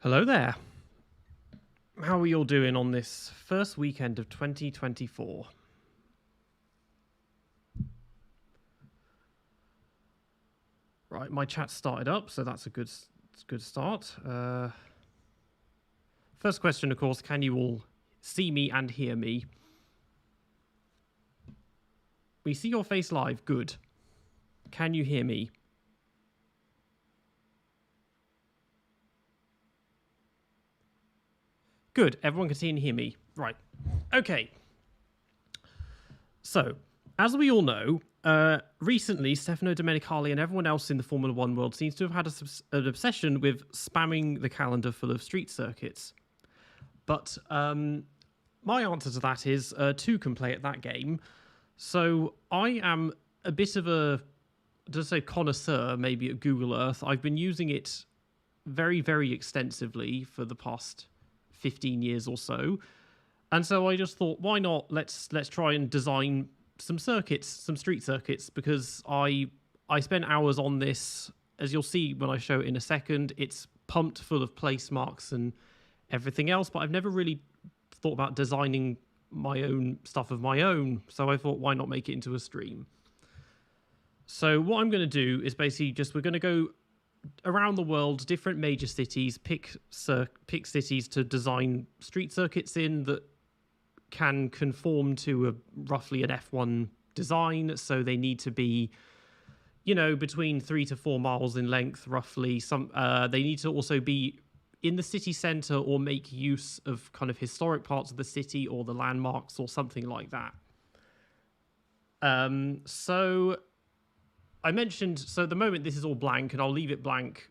Hello there. How are you all doing on this first weekend of 2024? Right, my chat started up, so that's a good start. First question, of course, can you all see me and hear me? We see your face live. Good. Can you hear me? Good. Everyone can see and hear me. Right. Okay. So, as we all know, recently Stefano Domenicali and everyone else in the Formula One world seems to have had an obsession with spamming the calendar full of street circuits. But my answer to that is two can play at that game. So I am a bit of a, just say connoisseur, maybe at Google Earth. I've been using it very, very extensively for the past 15 years or so. And so I just thought, why not? Let's try and design some circuits, some street circuits, because I spent hours on this. As you'll see when I show it in a second, it's pumped full of place marks and everything else, but I've never really thought about designing my own stuff of my own. So I thought, why not make it into a stream? So what I'm going to do is basically we're going to go around the world, different major cities, pick cities to design street circuits in that can conform to roughly an F1 design. So they need to be, between 3 to 4 miles in length, roughly. They need to also be in the city centre or make use of kind of historic parts of the city or the landmarks or something like that. So I mentioned, so at the moment this is all blank, and I'll leave it blank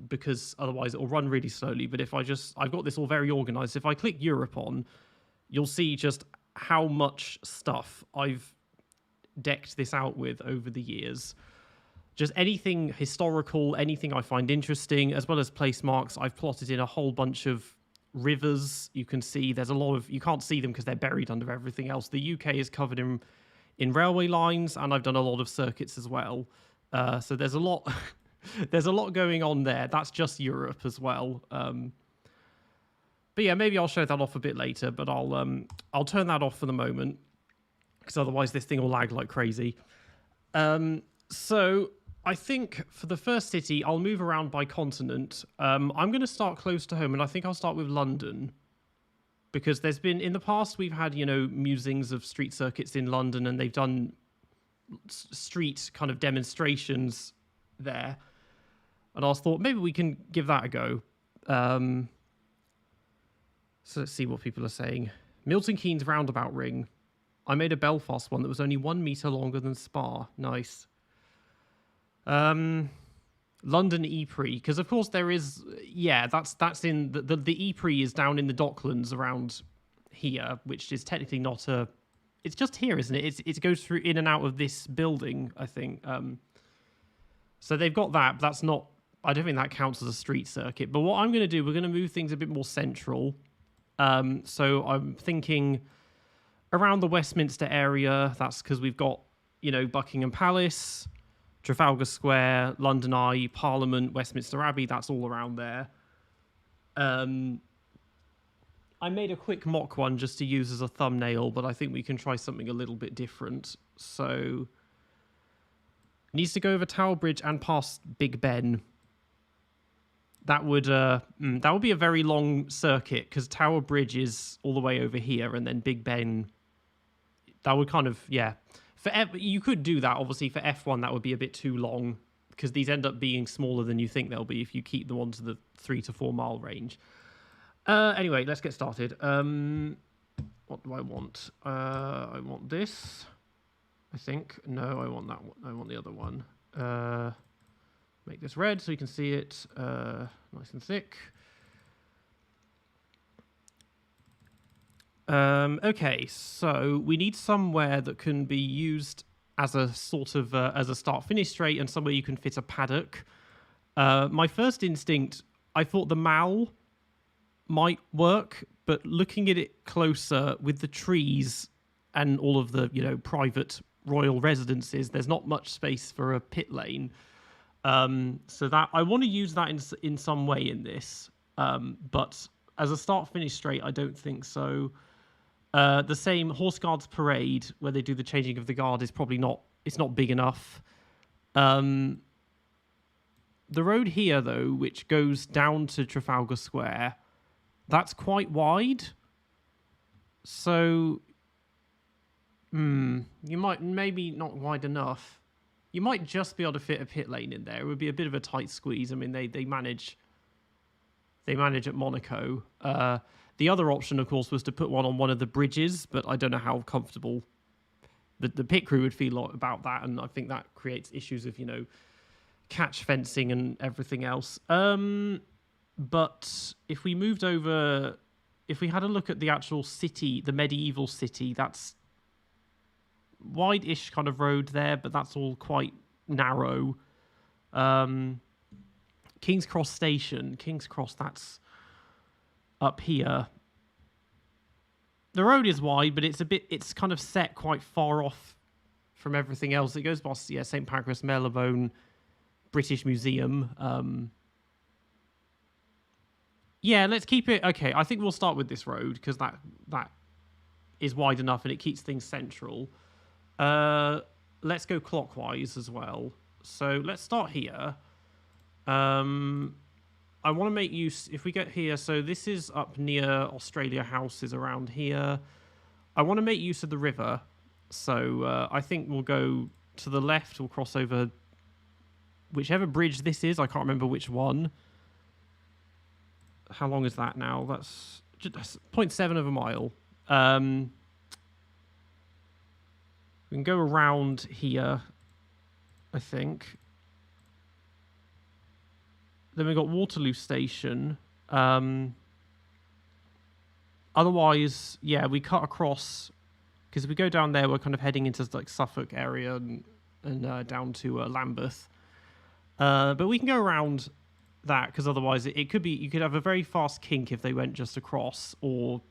because otherwise it will run really slowly. But if I've got this all very organized. If I click Europe on, you'll see just how much stuff I've decked this out with over the years. Just anything historical, anything I find interesting, as well as place marks. I've plotted in a whole bunch of rivers. You can see there's a lot of, you can't see them because they're buried under everything else. The UK is covered in railway lines, and I've done a lot of circuits as well. So there's a lot, there's a lot going on there. That's just Europe as well. But yeah, maybe I'll show that off a bit later, but I'll turn that off for the moment because otherwise this thing will lag like crazy. So I think for the first city, I'll move around by continent. I'm going to start close to home, and I think I'll start with London. Because there's been, in the past, we've had, musings of street circuits in London, and they've done street kind of demonstrations there. And I thought, maybe we can give that a go. So let's see what people are saying. Milton Keynes roundabout ring. I made a Belfast one that was only 1 meter longer than Spa. Nice. London Ypres, because of course there is, that's in the Ypres is down in the Docklands around here, which is technically not it's just here, isn't it? It goes through in and out of this building, I think. So they've got that, but that's not, I don't think that counts as a street circuit. But what I'm going to do, we're going to move things a bit more central. So I'm thinking around the Westminster area. That's because we've got, Buckingham Palace, Trafalgar Square, London Eye, Parliament, Westminster Abbey, that's all around there. I made a quick mock one just to use as a thumbnail, but I think we can try something a little bit different. So, needs to go over Tower Bridge and past Big Ben. That would be a very long circuit, because Tower Bridge is all the way over here, and then Big Ben, that would kind of, you could do that, obviously. For F1, that would be a bit too long because these end up being smaller than you think they'll be if you keep them onto the 3 to 4 mile range. Anyway, let's get started. What do I want? I want this, I think. No, I want that one. I want the other one. Make this red so you can see it nice and thick. Okay, so we need somewhere that can be used as a sort of as a start-finish straight, and somewhere you can fit a paddock. My first instinct, I thought the Mall might work, but looking at it closer with the trees and all of the private royal residences, there's not much space for a pit lane. So that I want to use that in some way in this. But as a start-finish straight, I don't think so. The same Horse Guards Parade, where they do the changing of the guard, is probably not... It's not big enough. The road here, though, which goes down to Trafalgar Square, that's quite wide. So, you might... Maybe not wide enough. You might just be able to fit a pit lane in there. It would be a bit of a tight squeeze. I mean, they manage... They manage at Monaco. The other option, of course, was to put one of the bridges, but I don't know how comfortable the pit crew would feel about that, and I think that creates issues of, catch fencing and everything else. But if we moved over, if we had a look at the actual city, the medieval city, that's wide-ish kind of road there, but that's all quite narrow. King's Cross Station. King's Cross, that's up here. The road is wide, but it's kind of set quite far off from everything else. It goes past, St. Pancras, Marylebone, British Museum. Let's keep it... Okay, I think we'll start with this road, because that is wide enough and it keeps things central. Let's go clockwise as well. So let's start here. I want to make use, if we get here, so this is up near Australia House, is around here. I want to make use of the river, so I think we'll go to the left, we'll cross over whichever bridge this is, I can't remember which one. How long is that now? That's 0.7 of a mile. We can go around here, I think. Then we've got Waterloo Station. Otherwise, we cut across, because if we go down there, we're kind of heading into like Suffolk area and down to Lambeth. But we can go around that, because otherwise it could be, you could have a very fast kink if they went just across, or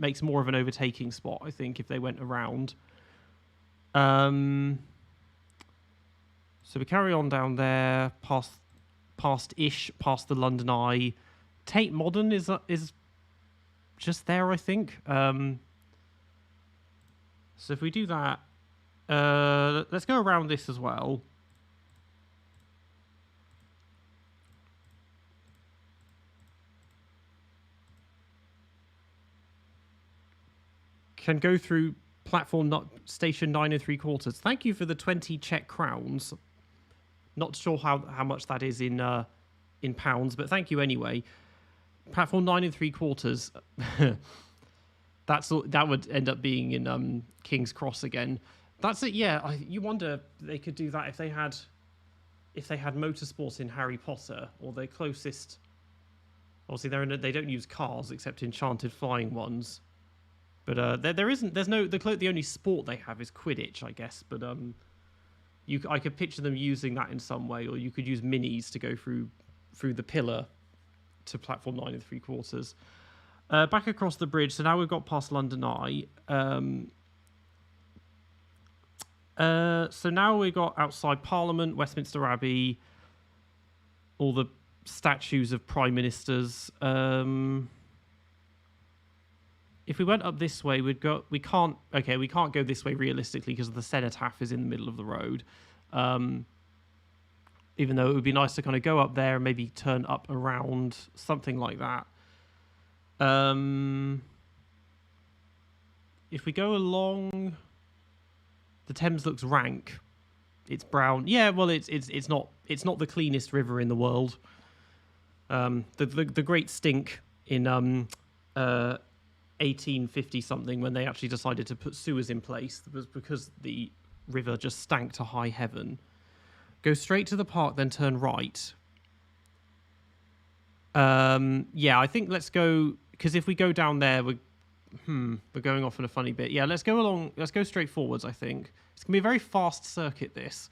makes more of an overtaking spot, I think, if they went around. So we carry on down there, past the London Eye. Tate Modern is just there, I think. So if we do that, let's go around this as well. Can go through platform station 9 3/4. Thank you for the 20 Czech crowns. Not sure how much that is in pounds, but thank you anyway. Platform 9 3/4. That would end up being in King's Cross again. That's it. Yeah, you wonder they could do that if they had motorsport in Harry Potter, or their closest. Obviously, they don't use cars except enchanted flying ones. But the only sport they have is Quidditch, I guess. But I could picture them using that in some way, or you could use minis to go through the pillar to platform 9 3/4. Back across the bridge. So now we've got past London Eye. So now we got outside Parliament, Westminster Abbey, all the statues of prime ministers. If we went up this way, we can't go this way realistically because the cenotaph is in the middle of the road. Even though it would be nice to kind of go up there and maybe turn up around, something like that. If we go along, the Thames looks rank. It's brown. Yeah, well, it's not the cleanest river in the world. The Great Stink in 1850 something, when they actually decided to put sewers in place, was because the river just stank to high heaven. Go straight to the park, then turn right. I think let's go, because if we go down there, we're going off in a funny bit. Yeah, let's go straight forwards, I think. It's going to be a very fast circuit, this.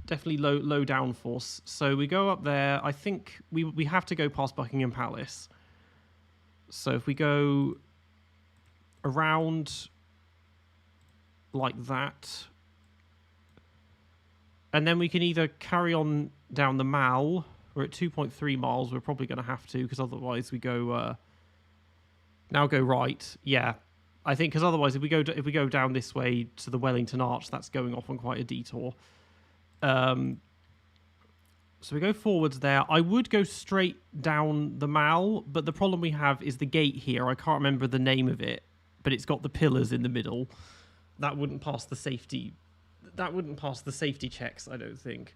Definitely low downforce. So we go up there. I think we have to go past Buckingham Palace. So if we go around like that, And then we can either carry on down the Mall. We're at 2.3 miles. We're probably going to have to, because otherwise we go... now go right. Yeah. I think because otherwise if we go down this way to the Wellington Arch, that's going off on quite a detour. So we go forwards there. I would go straight down the Mall, but the problem we have is the gate here. I can't remember the name of it, but it's got the pillars in the middle. That wouldn't pass the safety... That wouldn't pass the safety checks, I don't think.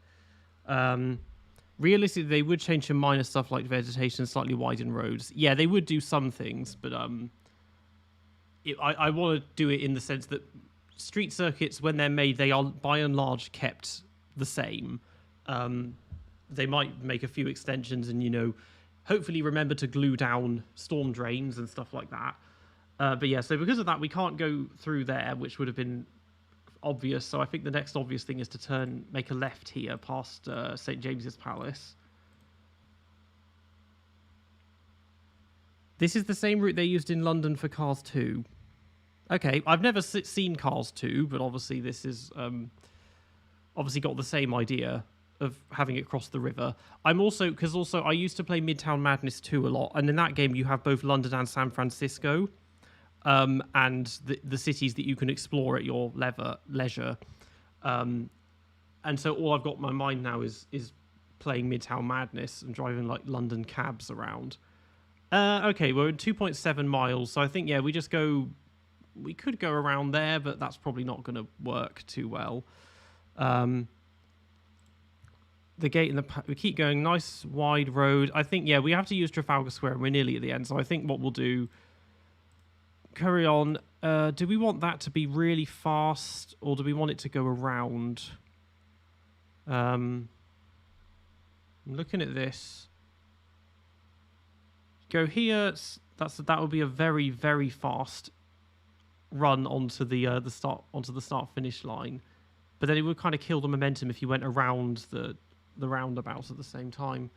Realistically, they would change some minor stuff like vegetation, slightly widen roads. Yeah, they would do some things, but I want to do it in the sense that street circuits, when they're made, they are by and large kept the same. They might make a few extensions and, hopefully remember to glue down storm drains and stuff like that. But yeah, so because of that, we can't go through there, which would have been obvious. So I think the next obvious thing is to make a left here past St. James's Palace. This is the same route they used in London for Cars 2. Okay, I've never seen Cars 2, but obviously this is obviously got the same idea of having it cross the river. Because I used to play Midtown Madness 2 a lot, and in that game you have both London and San Francisco. And the cities that you can explore at your leisure. And so all I've got in my mind now is playing Midtown Madness and driving like London cabs around. Okay, we're at 2.7 miles, so I think, yeah, we could go around there, but that's probably not going to work too well. The gate we keep going, nice wide road. I think, yeah, we have to use Trafalgar Square and we're nearly at the end, so I think what we'll do... Carry on. Do we want that to be really fast, or do we want it to go around? I'm looking at this. Go here. That would be a very, very fast run onto the start finish line. But then it would kind of kill the momentum if you went around the roundabout at the same time.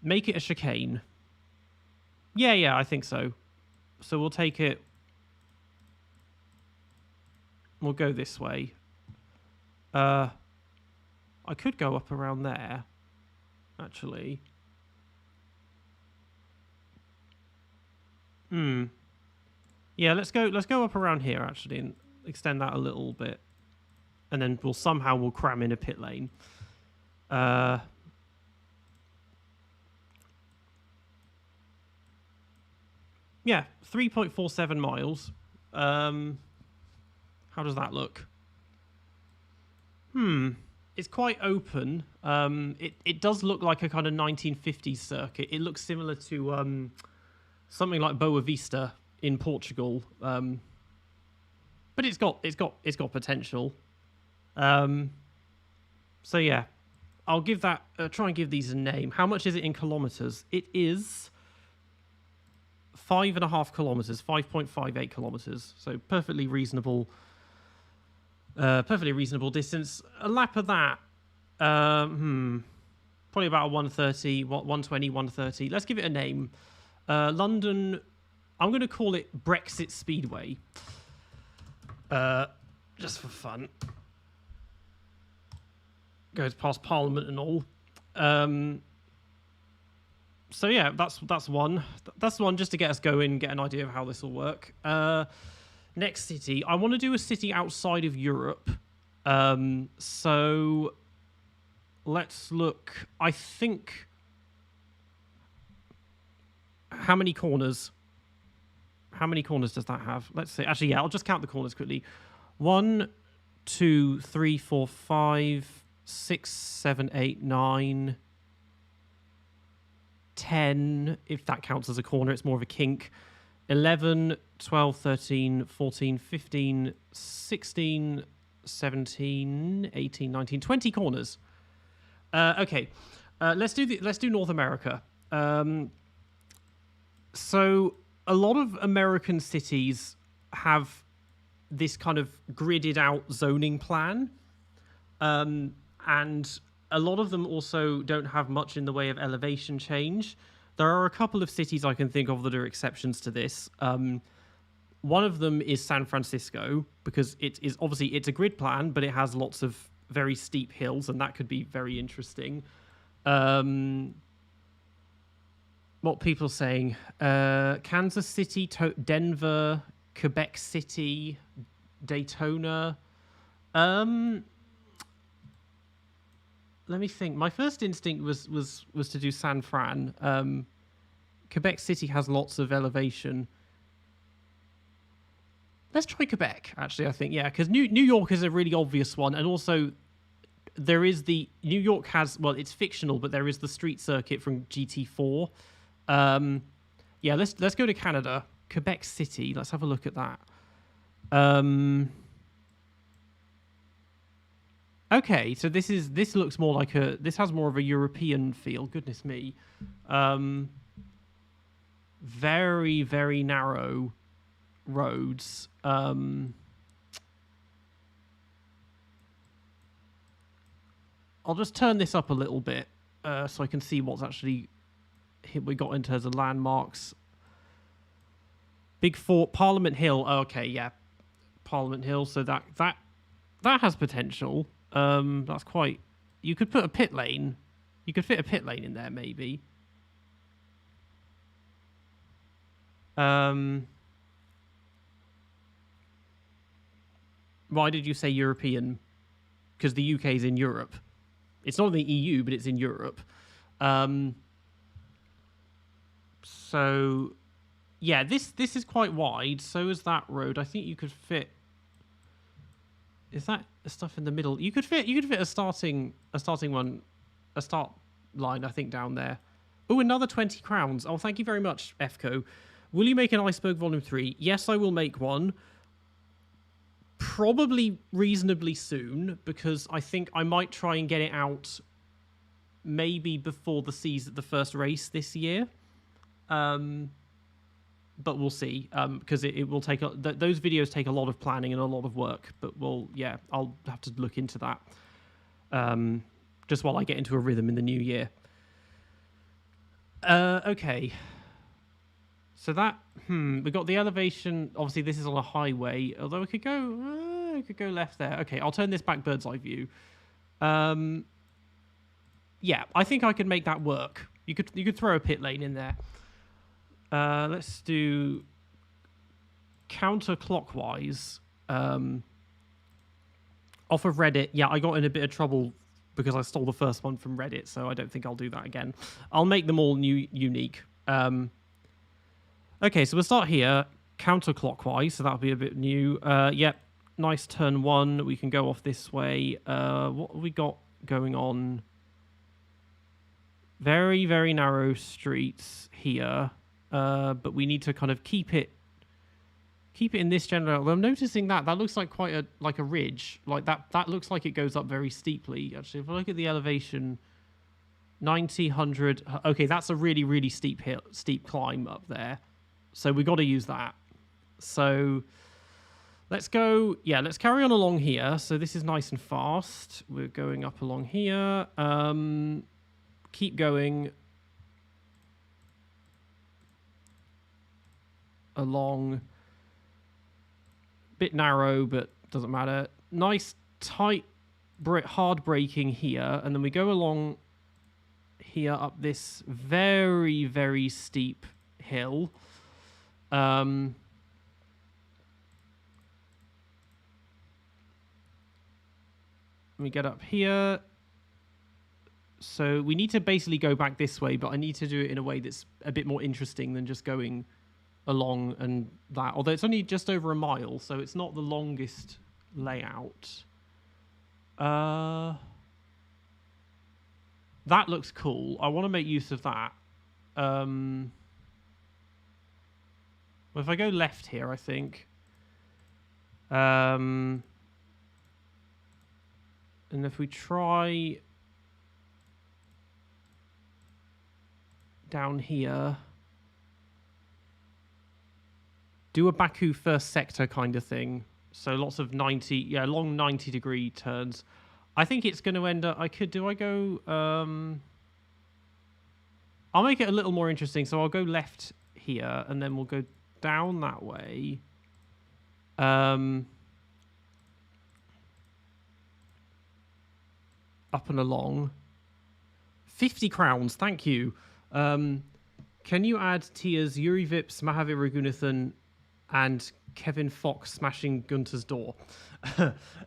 Make it a chicane. Yeah, I think so. So we'll take it. We'll go this way. I could go up around there, actually. Yeah, let's go up around here actually and extend that a little bit, and then we'll cram in a pit lane. Yeah, 3.47 miles. How does that look? It's quite open. It does look like a kind of 1950s circuit. It looks similar to something like Boa Vista in Portugal. But it's got potential. So yeah, I'll give that try and give these a name. How much is it in kilometers? It is 5.5 kilometers, 5.58 kilometers. So perfectly reasonable distance. A lap of that, probably about 130, 120, 130. Let's give it a name. London, I'm going to call it Brexit Speedway. Just for fun. Goes past Parliament and all. So yeah, that's one. That's one just to get us going, get an idea of how this will work. Next city, I want to do a city outside of Europe. So let's look. I think how many corners? How many corners does that have? Let's see. Actually, yeah, I'll just count the corners quickly. 1, 2, 3, 4, 5, 6, 7, 8, 9. 10, if that counts as a corner, it's more of a kink. 11, 12, 13, 14, 15, 16, 17, 18, 19, 20 corners. Okay, let's do North America. So a lot of American cities have this kind of gridded out zoning plan, and a lot of them also don't have much in the way of elevation change. There are a couple of cities I can think of that are exceptions to this. One of them is San Francisco, because it's a grid plan, but it has lots of very steep hills, and that could be very interesting. What people are saying? Kansas City, Denver, Quebec City, Daytona. Let me think. My first instinct was to do San Fran. Quebec City has lots of elevation. Let's try Quebec, actually, I think. Yeah, because New York is a really obvious one. And also, there is the... New York has... Well, it's fictional, but there is the street circuit from GT4. Yeah, let's go to Canada. Quebec City. Let's have a look at that. Okay, so this looks more like a... This has more of a European feel. Goodness me. Very, very narrow roads. I'll just turn this up a little bit so I can see what's actually we got in terms of landmarks. Big Fort, Parliament Hill. Oh, okay, yeah, Parliament Hill. So that has potential. That's quite. You could put a pit lane. You could fit a pit lane in there, maybe. Why did you say European? Because the UK is in Europe. It's not in the EU, but it's in Europe. So, yeah, this is quite wide. So is that road. I think you could fit. Is that stuff in the middle? You could fit a starting one, a start line. I think down there. Oh, another 20 crowns. Oh, thank you very much, FCO. Will you make an Iceberg Volume 3? Yes, I will make one. Probably reasonably soon, because I think I might try and get it out maybe before the first race this year. But we'll see, because it will take... those videos take a lot of planning and a lot of work, but I'll have to look into that just while I get into a rhythm in the new year. Okay. So that, we got the elevation. Obviously, this is on a highway. Although we could go left there. Okay, I'll turn this back bird's eye view. Yeah, I think I could make that work. You could throw a pit lane in there. Let's do counterclockwise. Off of Reddit. Yeah, I got in a bit of trouble because I stole the first one from Reddit, so I don't think I'll do that again. I'll make them all unique. Okay, so we'll start here, counterclockwise, so that'll be a bit new. Yep, nice turn one. We can go off this way. What have we got going on? Very, very narrow streets here, but we need to kind of keep it in this general. I'm noticing that looks like quite a ridge. Like that looks like it goes up very steeply. Actually, if I look at the elevation, 90, 100. Okay, that's a really, really steep climb up there. So we got to use that. So let's go. Yeah, let's carry on along here. So this is nice and fast. We're going up along here. Keep going along. Bit narrow, but doesn't matter. Nice, tight, hard braking here. And then we go along here up this very, very steep hill. We get up here. So we need to basically go back this way, but I need to do it in a way that's a bit more interesting than just going along and that. Although it's only just over a mile, so it's not the longest layout. That looks cool. I want to make use of that. Well, if I go left here, I think. And if we try down here, do a Baku first sector kind of thing. So lots of 90, yeah, long 90-degree turns. I think it's going to end up, I'll make it a little more interesting. So I'll go left here, and then we'll go down that way. up and along. 50 crowns, thank you. Can you add Tia's Yuri Vips, Mahavir Raghunathan, and Kevin Fox smashing Gunter's door?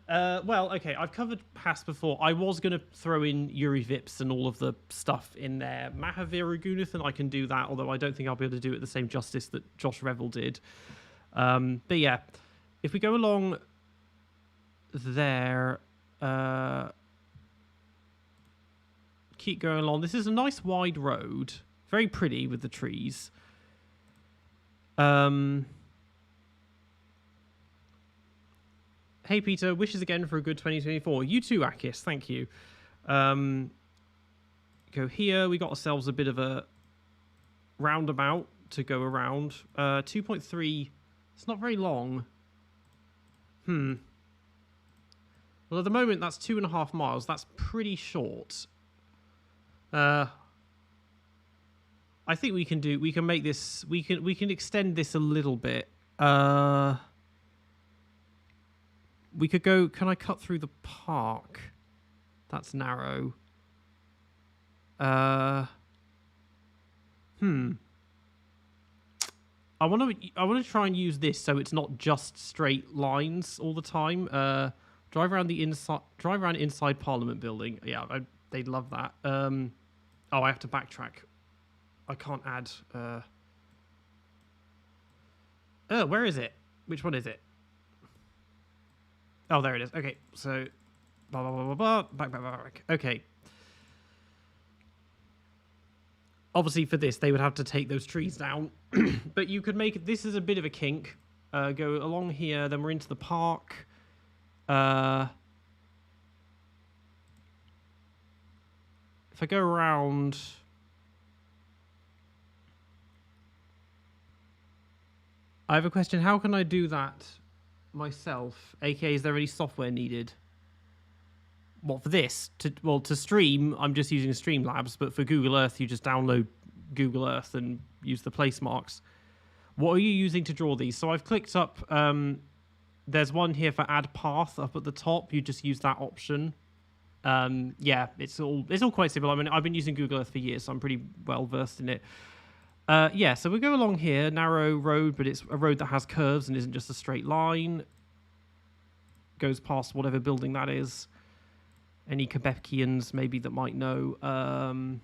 Well, okay, I've covered Pass before. I was going to throw in Yuri Vips and all of the stuff in there. Mahavir Raghunathan, I can do that, although I don't think I'll be able to do it the same justice that Josh Revel did. But yeah, if we go along there, keep going along. This is a nice wide road, very pretty with the trees. Hey Peter, wishes again for a good 2024. You too, Akis. Thank you. Go here. We got ourselves a bit of a roundabout to go around. 2.3. It's not very long. Well, at the moment that's 2.5 miles. That's pretty short. I think we can make this. We can extend this a little bit. We could go... Can I cut through the park? That's narrow. I want to try and use this so it's not just straight lines all the time. Drive around inside Parliament building. Yeah, they'd love that. Oh, I have to backtrack. I can't add... where is it? Which one is it? Oh, there it is. Okay, so... Blah, blah, blah, blah, blah. Back. Okay. Obviously, for this, they would have to take those trees down. But you could make... This is a bit of a kink. Go along here, then we're into the park. If I go around... I have a question. How can I do that myself? AKA, is there any software needed? What, for this? To stream, I'm just using Streamlabs, but for Google Earth, you just download Google Earth and use the place marks. What are you using to draw these? So I've clicked up... there's one here for add path up at the top. You just use that option. Yeah, it's all quite simple. I mean, I've been using Google Earth for years, so I'm pretty well versed in it. Yeah, so we go along here, narrow road, but it's a road that has curves and isn't just a straight line. Goes past whatever building that is. Any Quebecians maybe that might know. And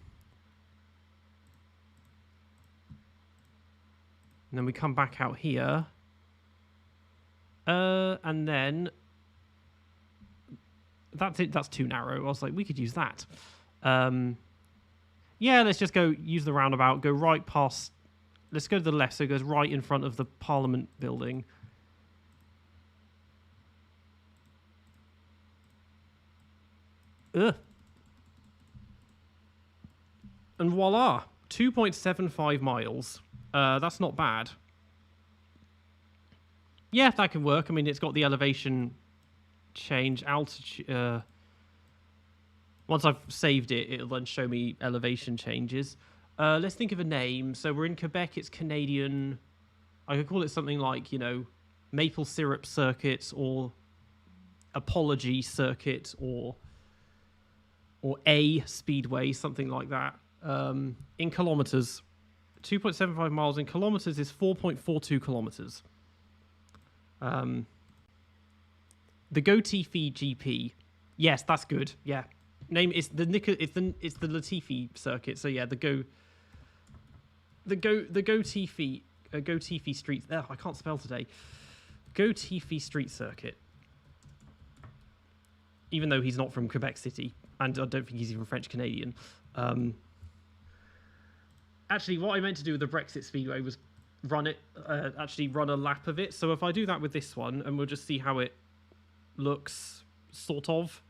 then we come back out here. And then that's it. That's too narrow. I was like, we could use that. Yeah, let's just go use the roundabout. Go right past. Let's go to the left, so it goes right in front of the Parliament building. Ugh. And voila, 2.75 miles. That's not bad. Yeah, that can work. I mean, it's got the elevation change, altitude. Once I've saved it, it'll then show me elevation changes. Let's think of a name. So we're in Quebec. It's Canadian. I could call it something like, Maple Syrup Circuit or Apology Circuit or A Speedway, something like that. In kilometers, 2.75 miles in kilometers is 4.42 kilometers. The Gotifi GP. Yes, that's good. Yeah. Name is it's the Latifi circuit. So yeah, the Gotifi Street. Oh, I can't spell today. Gotifi Street Circuit. Even though he's not from Quebec City, and I don't think he's even French Canadian. Actually, what I meant to do with the Brexit Speedway was run a lap of it. So if I do that with this one, and we'll just see how it looks, sort of.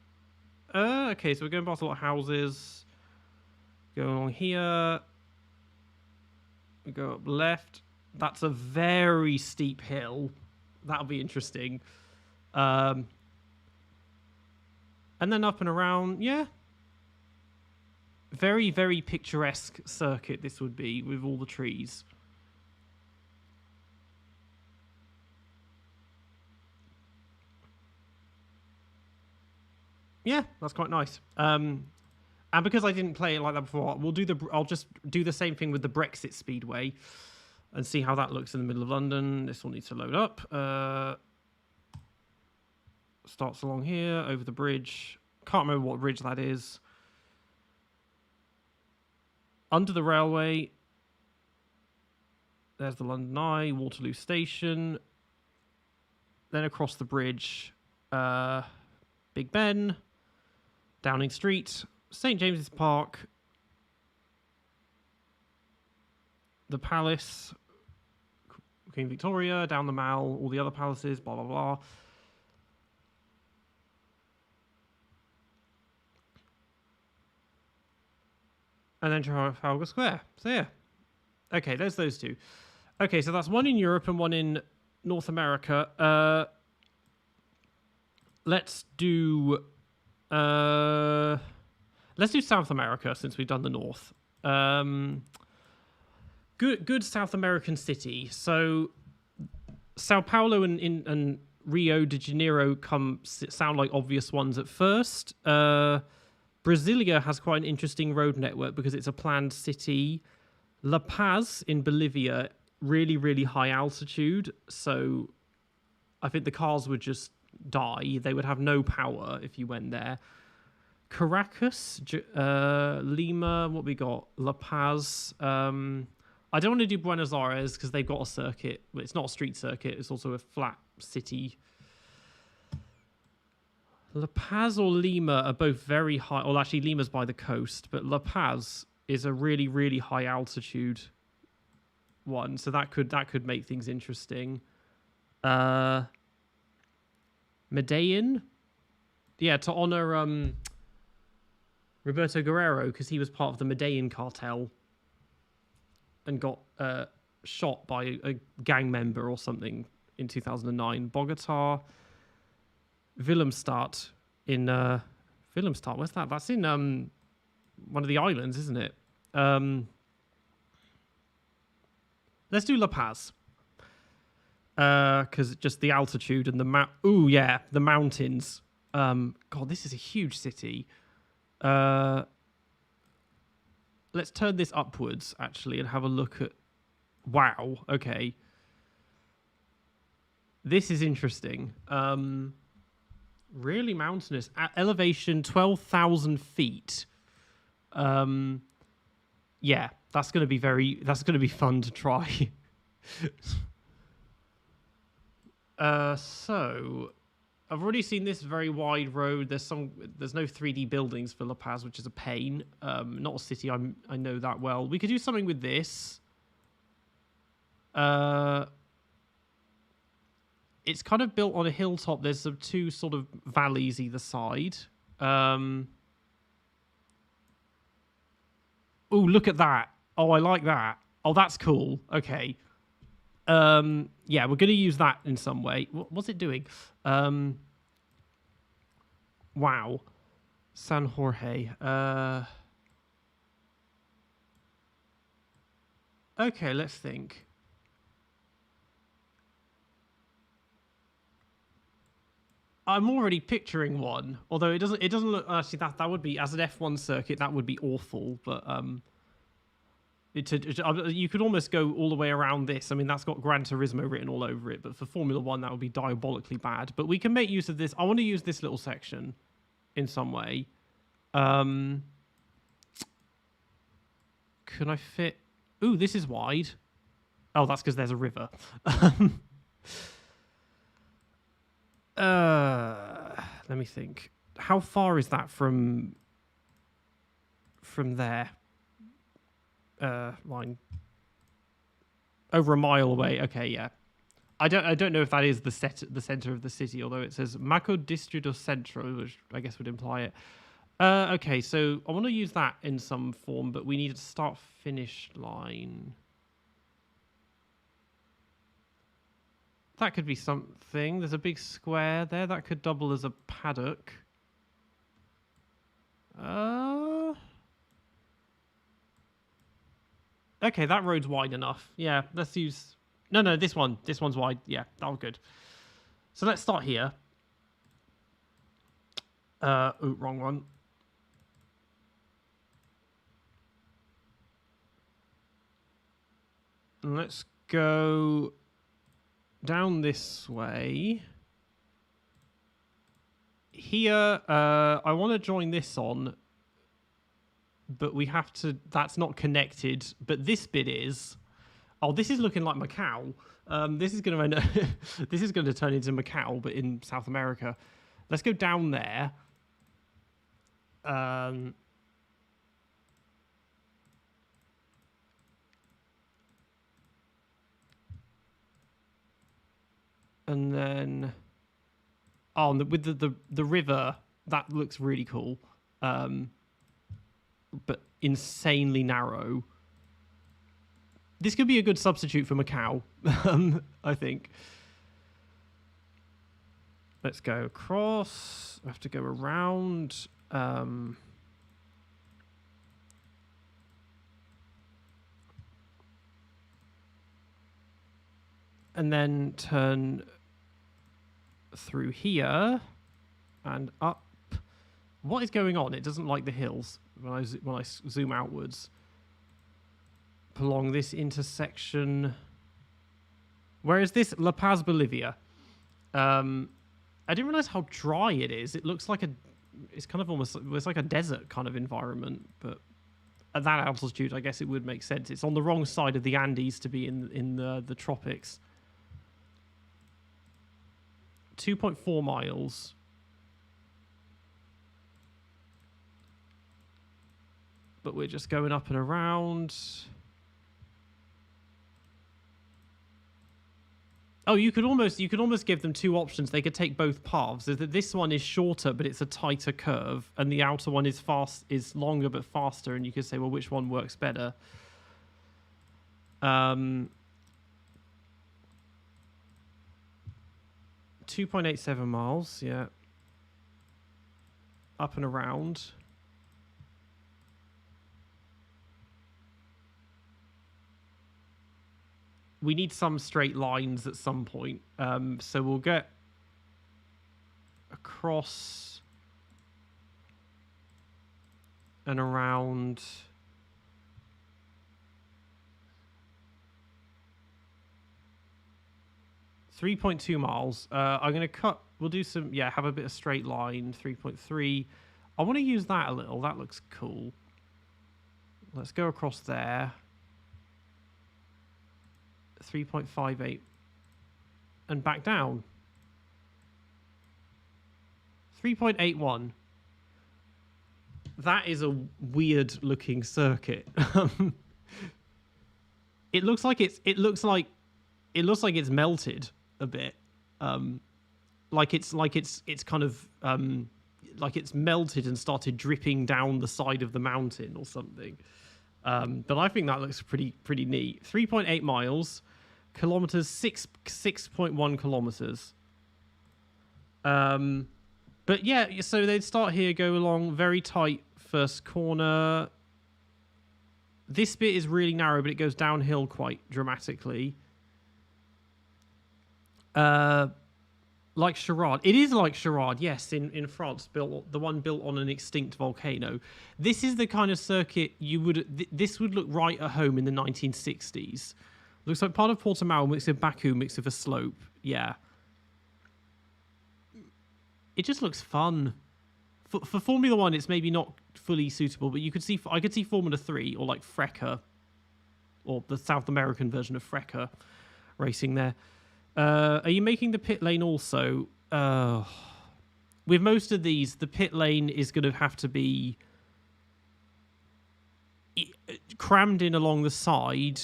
Okay, so we're going past a lot of houses. Go along here. We go up left. That's a very steep hill. That'll be interesting. And then up and around, yeah. Very, very picturesque circuit this would be with all the trees. Yeah, that's quite nice. And because I didn't play it like that before, I'll just do the same thing with the Brexit Speedway and see how that looks in the middle of London. This will need to load up. Starts along here, over the bridge. Can't remember what bridge that is. Under the railway. There's the London Eye, Waterloo Station. Then across the bridge, Big Ben, Downing Street, St. James's Park, the Palace, Queen Victoria, down the Mall, all the other palaces, blah, blah, blah. And then Trafalgar Square. So yeah. Okay, there's those two. Okay, so that's one in Europe and one in North America. Let's do South America since we've done the North. Good South American city. So Sao Paulo and Rio de Janeiro sound like obvious ones at first. Brasilia has quite an interesting road network because it's a planned city. La Paz in Bolivia, really, really high altitude. So I think the cars would just die. They would have no power if you went there. Caracas, Lima, what we got? La Paz. I don't want to do Buenos Aires because they've got a circuit. But it's not a street circuit. It's also a flat city. La Paz or Lima are both very high. Well, actually, Lima's by the coast, but La Paz is a really, really high altitude one, so that could make things interesting. Medellin, yeah, to honor Roberto Guerrero because he was part of the Medellin cartel and got shot by a gang member or something in 2009. Bogota. Willemstad in Willemstad. Where's that? That's in one of the islands, isn't it? Let's do La Paz because just the altitude and the the mountains. God, this is a huge city. Let's turn this upwards actually and have a look at. Wow. Okay. This is interesting. Really mountainous. At elevation 12,000 feet. Yeah, that's going to be fun to try. So I've already seen this very wide road. There's no 3D buildings for La Paz, which is a pain. Not a city I know that well. We could do something with this. It's kind of built on a hilltop. There's two sort of valleys either side. Oh, look at that. Oh, I like that. Oh, that's cool. Okay. Yeah, we're going to use that in some way. What's it doing? Wow. San Jorge. Okay, let's think. I'm already picturing one, although it doesn't look actually that would be as an F1 circuit that would be awful, but you could almost go all the way around this. I mean, that's got Gran Turismo written all over it, but for Formula 1 that would be diabolically bad. But we can make use of this. I want to use this little section in some way. Can I fit? Ooh, this is wide. Oh, that's because there's a river. Let me think. How far is that from there? Line. Over a mile away. Okay, yeah. I don't know if that is the center of the city, although it says Macro Distrito Centro, which I guess would imply it. Okay, so I want to use that in some form, but we need a start-finish line. That could be something. There's a big square there. That could double as a paddock. Okay, that road's wide enough. Yeah, let's use... No, this one. This one's wide. Yeah, that was good. So let's start here. Wrong one. Let's go down this way. Here, I want to join this on, but we have to. That's not connected, but this bit is. Oh, this is looking like Macau. This is going to end. This is going to turn into Macau, but in South America. Let's go down there. And then, oh, and with the river, that looks really cool, but insanely narrow. This could be a good substitute for Macau, I think. Let's go across. I have to go around. And then turn through here and up. What is going on? It doesn't like the hills when I zoom outwards. Along this intersection. Where is this? La Paz, Bolivia. I didn't realize how dry it is. It looks like it's kind of almost, it's like a desert kind of environment, but at that altitude, I guess it would make sense. It's on the wrong side of the Andes to be in the tropics. 2.4 miles. But we're just going up and around. Oh, you could almost give them two options. They could take both paths. This one is shorter, but it's a tighter curve, and the outer one is longer but faster. And you could say, well, which one works better? 2.87 miles, yeah. Up and around. We need some straight lines at some point. So we'll get across and around. .2 miles. I'm going to cut. We'll do some, have a bit of straight line. 3.3. I want to use that a little. That looks cool. Let's go across there. 3.58. And back down. 3.81. That is a weird looking circuit. It looks like it's melted a bit. Like it's kind of like it's melted and started dripping down the side of the mountain or something. But I think that looks pretty neat. 3.8 miles, kilometers, 6.1 kilometers. But yeah, so they'd start here, go along, very tight first corner. This bit is really narrow, but it goes downhill quite dramatically. Like Charade. It is like Charade, yes, in France, the one built on an extinct volcano. This is the kind of circuit this would look right at home in the 1960s. Looks like part of Portimao mixed with Baku mixed with a slope. Yeah. It just looks fun. For Formula 1, it's maybe not fully suitable, but I could see Formula 3 or like Freca, or the South American version of Freca racing there. Are you making the pit lane also? With most of these, the pit lane is going to have to be crammed in along the side,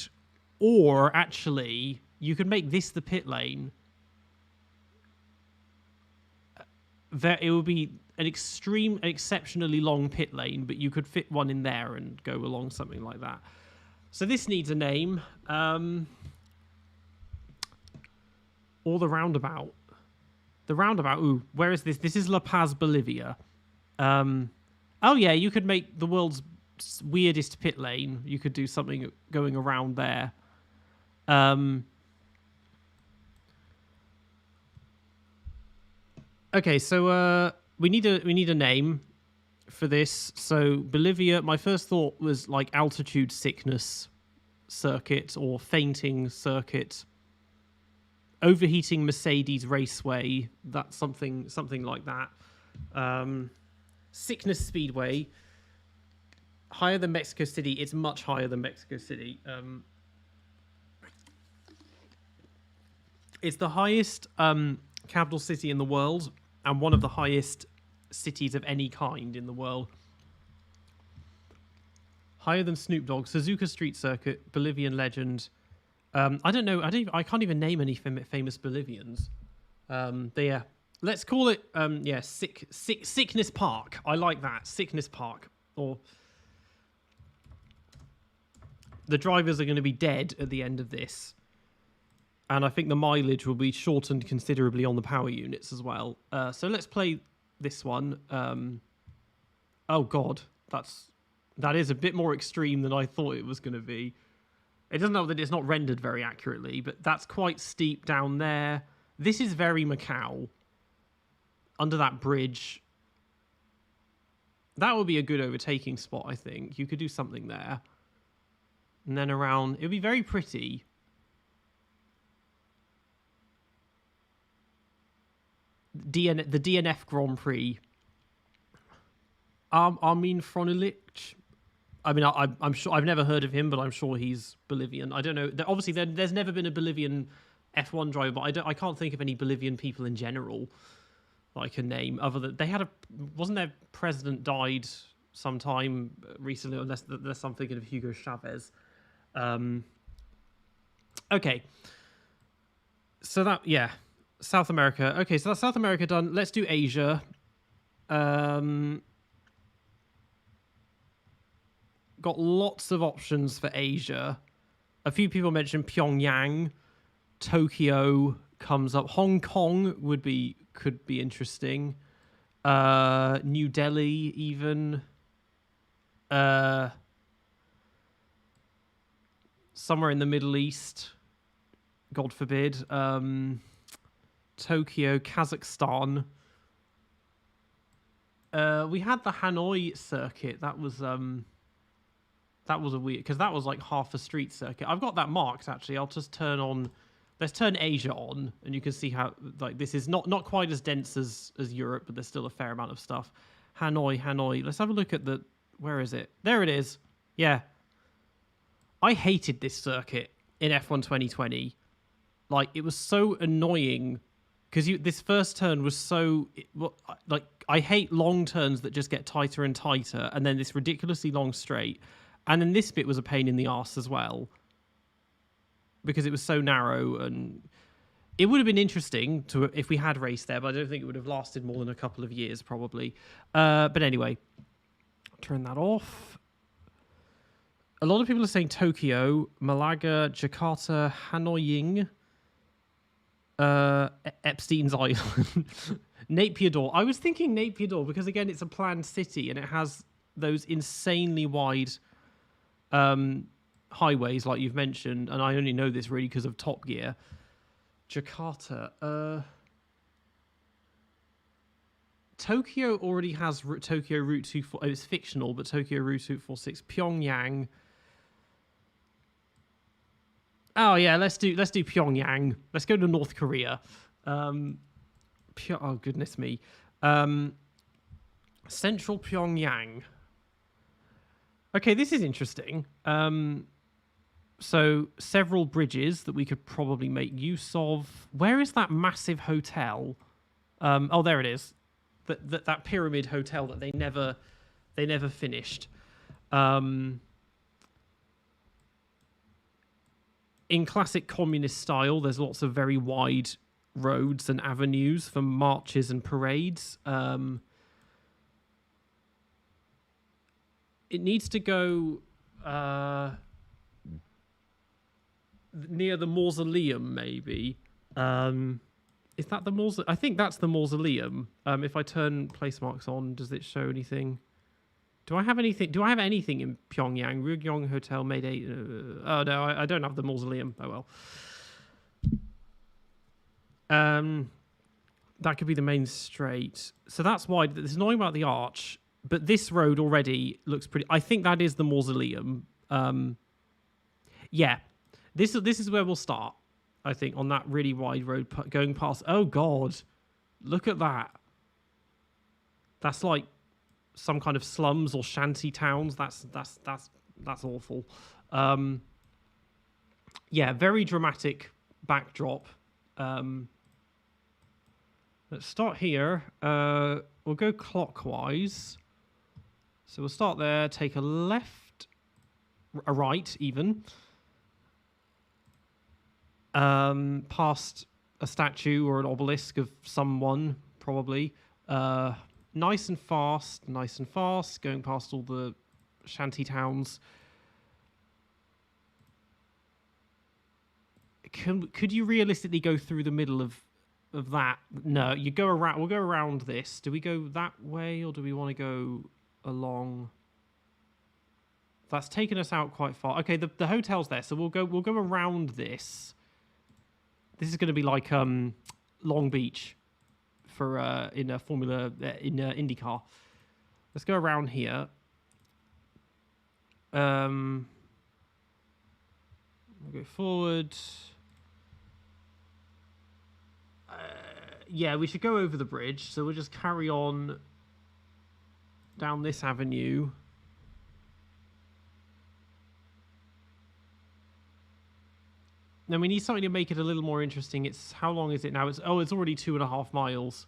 or actually, you could make this the pit lane. It would be an exceptionally long pit lane, but you could fit one in there and go along something like that. So this needs a name. Or the roundabout. The roundabout, ooh, where is this? This is La Paz, Bolivia. Oh yeah, you could make the world's weirdest pit lane. You could do something going around there. Okay, so we need a name for this. So Bolivia, my first thought was like altitude sickness circuit or fainting circuit. Overheating Mercedes Raceway, that's something like that. Sickness Speedway, higher than Mexico City. It's much higher than Mexico City. It's the highest capital city in the world and one of the highest cities of any kind in the world. Higher than Snoop Dogg. Suzuka Street Circuit, Bolivian legend. I don't know. I can't even name any famous Bolivians. Yeah, let's call it. Sickness Park. I like that. Sickness Park. Or the drivers are going to be dead at the end of this, and I think the mileage will be shortened considerably on the power units as well. So let's play this one. Oh God, that is a bit more extreme than I thought it was going to be. It doesn't know that it's not rendered very accurately, but that's quite steep down there. This is very Macau. Under that bridge. That would be a good overtaking spot, I think. You could do something there. And then around... It would be very pretty. The DNF Grand Prix. Armin Fronilich. I mean, I'm sure I've never heard of him, but I'm sure he's Bolivian. I don't know. Obviously, there's never been a Bolivian F1 driver, but I can't think of any Bolivian people in general that I can name. Other than wasn't their president died sometime recently? Unless I'm thinking of Hugo Chavez. Okay. So South America. Okay, so that's South America done. Let's do Asia. Got lots of options for Asia. A few people mentioned Pyongyang. Tokyo comes up. Hong Kong could be interesting. New Delhi even. Somewhere in the Middle East. God forbid. Tokyo, Kazakhstan. We had the Hanoi circuit. That was a weird, because that was like half a street circuit. I've got that marked actually. I'll just let's turn Asia on, and you can see how like this is not quite as dense as Europe, but there's still a fair amount of stuff. Hanoi. Let's have a look at where is it? There it is. Yeah. I hated this circuit in F1 2020. Like it was so annoying because this first turn was so like I hate long turns that just get tighter and tighter, and then this ridiculously long straight. And then this bit was a pain in the arse as well because it was so narrow, and it would have been interesting if we had raced there, but I don't think it would have lasted more than a couple of years probably. But anyway, turn that off. A lot of people are saying Tokyo, Malaga, Jakarta, Hanoi, Epstein's Island, Naypyidaw. I was thinking Naypyidaw because again, it's a planned city and it has those insanely wide highways like you've mentioned, and I only know this really because of Top Gear. Jakarta. Tokyo already has Tokyo Route 246. Oh, it's fictional, but Tokyo Route 246. Pyongyang. Oh yeah, let's do Pyongyang. Let's go to North Korea. Oh goodness me. Central Pyongyang. Okay, this is interesting. So several bridges that we could probably make use of. Where is that massive hotel? Oh, there it is. That pyramid hotel that they never finished. In classic communist style, there's lots of very wide roads and avenues for marches and parades. It needs to go near the mausoleum, maybe. Is that the mausoleum? I think that's the mausoleum. If I turn place marks on, does it show anything? Do I have anything? Do I have anything in Pyongyang? Ryugyong Hotel made oh no, I don't have the mausoleum. Oh well. That could be the main straight. So that's why it's annoying about the arch, but this road already looks pretty. I think that is the mausoleum. Yeah, this is where we'll start. I think on that really wide road going past. Oh God, look at that. That's like some kind of slums or shanty towns. That's awful. Yeah, very dramatic backdrop. Let's start here. We'll go clockwise. So we'll start there, take a left, a right even. Past a statue or an obelisk of someone, probably. Nice and fast, going past all the shanty towns. Could you realistically go through the middle of that? No, you go around. We'll go around this. Do we go that way or do we want to go along? That's taken us out quite far. Okay, the hotel's there, so we'll go around this. This is going to be like Long Beach for in a Formula in IndyCar. Let's go around here. We'll go forward. Yeah, we should go over the bridge. So we'll just carry on down this avenue. Then we need something to make it a little more interesting. It's how long is it now? It's already 2.5 miles.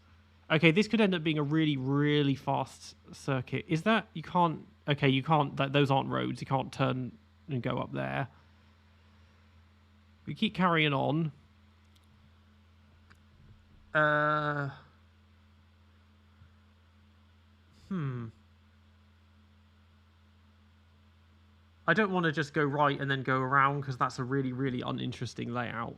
Okay, this could end up being a really, really fast circuit. Is that you can't? Okay, you can't. Those aren't roads. You can't turn and go up there. We keep carrying on. I don't want to just go right and then go around because that's a really, really uninteresting layout.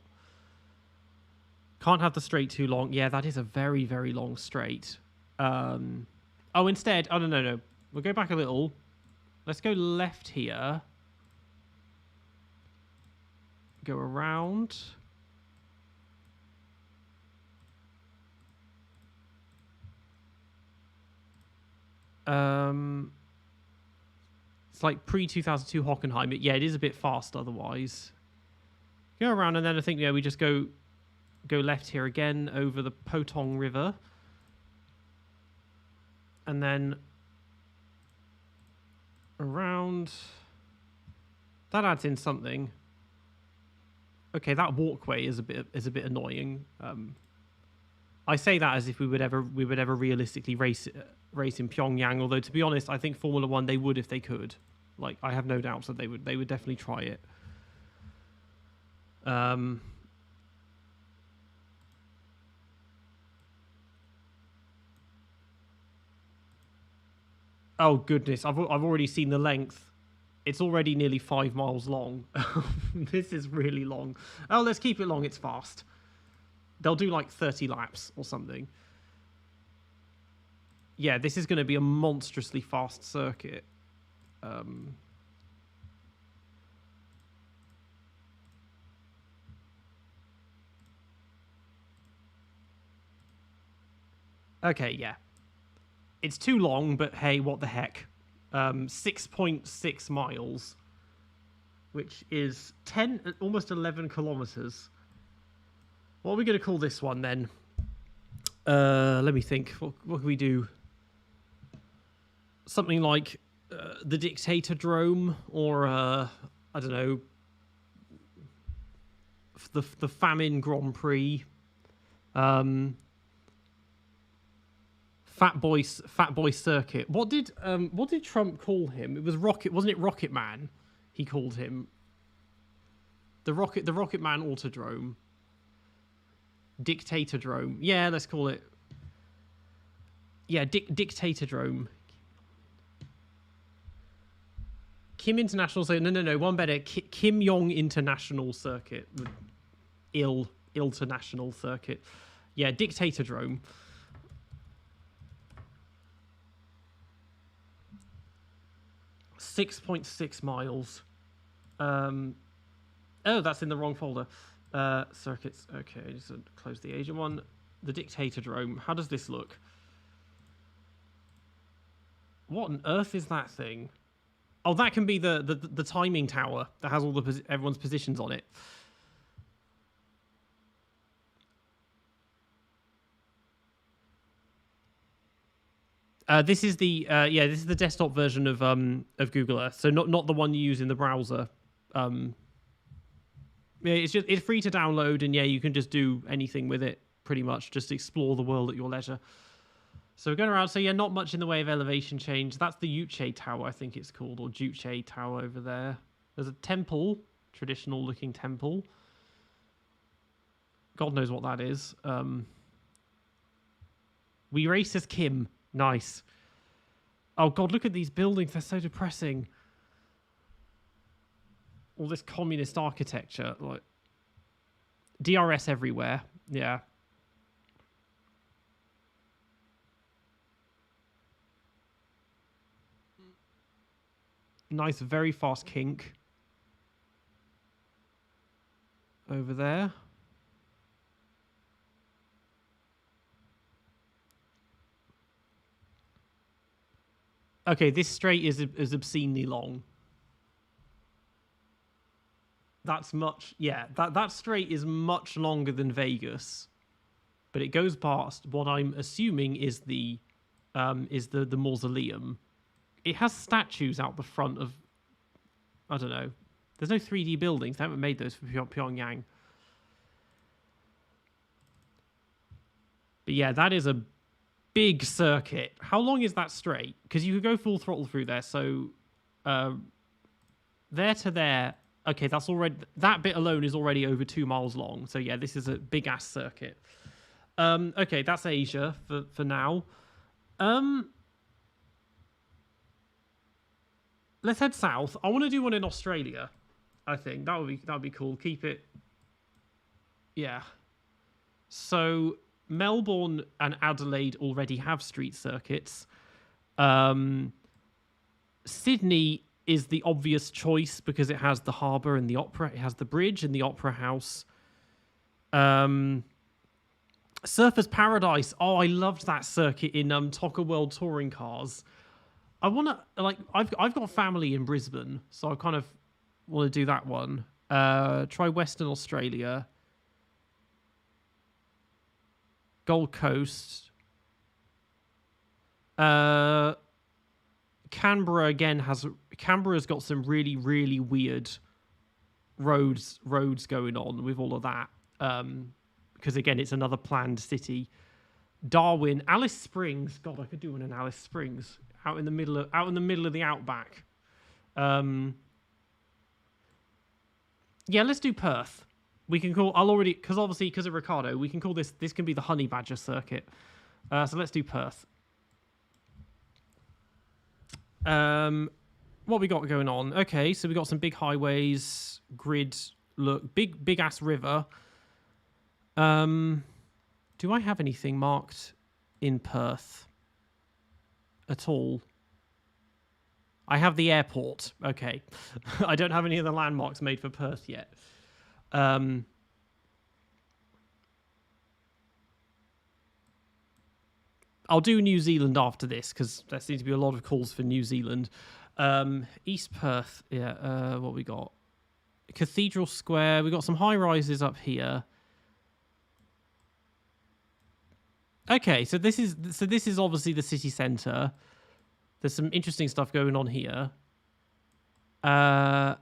Can't have the straight too long. Yeah, that is a very, very long straight. Instead... Oh, no. We'll go back a little. Let's go left here. Go around. It's like pre-2002 Hockenheim. Yeah, it is a bit fast otherwise. Go around and then I think, yeah, we just go left here again over the Potong River. And then around. That adds in something. Okay, that walkway is a bit annoying. I say that as if we would ever realistically race in Pyongyang. Although to be honest, I think Formula One they would if they could. Like I have no doubts that they would definitely try it. Oh goodness, I've already seen the length. It's already nearly 5 miles long. This is really long. Oh, let's keep it long. It's fast. They'll do like 30 laps or something. Yeah, this is going to be a monstrously fast circuit. Okay, yeah. It's too long, but hey, what the heck. 6.6 miles, which is 10, almost 11 kilometers. What are we going to call this one then? Let me think. What can we do? Something like the Dictator-drome, or I don't know, the Famine Grand Prix. Fat Boy Circuit. What did Trump call him? It was Rocket, wasn't it? Rocket Man. He called him the Rocket Man Autodrome. Dictator-drome. Yeah, let's call it. Yeah, Dictator-drome. Kim International Circuit. No. One better. Kim Jong International Circuit. International Circuit. Yeah, Dictator-drome. 6.6 miles. Oh, that's in the wrong folder. Circuits. Okay, just close the Asian one. The dictator drome. How does this look? What on earth is that thing? Oh, that can be the timing tower that has all everyone's positions on it. This is the this is the desktop version of Google Earth. So not the one you use in the browser. Yeah, it's free to download, and yeah, you can just do anything with it pretty much. Just explore the world at your leisure. So we're going around. So yeah, not much in the way of elevation change. That's the Uche Tower, I think it's called, or Juche Tower over there. There's a temple, traditional looking temple. God knows what that is. We race as Kim. Nice. Oh God, look at these buildings. They're so depressing. All this communist architecture, like DRS everywhere. Yeah. Nice, very fast kink over there. Okay, this straight is obscenely long. That's much, yeah. That straight is much longer than Vegas, but it goes past what I'm assuming is the mausoleum. It has statues out the front of, I don't know. There's no 3D buildings. They haven't made those for Pyongyang. But yeah, that is a big circuit. How long is that straight? Because you could go full throttle through there. So there to there. Okay, that's already, that bit alone is already over 2 miles long. So yeah, this is a big ass circuit. Okay, that's Asia for now. Let's head south. I want to do one in Australia. I think that would be cool. Keep it. Yeah. So Melbourne and Adelaide already have street circuits. Sydney is the obvious choice because it has the harbour and the opera. It has the bridge and the opera house. Surfers Paradise. Oh, I loved that circuit in Toca World Touring Cars. I want to, like, I've got family in Brisbane, so I kind of want to do that one. Try Western Australia. Gold Coast. Canberra again Canberra's got some really, really weird roads going on with all of that. Because again, it's another planned city. Darwin, Alice Springs. God, I could do one in Alice Springs. Out in the middle of the outback. Yeah, let's do Perth. We can call. Because of Ricardo, we can call this. This can be the Honey Badger circuit. So let's do Perth. What we got going on? Okay, so we got some big highways, grid. Look, big ass river. Do I have anything marked in Perth at all? I have the airport. Okay. I don't have any of the landmarks made for Perth yet. I'll do New Zealand after this because there seems to be a lot of calls for New Zealand. East Perth. Yeah. What we got? Cathedral Square. We got some high rises up here. Okay, so this is obviously the city centre. There's some interesting stuff going on here. That's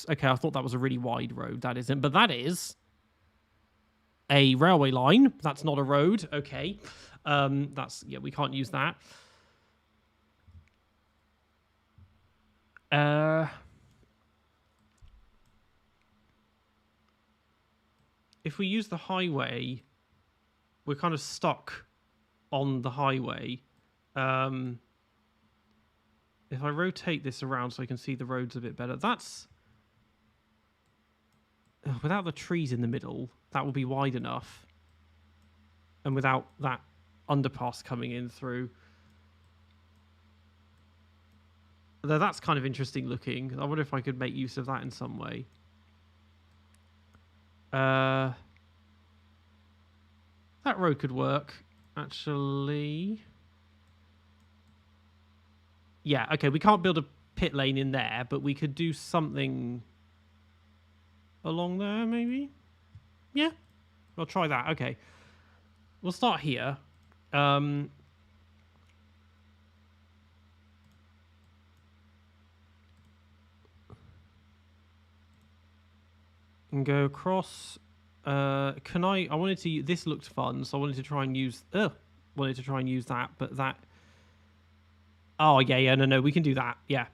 okay. I thought that was a really wide road. That isn't, but that is a railway line. That's not a road. Okay, we can't use that. If we use the highway, we're kind of stuck on the highway. If I rotate this around so I can see the roads a bit better, that's without the trees in the middle, that will be wide enough, and without that underpass coming in through. Though that's kind of interesting looking. I wonder if I could make use of that in some way. That road could work, actually. Yeah, okay, we can't build a pit lane in there, but we could do something along there, maybe? Yeah, we'll try that. Okay. We'll start here. And go across. Can I wanted to, this looked fun, so I wanted to try and use, that, but that, oh, yeah, no, we can do that, yeah.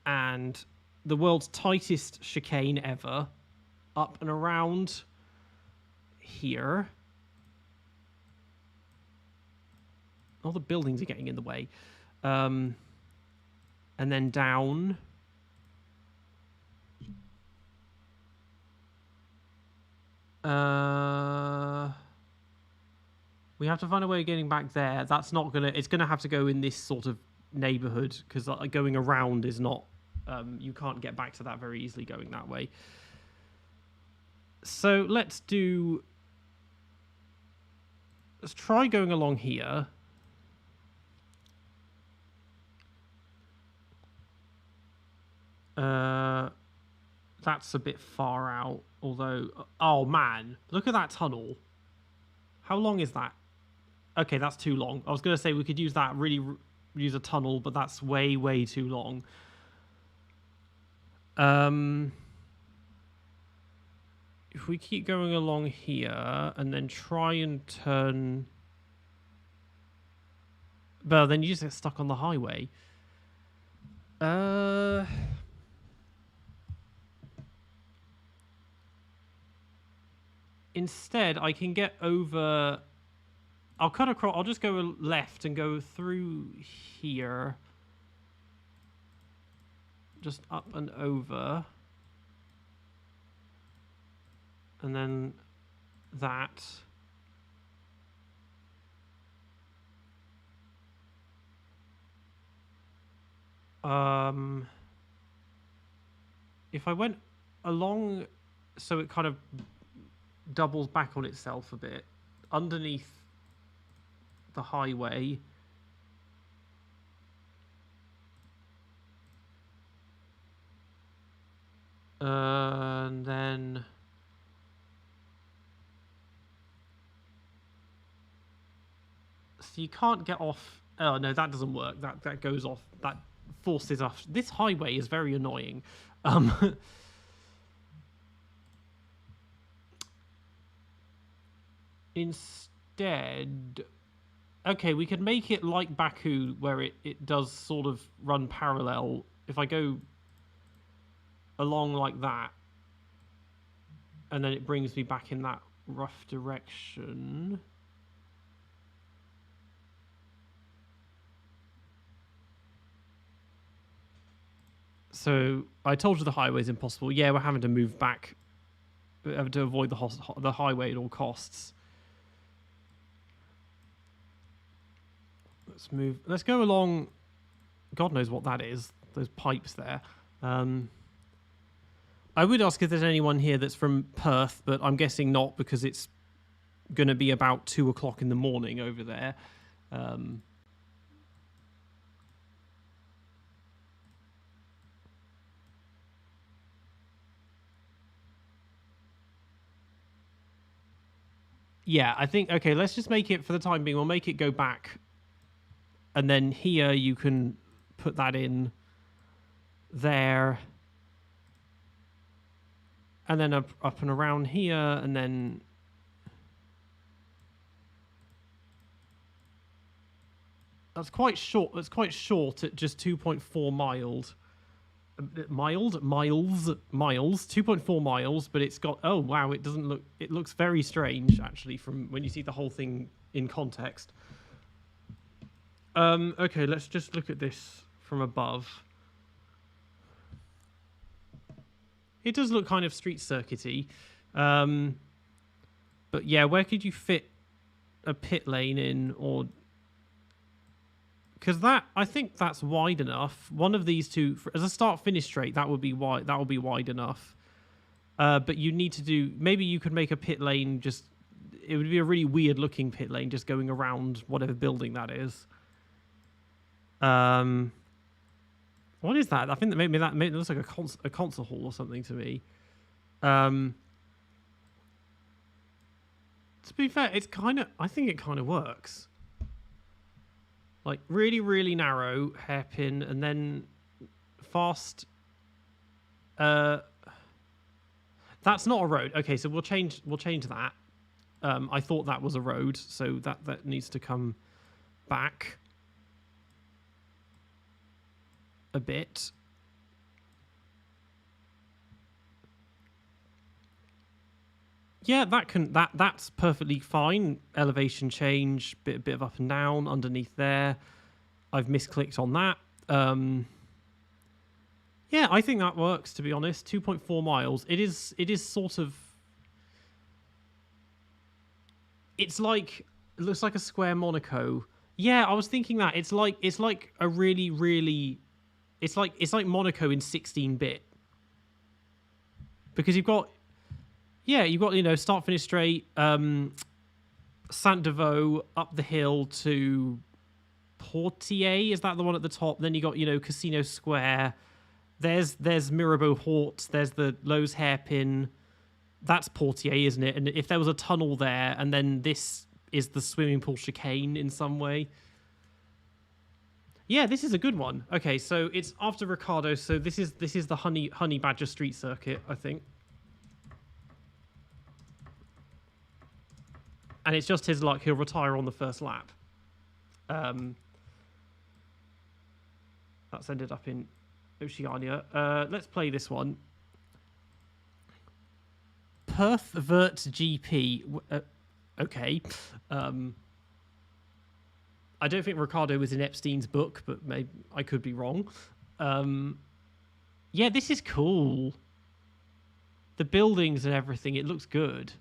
And the world's tightest chicane ever, up and around here. All the buildings are getting in the way. And then down. We have to find a way of getting back there. That's not gonna. It's gonna have to go in this sort of neighborhood because going around is not. You can't get back to that very easily going that way. So let's try going along here. That's a bit far out, although... Oh, man. Look at that tunnel. How long is that? Okay, that's too long. I was going to say we could use that, use a tunnel, but that's way, way too long. If we keep going along here and then try and turn... Well, then you just get stuck on the highway. Instead, I can get over... I'll cut across... I'll just go left and go through here. Just up and over. And then that. If I went along, so it kind of doubles back on itself a bit, underneath the highway. And then... So you can't get off... Oh, no, that doesn't work. That goes off. That forces us... This highway is very annoying. Instead... Okay, we could make it like Baku, where it does sort of run parallel. If I go along like that, and then it brings me back in that rough direction... So I told you the highway is impossible. Yeah, we're having to move back. We're having to avoid the highway at all costs. Let's move. Let's go along. God knows what that is. Those pipes there. I would ask if there's anyone here that's from Perth, but I'm guessing not because it's going to be about 2 o'clock in the morning over there. Yeah, I think, okay, let's just make it, for the time being, we'll make it go back. And then here you can put that in there. And then up and around here, and then... That's quite short. That's quite short at just 2.4 miles. Miles, 2.4 miles, but it's got, oh wow, it doesn't look, it looks very strange actually from when you see the whole thing in context. Okay, let's just look at this from above. It does look kind of street circuity, but yeah, where could you fit a pit lane in, or... Because that, I think that's wide enough. One of these two, as a start-finish straight, that would be wide. That would be wide enough. But you need to do... Maybe you could make a pit lane just... It would be a really weird-looking pit lane just going around whatever building that is. What is that? I think that maybe it looks like a concert hall or something to me. To be fair, it's kind of... I think it kind of works. Like, really, really narrow hairpin, and then fast... That's not a road. Okay, so we'll change that. I thought that was a road, so that needs to come back a bit. Yeah, that's perfectly fine. Elevation change, bit of up and down underneath there. I've misclicked on that. Yeah, I think that works, to be honest. 2.4 miles. It is sort of... It looks like a square Monaco. Yeah, I was thinking that. It's like a really, really... It's like Monaco in 16-bit. Because you've got... Yeah, you've got, start, finish straight, Saint-Devoux, up the hill to Portier. Is that the one at the top? Then you got, Casino Square. There's Mirabeau Hort. There's the Lowe's Hairpin. That's Portier, isn't it? And if there was a tunnel there, and then this is the swimming pool chicane in some way. Yeah, this is a good one. Okay, so it's after Ricardo. So this is the Honey Badger Street Circuit, I think. And it's just his luck. He'll retire on the first lap. That's ended up in Oceania. Let's play this one. Perth Vert GP. Okay. I don't think Ricardo was in Epstein's book, but maybe I could be wrong. Yeah, this is cool. The buildings and everything, it looks good.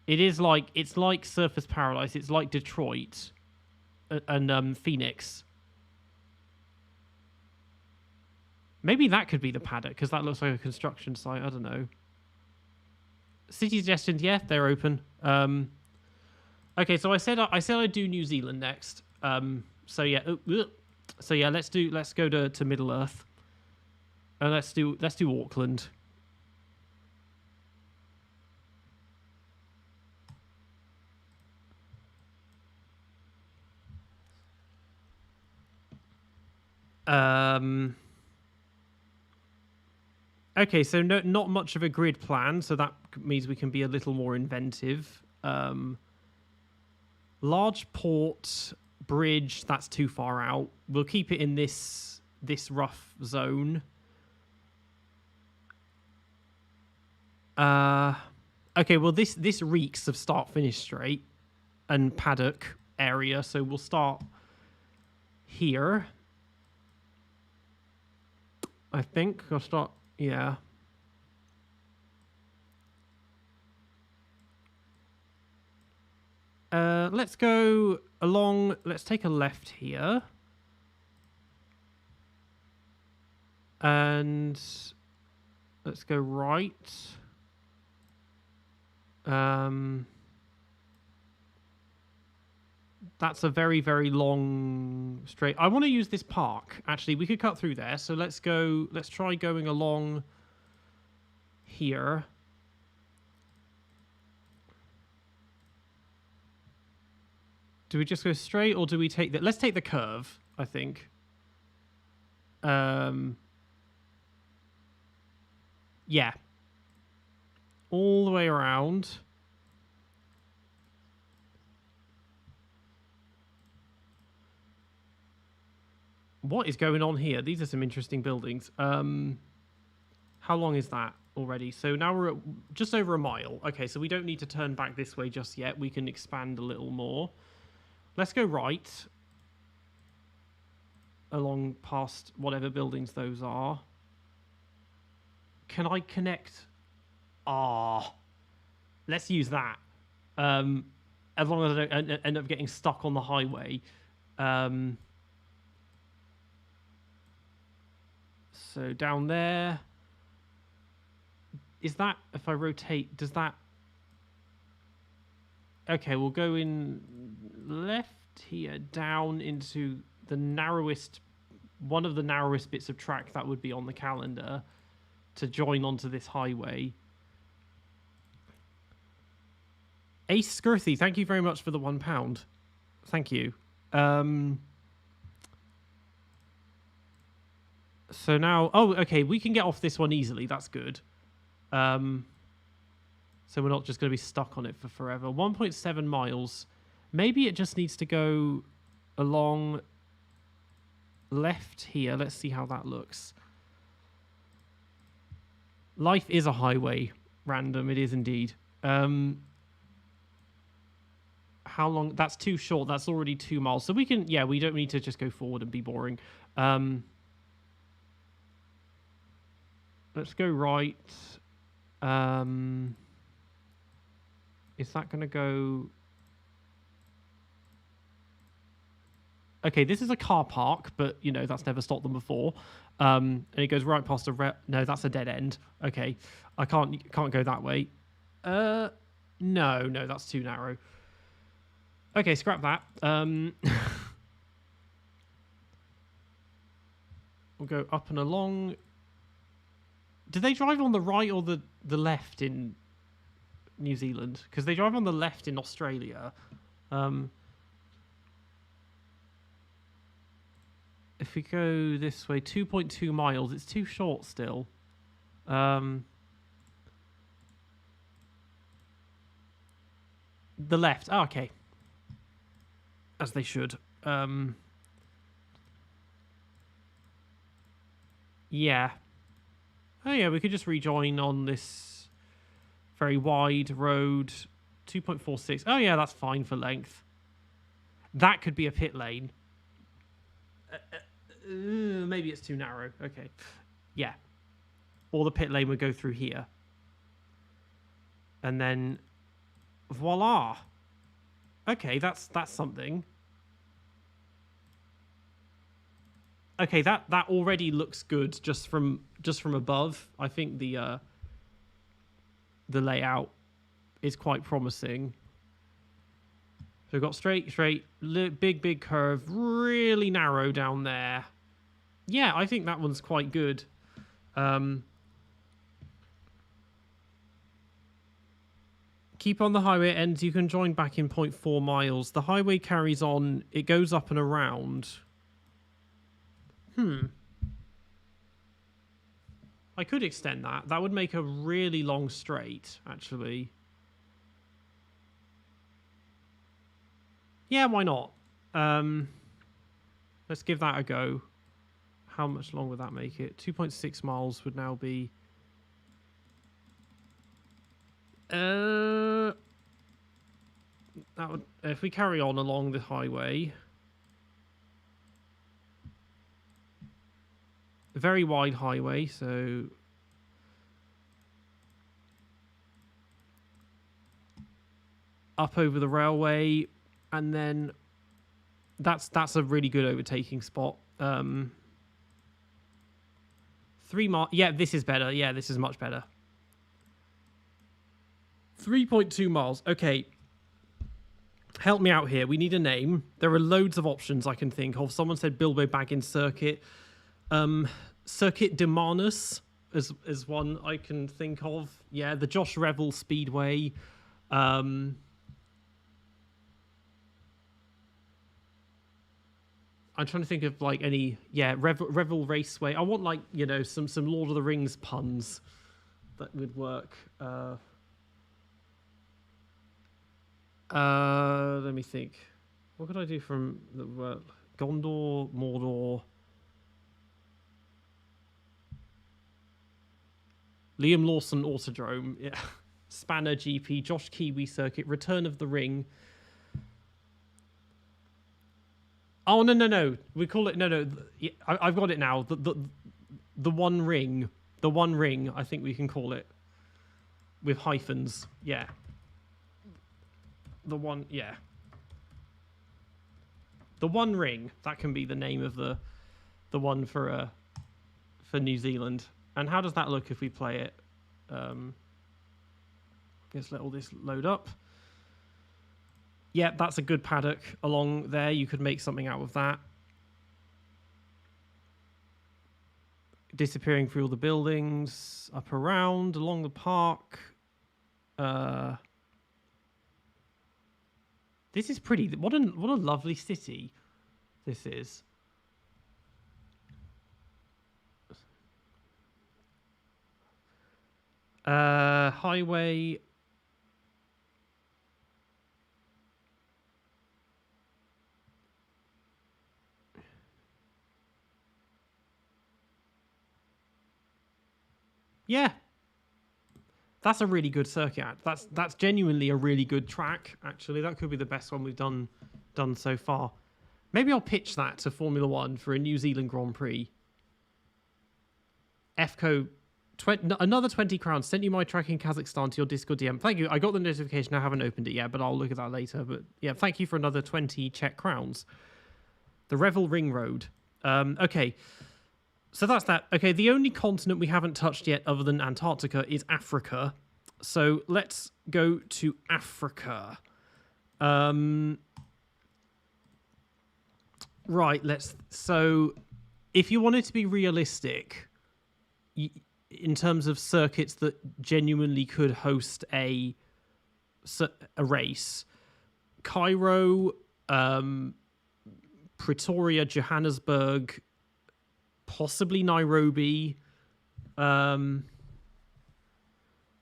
It's like Surfers Paradise. It's like Detroit and Phoenix. Maybe that could be the paddock, because that looks like a construction site. I don't know. City suggestions, yeah, they're open. Okay, so I said I'd do New Zealand next. So yeah, let's go to Middle Earth, and let's do Auckland. Okay, so not much of a grid plan, so that means we can be a little more inventive. Large port, bridge, that's too far out. We'll keep it in this rough zone. Okay, well this reeks of start finish straight and paddock area, so we'll start here. I think I'll start. Yeah. Let's go along. Let's take a left here. And let's go right. That's a very, very long straight. I want to use this park. Actually, we could cut through there. So let's try going along here. Do we just go straight, or do we take the... Let's take the curve, I think. Yeah. All the way around. What is going on here? These are some interesting buildings. How long is that already? So now we're at just over a mile. Okay, so we don't need to turn back this way just yet. We can expand a little more. Let's go right. Along past whatever buildings those are. Can I connect? Let's use that. As long as I don't end up getting stuck on the highway. So down there. Is that, if I rotate, does that... Okay, we'll go in left here, down into the narrowest, one of the narrowest bits of track that would be on the calendar to join onto this highway. Ace Skirthy, thank you very much for the £1. Thank you. So now, oh, okay, we can get off this one easily. That's good. So we're not just going to be stuck on it for forever. 1.7 miles. Maybe it just needs to go along left here. Let's see how that looks. Life is a highway. Random. It is indeed. How long? That's too short. That's already 2 miles. So we can, yeah, we don't need to just go forward and be boring. Let's go right. Is that going to go... Okay, this is a car park, but, you know, that's never stopped them before. And it goes right past a... No, that's a dead end. Okay, I can't go that way. No, that's too narrow. Okay, scrap that. We'll go up and along. Do they drive on the right or the left in New Zealand? Because they drive on the left in Australia. If we go this way, 2.2 miles, it's too short still. The left. Oh, okay. As they should. Yeah. Oh, yeah, we could just rejoin on this very wide road. 2.46. Oh, yeah, that's fine for length. That could be a pit lane. Maybe it's too narrow. Okay. Yeah. Or the pit lane would go through here. And then... Voila. Okay, that's something. Okay, that already looks good just from above. I think the layout is quite promising. So we've got straight, big curve, really narrow down there. Yeah, I think that one's quite good. Keep on the highway ends. You can join back in 0.4 miles. The highway carries on. It goes up and around. I could extend that. That would make a really long straight, actually. Yeah, why not? Let's give that a go. How much long would that make it? 2.6 miles would now be... that would, if we carry on along the highway... Very wide highway, so... Up over the railway, and then... That's a really good overtaking spot. 3 miles... Yeah, this is better. Yeah, this is much better. 3.2 miles. Okay. Help me out here. We need a name. There are loads of options I can think of. Someone said Bilbo Baggins Circuit. Circuit de Manus is one I can think of. Yeah, the Josh Revel Speedway. I'm trying to think of like any, yeah, Revel Raceway. I want like, you know, some Lord of the Rings puns that would work. Let me think. What could I do from the word? Gondor, Mordor. Liam Lawson Autodrome, yeah. Spanner GP, Josh Kiwi Circuit, Return of the Ring. Oh, no. We call it, no. I've got it now. The One Ring. The One Ring, I think we can call it. With hyphens, yeah. The One, yeah. The One Ring. That can be the name of the one for New Zealand. And how does that look if we play it? Let's let all this load up. Yeah, that's a good paddock along there. You could make something out of that. Disappearing through all the buildings, up around, along the park. This is pretty. What a lovely city this is. Highway. Yeah. That's a really good circuit. That's genuinely a really good track, actually. That could be the best one we've done so far. Maybe I'll pitch that to Formula One for a New Zealand Grand Prix. FCO, another 20 crowns. Sent you my track in Kazakhstan to your Discord DM. Thank you. I got the notification. I haven't opened it yet, but I'll look at that later. But yeah, thank you for another 20 Czech crowns. The Revel Ring Road. Okay. So that's that. Okay, the only continent we haven't touched yet other than Antarctica is Africa. So let's go to Africa. Right, so if you wanted to be realistic in terms of circuits that genuinely could host a race, Cairo, Pretoria, Johannesburg, possibly Nairobi,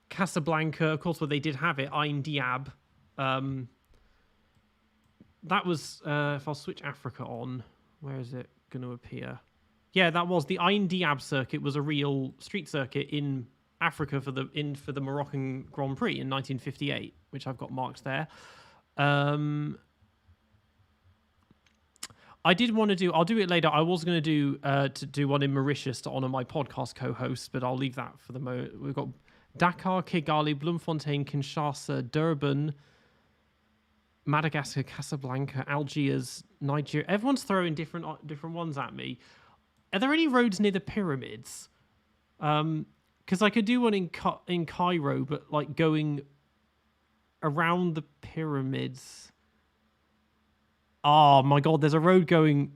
Casablanca, of course, where they did have it, Ain Diab. That was, if I'll switch Africa on, where is it going to appear? Yeah, that was the Ain Diab circuit, was a real street circuit in Africa for the Moroccan Grand Prix in 1958, which I've got marked there. I did want to do. I'll do it later. I was going to do one in Mauritius to honor my podcast co-host, but I'll leave that for the moment. We've got Dakar, Kigali, Bloemfontein, Kinshasa, Durban, Madagascar, Casablanca, Algiers, Nigeria. Everyone's throwing different ones at me. Are there any roads near the pyramids? Because I could do one in Cairo, but like going around the pyramids. Oh my god, there's a road going.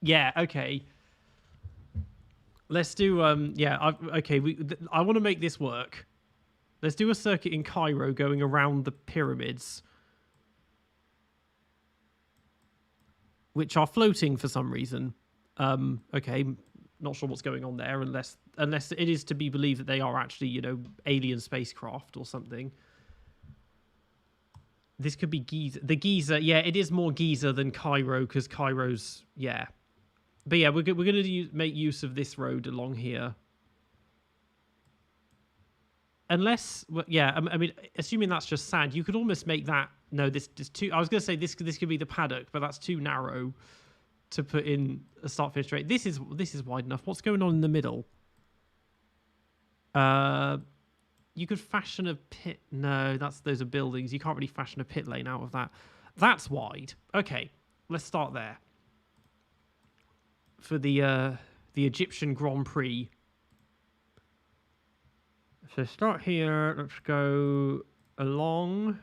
Yeah, okay. Let's do I want to make this work. Let's do a circuit in Cairo going around the pyramids, which are floating for some reason. Okay, not sure what's going on there unless it is to be believed that they are actually, alien spacecraft or something. This could be Giza. The Giza, yeah, it is more Giza than Cairo because Cairo's, yeah. But yeah, we're going to make use of this road along here. Unless, yeah, I mean, assuming that's just sand, you could almost make that. No, this too. I was going to say this could be the paddock, but that's too narrow to put in a start finish straight. This is wide enough. What's going on in the middle? You could fashion a pit. No, those are buildings. You can't really fashion a pit lane out of that. That's wide. Okay, let's start there. For the Egyptian Grand Prix. So start here. Let's go along.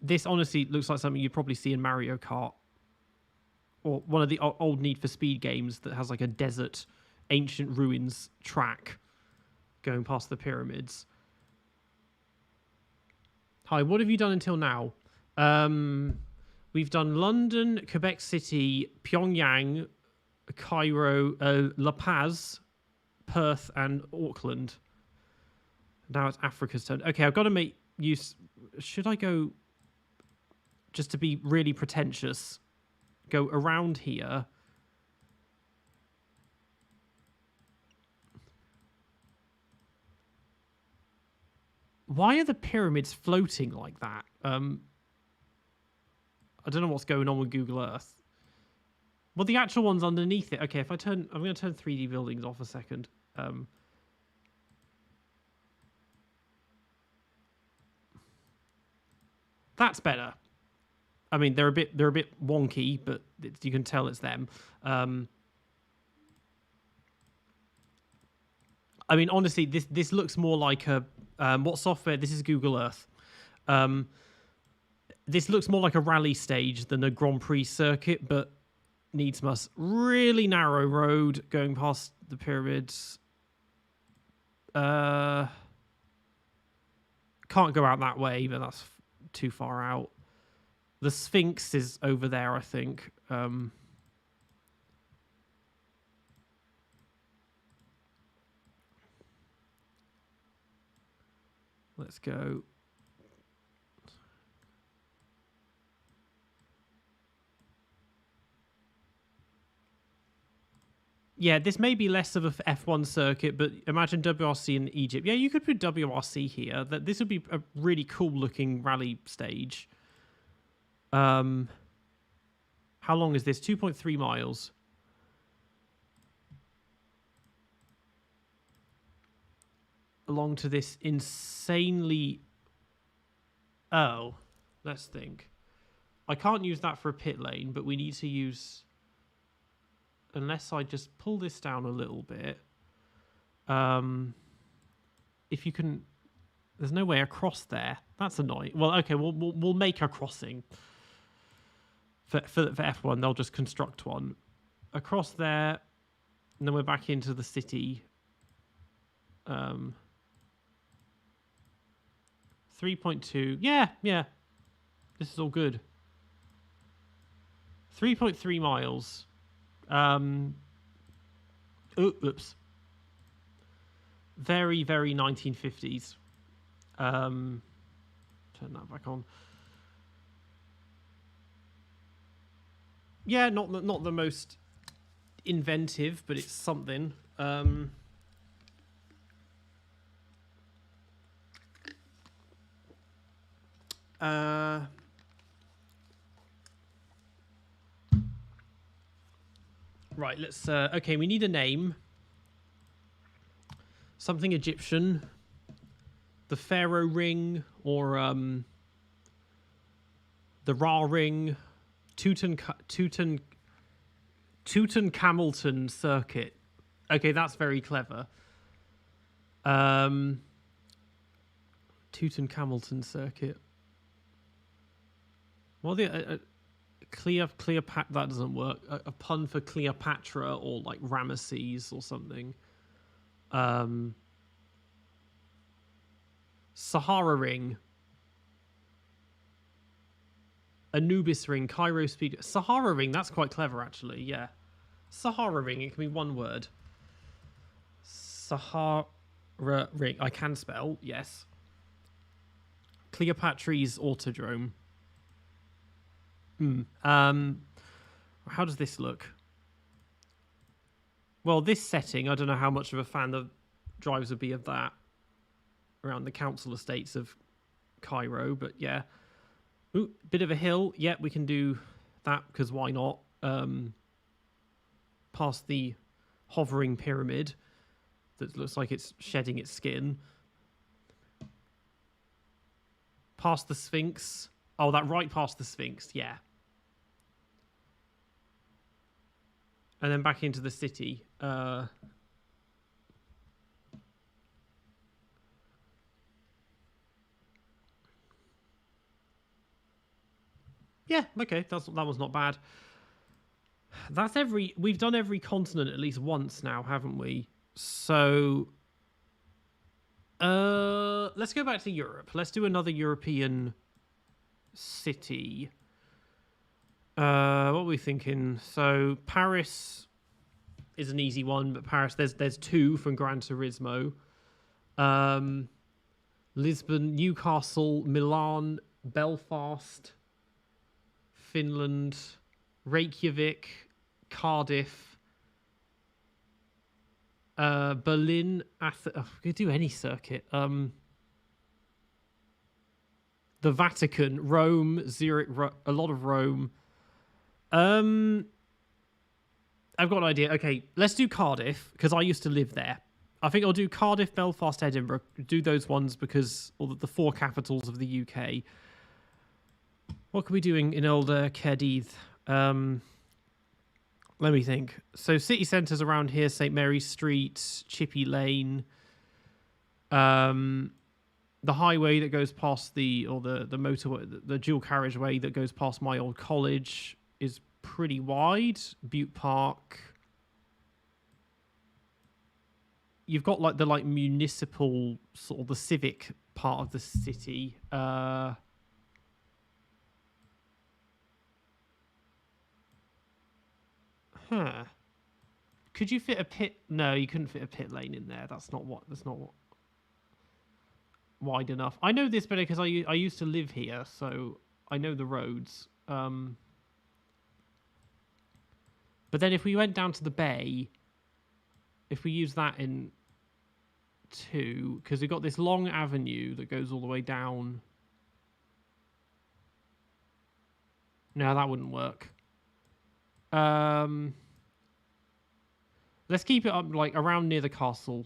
This honestly looks like something you'd probably see in Mario Kart. Or one of the old Need for Speed games that has like a desert, ancient ruins track going past the pyramids. Hi, what have you done until now? We've done London, Quebec City, Pyongyang, Cairo, La Paz, Perth, and Auckland. Now it's Africa's turn. Okay, I've got to make use. Should I go, just to be really pretentious, go around here? Why are the pyramids floating like that? I don't know what's going on with Google Earth. Well, the actual one's underneath it. Okay, I'm going to turn 3D buildings off a second. That's better. I mean, they're a bit wonky, but you can tell it's them. I mean, honestly, this looks more like a what software? This is Google Earth. This looks more like a rally stage than a Grand Prix circuit, but needs must. Really narrow road going past the pyramids. Can't go out that way, but that's too far out. The Sphinx is over there, I think. Let's go. Yeah, this may be less of a F1 circuit, but imagine WRC in Egypt. Yeah, you could put WRC here. This would be a really cool looking rally stage. How long is this? 2.3 miles. Along to this insanely... Oh, let's think. I can't use that for a pit lane, but we need to use... Unless I just pull this down a little bit. If you can... There's no way across there. That's annoying. Well, okay, we'll make a crossing. For F1, they'll just construct one. Across there, and then we're back into the city. 3.2. Yeah. This is all good. 3.3 miles. Oops. Very, very 1950s. Turn that back on. Yeah, not the most inventive, but it's something. Right, let's... okay, we need a name. Something Egyptian. The Pharaoh Ring, or the Ra Ring. Tutankhamelton Circuit. Okay, that's very clever. Tutankhamelton Circuit. Well, the... Cleopatra, that doesn't work. A pun for Cleopatra or like Ramesses or something. Sahara Ring. Anubis Ring, Cairo Speed. Sahara Ring, that's quite clever actually, yeah. Sahara Ring, it can be one word. Sahara Ring, I can spell, yes. Cleopatra's Autodrome. How does this look? Well, this setting, I don't know how much of a fan the drivers would be of that around the council estates of Cairo, but yeah. Ooh, bit of a hill. Yeah, we can do that because why not? Past the hovering pyramid that looks like it's shedding its skin. Past the Sphinx. Oh, that right past the Sphinx, yeah. And then back into the city. Yeah, okay, that was not bad. That's we've done every continent at least once now, haven't we? So, let's go back to Europe. Let's do another European city. What are we thinking? So Paris is an easy one, but Paris there's two from Gran Turismo. Lisbon, Newcastle, Milan, Belfast, Finland, Reykjavik, Cardiff, Berlin, Athens. Oh, we could do any circuit. The Vatican, Rome, Zurich, a lot of Rome. I've got an idea. Okay, let's do Cardiff, because I used to live there. I think I'll do Cardiff, Belfast, Edinburgh. Do those ones because, or the four capitals of the UK. What can we doing in old Cardiff? Let me think. So city centres around here: St Mary's Street, Chippy Lane, the highway that goes past the motorway, the dual carriageway that goes past my old college is pretty wide. Butte Park. You've got like the municipal sort of the civic part of the city. Could you fit a pit? No, you couldn't fit a pit lane in there. That's not what wide enough. I know this better because I used to live here, so I know the roads. But then if we went down to the bay, if we use that in two, because we've got this long avenue that goes all the way down. No, that wouldn't work. Let's keep it up like around near the castle.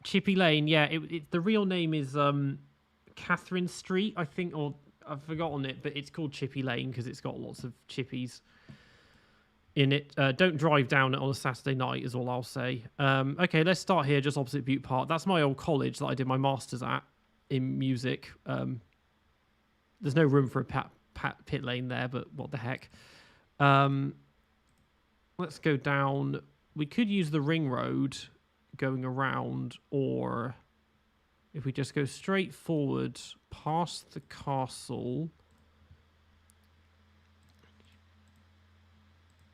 Chippy Lane, yeah. The real name is Catherine Street, I think, or I've forgotten it, but it's called Chippy Lane because it's got lots of chippies in it. Don't drive down it on a Saturday night is all I'll say. Okay, let's start here just opposite Butte Park. That's my old college that I did my master's at in music. There's no room for a pit lane there, but what the heck. Let's go down. We could use the ring road going around, or if we just go straight forward past the castle.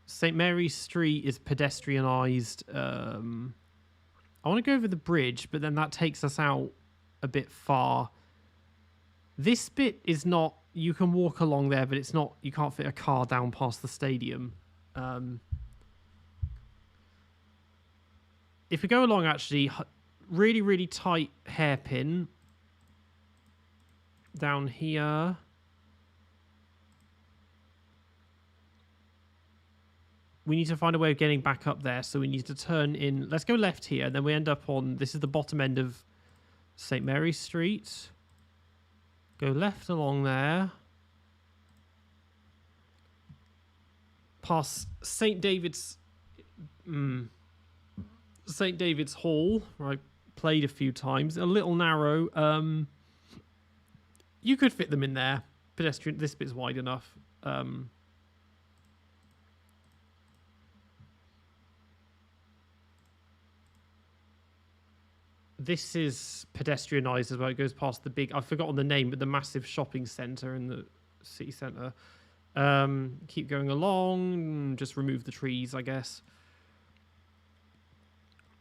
St Mary's Street is pedestrianised. I want to go over the bridge, but then that takes us out a bit far. This bit is not... You can walk along there, but it's not... You can't fit a car down past the stadium. If we go along, actually, really, really tight hairpin down here. We need to find a way of getting back up there, so we need to turn in. Let's go left here, and then we end up on... This is the bottom end of St Mary's Street. Go left along there. Past St David's... St David's Hall, where I played a few times. A little narrow. You could fit them in there. Pedestrian. This bit's wide enough. This is pedestrianised as well. It goes past the big... I've forgotten the name, but the massive shopping centre in the city centre. Keep going along. Just remove the trees, I guess.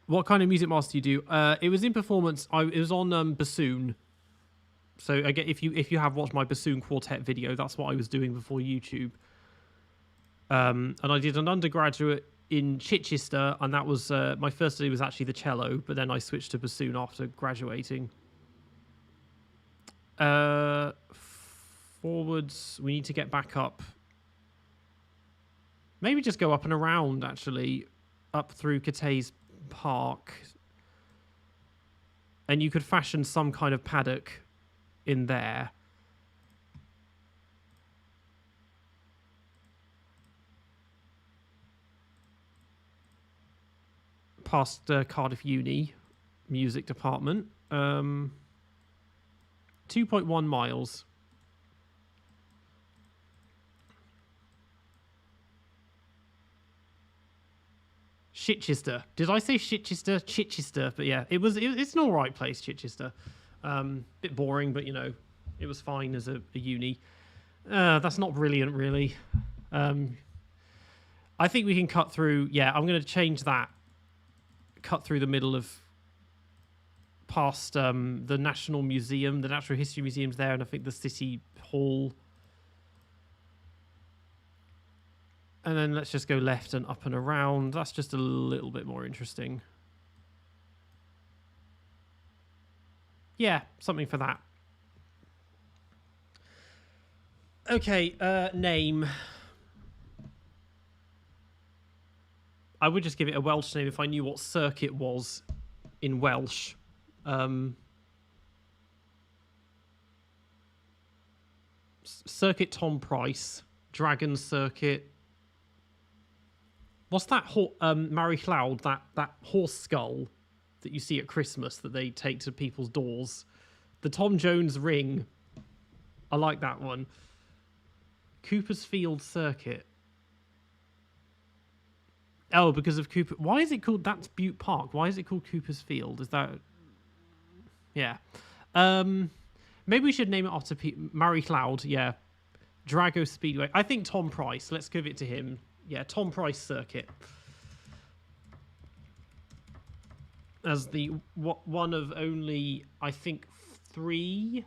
What kind of music master do you do? It was in performance. It was on bassoon. So I get if you have watched my bassoon quartet video, that's what I was doing before YouTube. And I did an undergraduate in Chichester, and that was my first study was actually the cello, but then I switched to bassoon after graduating. Forwards, we need to get back up. Maybe just go up and around, actually, up through Catay's Park. And you could fashion some kind of paddock in there. Past Cardiff Uni music department. 2.1 miles. Chichester. Did I say Chichester? Chichester. But yeah, it's an all right place, Chichester. Bit boring, but you know, it was fine as a uni. That's not brilliant, really. I think we can cut through. Yeah, I'm going to change that. Cut through the middle of past the National Museum, the Natural History Museum's there, and I think the City Hall. And then let's just go left and up and around. That's just a little bit more interesting. Yeah, something for that. Okay, name. I would just give it a Welsh name if I knew what circuit was in Welsh. Circuit Tom Price, Dragon Circuit. What's that? Mary Cloud, that horse skull that you see at Christmas that they take to people's doors. The Tom Jones ring. I like that one. Coopersfield Circuit. Oh, because of Cooper. Why is it called? That's Butte Park. Why is it called Coopersfield? Is that? Yeah. Maybe we should name it after Mary Cloud. Yeah. Drago Speedway. I think Tom Price. Let's give it to him. Yeah, Tom Price Circuit. As the one of only, I think, 3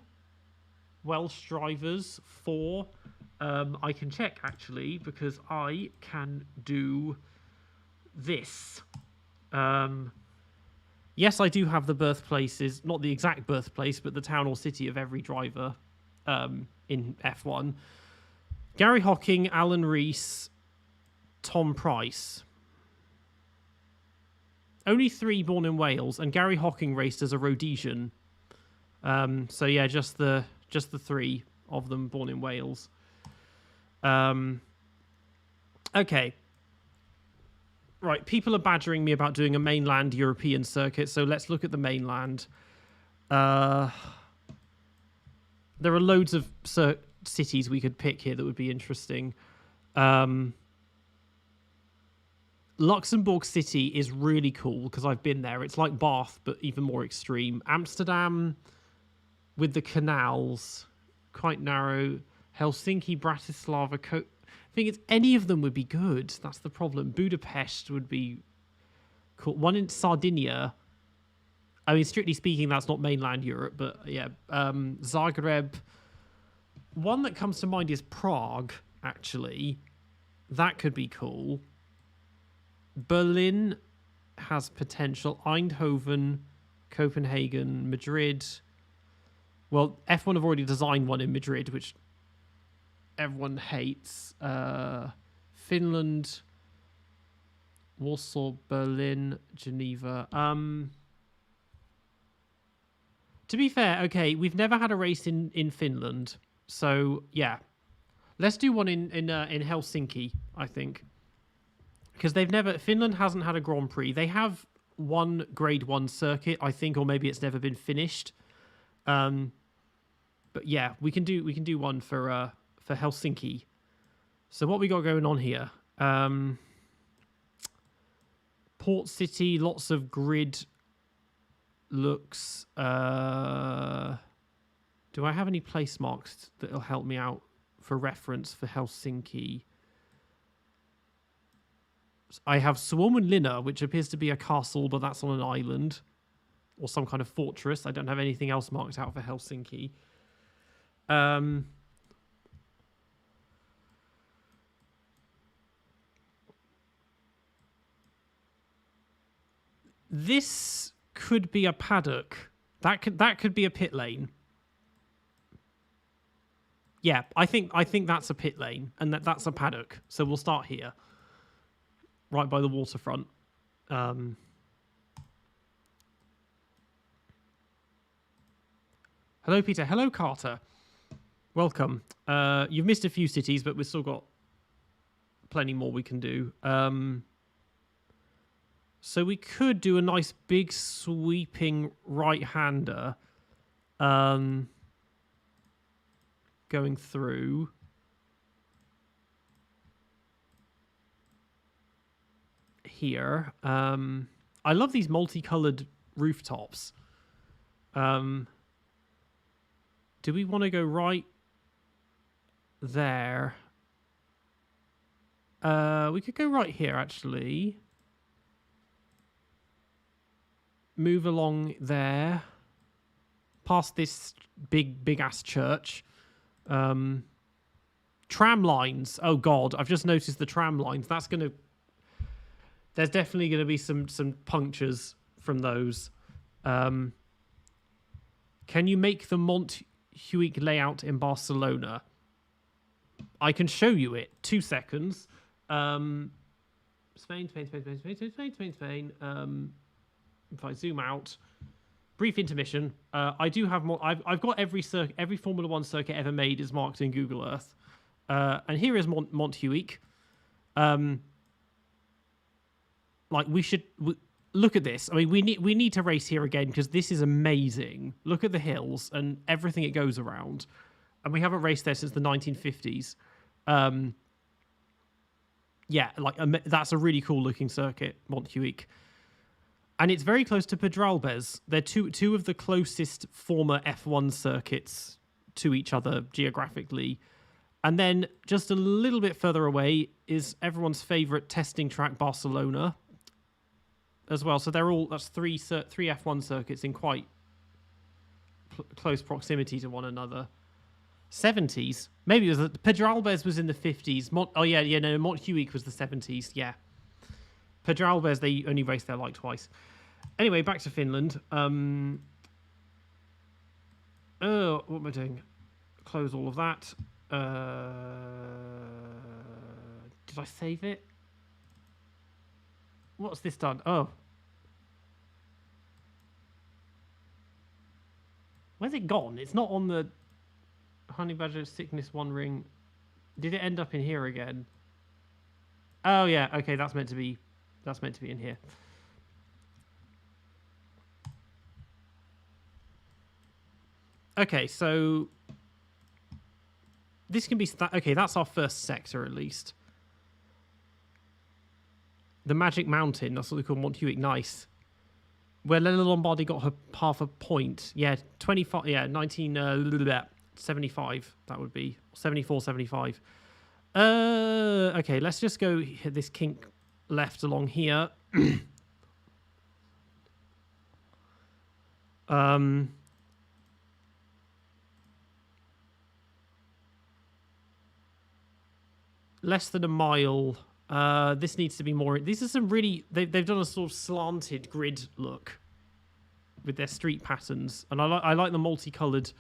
Welsh drivers. 4. I can check, actually, because I can do this. Yes, I do have the birthplaces, not the exact birthplace, but the town or city of every driver in F1. Gary Hocking, Alan Rees, Tom Price. Only 3 born in Wales, and Gary Hocking raced as a Rhodesian. So yeah, just the 3 of them born in Wales. Okay. Right, people are badgering me about doing a mainland European circuit, so let's look at the mainland. There are loads of cities we could pick here that would be interesting. Luxembourg City is really cool because I've been there. It's like Bath, but even more extreme. Amsterdam with the canals, quite narrow. Helsinki, Bratislava, thing is, any of them would be good. That's the problem. Budapest would be cool. One in Sardinia. I mean, strictly speaking, that's not mainland Europe, but yeah. Zagreb. One that comes to mind is Prague, actually. That could be cool. Berlin has potential. Eindhoven, Copenhagen, Madrid. Well, F1 have already designed one in Madrid, which everyone hates. Finland, Warsaw, Berlin, Geneva. To be fair, okay, we've never had a race in Finland, so yeah, let's do one in Helsinki. I think because Finland hasn't had a Grand Prix. They have one Grade 1 circuit, I think, or maybe it's never been finished. But yeah, we can do one for Helsinki. So what we got going on here? Port City, lots of grid looks. Do I have any place marks that'll help me out for reference for Helsinki? I have Suomenlinna, which appears to be a castle, but that's on an island or some kind of fortress. I don't have anything else marked out for Helsinki. This could be a paddock. That could be a pit lane. Yeah, I think that's a pit lane, and that's a paddock. So we'll start here, right by the waterfront. Hello, Peter. Hello, Carter. Welcome. You've missed a few cities, but we've still got plenty more we can do. So we could do a nice big sweeping right-hander going through. Here. I love these multicolored rooftops. Do we want to go right there? We could go right here, actually. Move along there. Past this big-ass church. Tram lines. Oh, God. I've just noticed the tram lines. That's going to... There's definitely going to be some punctures from those. Can you make the Montjuic layout in Barcelona? I can show you it. 2 seconds. Spain. If I zoom out, brief intermission. I do have more. I've got every Formula One circuit ever made is marked in Google Earth, and here is Montjuic. Like look at this. I mean, we need to race here again because this is amazing. Look at the hills and everything it goes around, and we haven't raced there since the 1950s. Yeah, like that's a really cool looking circuit, Montjuic. And it's very close to Pedralbes. They're two of the closest former F1 circuits to each other geographically. And then just a little bit further away is everyone's favourite testing track, Barcelona, as well. So that's three F1 circuits in quite close proximity to one another. 70s, maybe it was Pedralbes was in the 50s. Montjuic was the 70s. Yeah, Pedralbes, they only raced there like twice. Anyway, back to Finland. What am I doing? Close all of that. Did I save it? What's this done? Oh, where's it gone? It's not on the Honey Badger Sickness One Ring. Did it end up in here again? Oh yeah, okay, that's meant to be in here. Okay, so this can be okay, that's our first sector at least. The Magic Mountain, that's what they call Montjuic. Nice. Where Lella Lombardi got her half a point. Yeah, 25, yeah, 1975, that would be 74, 75. Okay, let's just go hit this kink left along here. Less than a mile. This needs to be more. These are some really. They've done a sort of slanted grid look with their street patterns, and I like the multicolored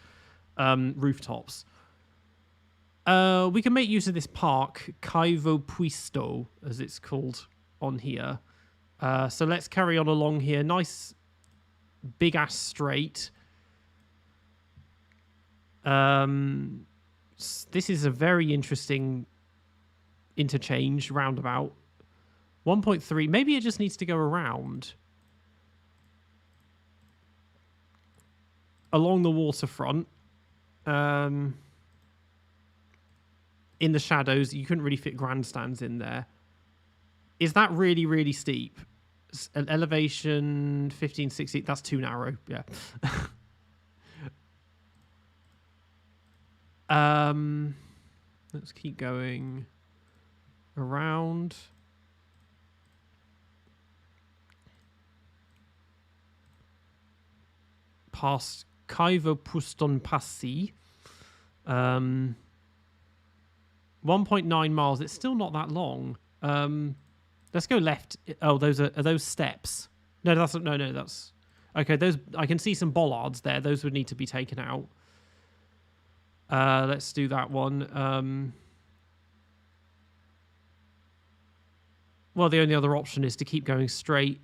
rooftops. We can make use of this park, Caivo Puisto, as it's called on here. So let's carry on along here. Nice big ass straight. This is a very interesting interchange roundabout. 1.3. Maybe it just needs to go around along the waterfront. In the shadows, you couldn't really fit grandstands in there. Is that really, really steep? An elevation 15, 16. That's too narrow. Yeah. Let's keep going around. Past Kaivo Puston Passi. 1.9 miles. It's still not that long. Let's go left. Oh, are those steps? No, that's okay. Those, I can see some bollards there. Those would need to be taken out. Let's do that one. Well, the only other option is to keep going straight.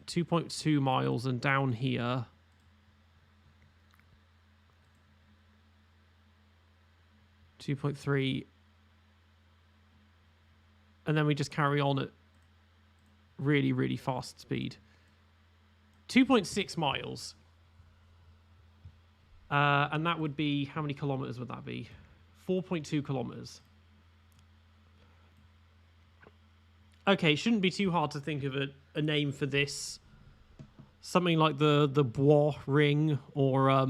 2.2 miles and down here. .3, and then we just carry on at really, really fast speed. 2.6 miles. And that would be, how many kilometers would that be? 4.2 kilometers. Okay, shouldn't be too hard to think of a name for this. Something like the Bois Ring or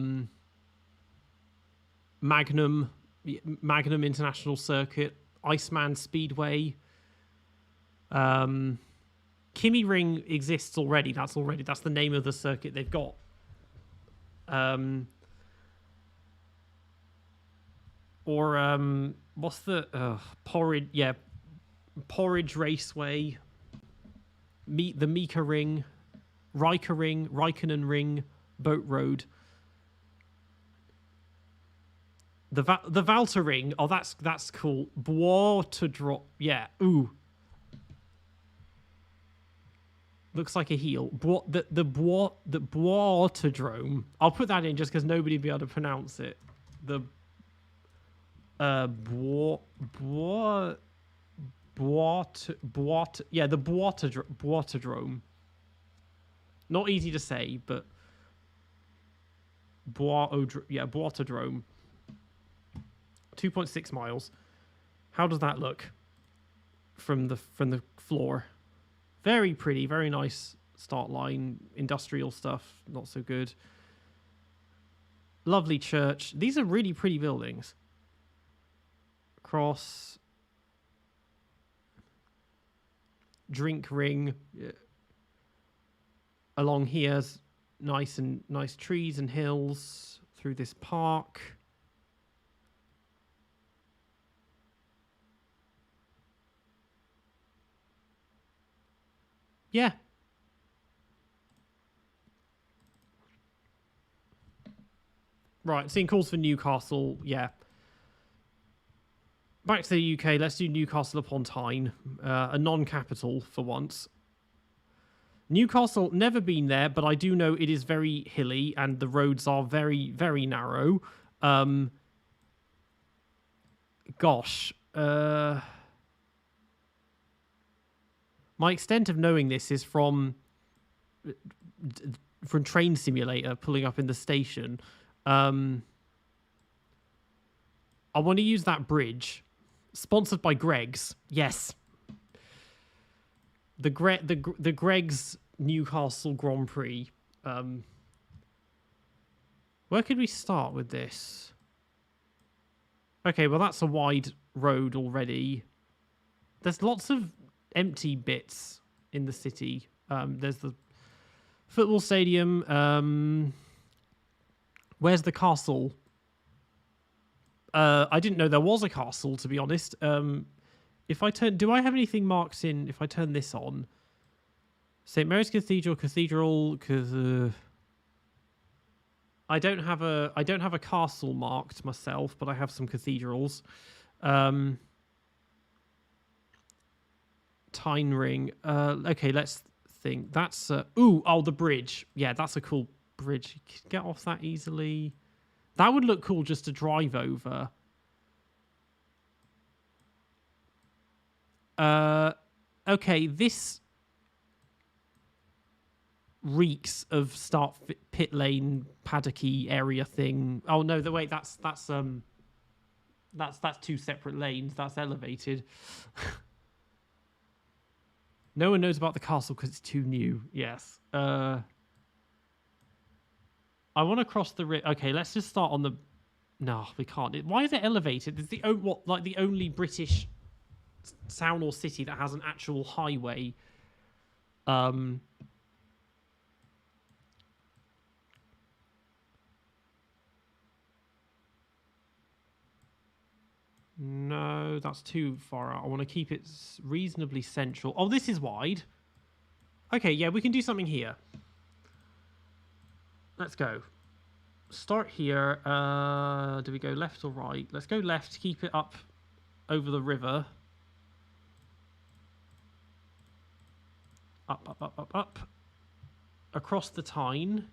Magnum International Circuit, Iceman Speedway. Kimi Ring exists already. That's the name of the circuit they've got. What's the Porridge? Yeah, Porridge Raceway. The Mika Ring, Raikkonen Ring, Boat Road. The Valtering. Oh, that's cool. Bois to drop. Yeah. Ooh. Looks like a heel. The Bois-to-drome. I'll put that in just because nobody will be able to pronounce it. The Bois yeah, the Bois-to-drome. Not easy to say, but Bois-to-drome. 2.6 miles. How does that look from the floor? Very pretty, very nice start line. Industrial stuff, not so good. Lovely church. These are really pretty buildings. Cross. Drink ring. Along here's nice trees and hills through this park. Yeah. Right, seeing calls for Newcastle, yeah. Back to the UK, let's do Newcastle-upon-Tyne, a non-capital for once. Newcastle, never been there, but I do know it is very hilly and the roads are very, very narrow. Gosh. My extent of knowing this is from Train Simulator, pulling up in the station. I want to use that bridge. Sponsored by Greg's. Yes. The Greg's Newcastle Grand Prix. Where could we start with this? Okay, well that's a wide road already. There's lots of empty bits in the city. There's the football stadium. Where's the castle? I didn't know there was a castle, to be honest. If I turn, do I have anything marked in? If I turn this on, St. Mary's Cathedral, because I don't have a castle marked myself, but I have some cathedrals. Tyne Ring. Okay, let's think. That's the bridge. Yeah, that's a cool bridge. You can get off that easily. That would look cool just to drive over. Okay, this reeks of start pit lane paddocky area thing. Oh no, wait, that's two separate lanes. That's elevated. No one knows about the castle because it's too new. Yes. I want to cross the river. Okay, let's just start on the. No, we can't. Why is it elevated? It's the only British town or city that has an actual highway. No, that's too far out. I want to keep it reasonably central. Oh, this is wide. Okay, yeah, we can do something here. Let's go. Start here. Do we go left or right? Let's go left. Keep it up over the river. Up. Across the Tyne.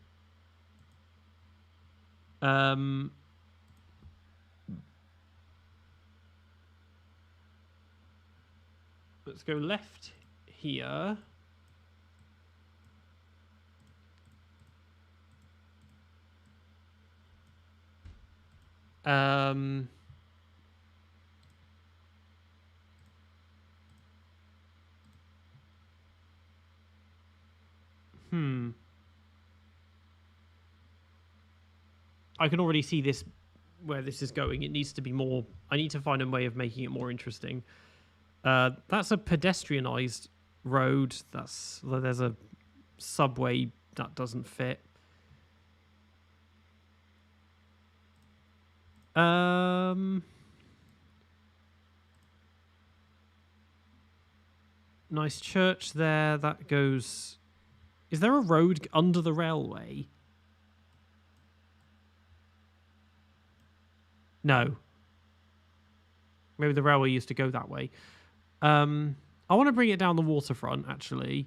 Let's go left here. I can already see this, where this is going. It needs to be more. I need to find a way of making it more interesting. That's a pedestrianised road. There's a subway that doesn't fit. Nice church there. That goes. Is there a road under the railway? No. Maybe the railway used to go that way. I want to bring it down the waterfront, actually.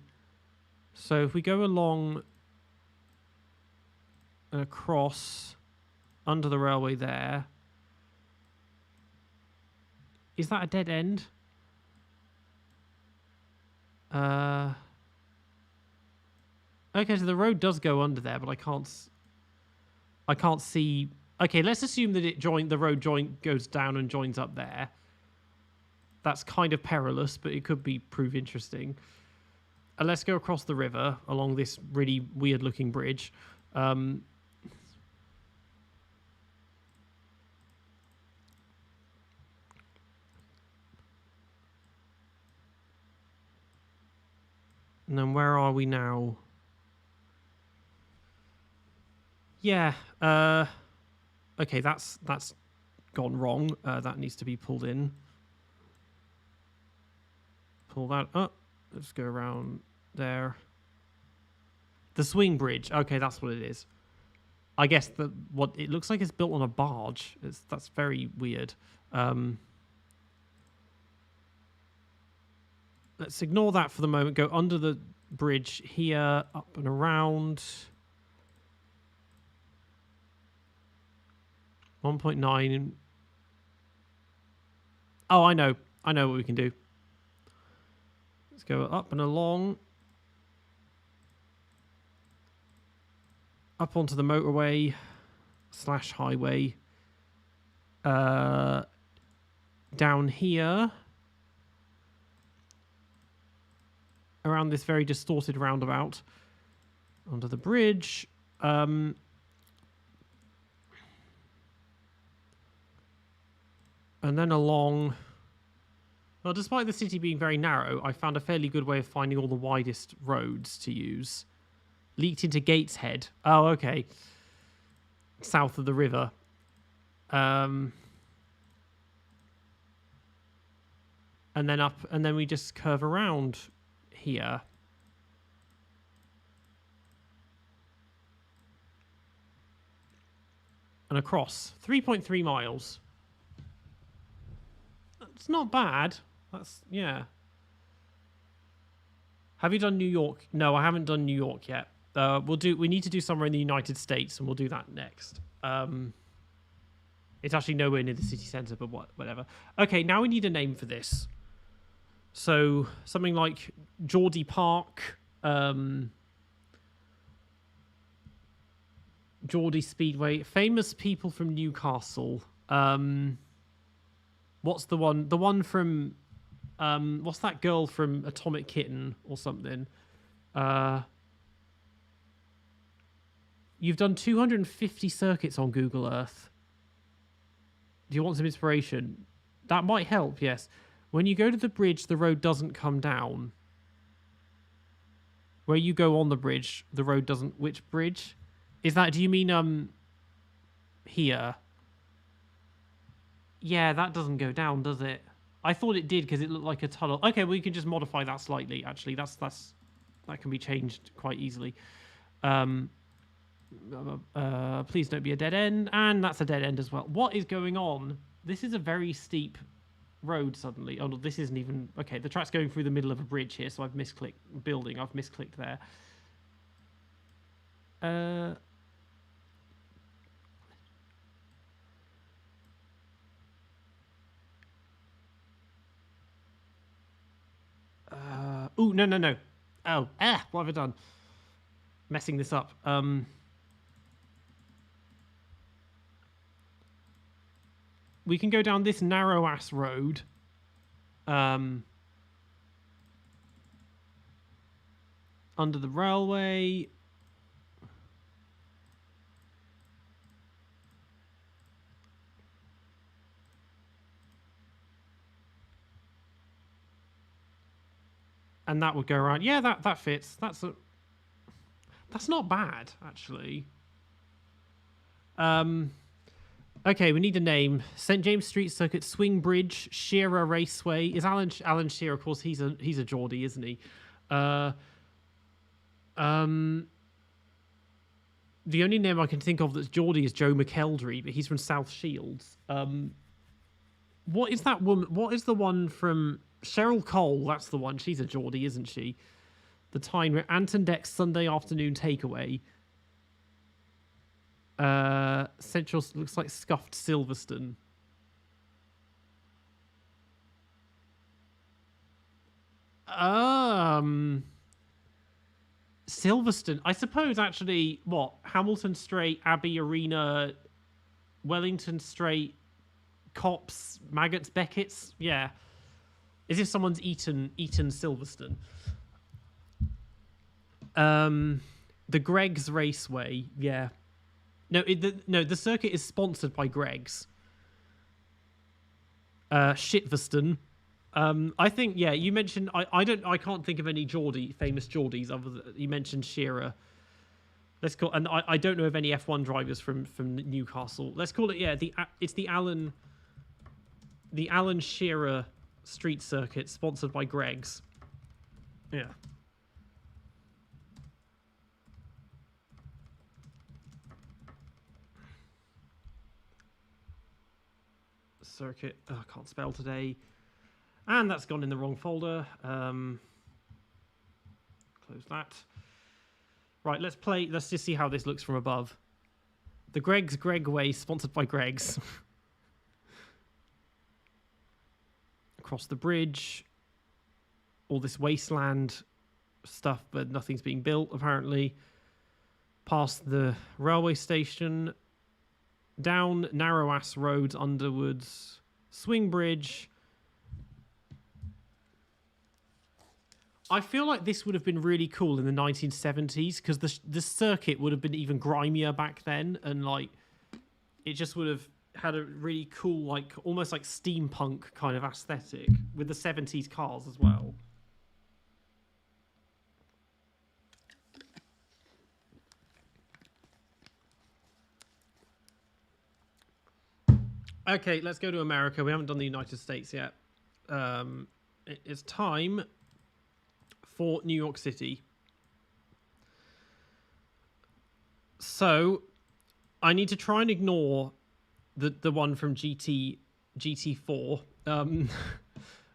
So if we go along and across under the railway there. Is that a dead end? Okay, so the road does go under there, but I can't see. Okay, let's assume that the road goes down and joins up there. That's kind of perilous, but it could prove interesting. And let's go across the river along this really weird-looking bridge. And then where are we now? Yeah. Okay, that's gone wrong. That needs to be pulled in. Pull that up. Let's go around there. The swing bridge. Okay, that's what it is. I guess what it looks like it's built on a barge. That's very weird. Let's ignore that for the moment. Go under the bridge here, up and around. 1.9. Oh, I know what we can do. Let's go up and along. Up onto the motorway / highway. Down here. Around this very distorted roundabout. Onto the bridge. And then along. Well, despite the city being very narrow, I found a fairly good way of finding all the widest roads to use. Leaked into Gateshead. Oh, okay. South of the river. And then up, and then we just curve around here. And across. 3.3 miles. It's not bad. Yeah. Have you done New York? No, I haven't done New York yet. We need to do somewhere in the United States, and we'll do that next. It's actually nowhere near the city centre, but whatever. Okay, now we need a name for this. So something like Geordie Park, Geordie Speedway, famous people from Newcastle. What's the one? The one from what's that girl from Atomic Kitten or something? You've done 250 circuits on Google Earth. Do you want some inspiration? That might help, yes. When you go to the bridge, the road doesn't come down. Where you go on the bridge, the road doesn't... Which bridge? Is that... Do you mean, here? Yeah, that doesn't go down, does it? I thought it did because it looked like a tunnel. Okay, well, you can just modify that slightly, actually. That can be changed quite easily. Please don't be a dead end. And that's a dead end as well. What is going on? This is a very steep road suddenly. Oh, no, this isn't even... Okay, the track's going through the middle of a bridge here, so I've misclicked building. I've misclicked there. Ooh, no. Oh, what have I done? Messing this up. We can go down this narrow-ass road. Under the railway. And that would go around. Yeah, that fits. That's not bad, actually. Okay, we need a name. St. James Street Circuit, Swing Bridge, Shearer Raceway. Is Alan Shearer? Of course, he's a Geordie, isn't he? The only name I can think of that's Geordie is Joe McElderry, but he's from South Shields. What is that woman? What is the one from Cheryl Cole? That's the one. She's a Geordie, isn't she? The Tyne Anton Deck's Sunday afternoon takeaway. Central looks like scuffed Silverstone. Silverstone. I suppose actually, what? Hamilton Strait, Abbey Arena, Wellington Strait, Cops, Maggots, Beckett's. Yeah, as if someone's eaten Silverstone. The Greggs Raceway. Yeah. No, the circuit is sponsored by Greggs. Shitverston. I think, yeah, you mentioned I can't think of any famous Geordies other than you mentioned Shearer. Let's call, and I don't know of any F1 drivers from Newcastle. Let's call it, yeah, it's the Alan Shearer Street Circuit sponsored by Greggs. Yeah. Circuit. Oh, I can't spell today. And that's gone in the wrong folder. Close that. Right, let's just see how this looks from above. The Greggs Gregway, sponsored by Greggs. Across the bridge. All this wasteland stuff, but nothing's being built, apparently. Past the railway station. Down narrow-ass roads, underwards. Swing bridge. I feel like this would have been really cool in the 1970s because the circuit would have been even grimier back then, and like it just would have had a really cool, like almost like steampunk kind of aesthetic with the 70s cars as well. Okay, let's go to America. We haven't done the United States yet. It's time for New York City. So I need to try and ignore the one from GT4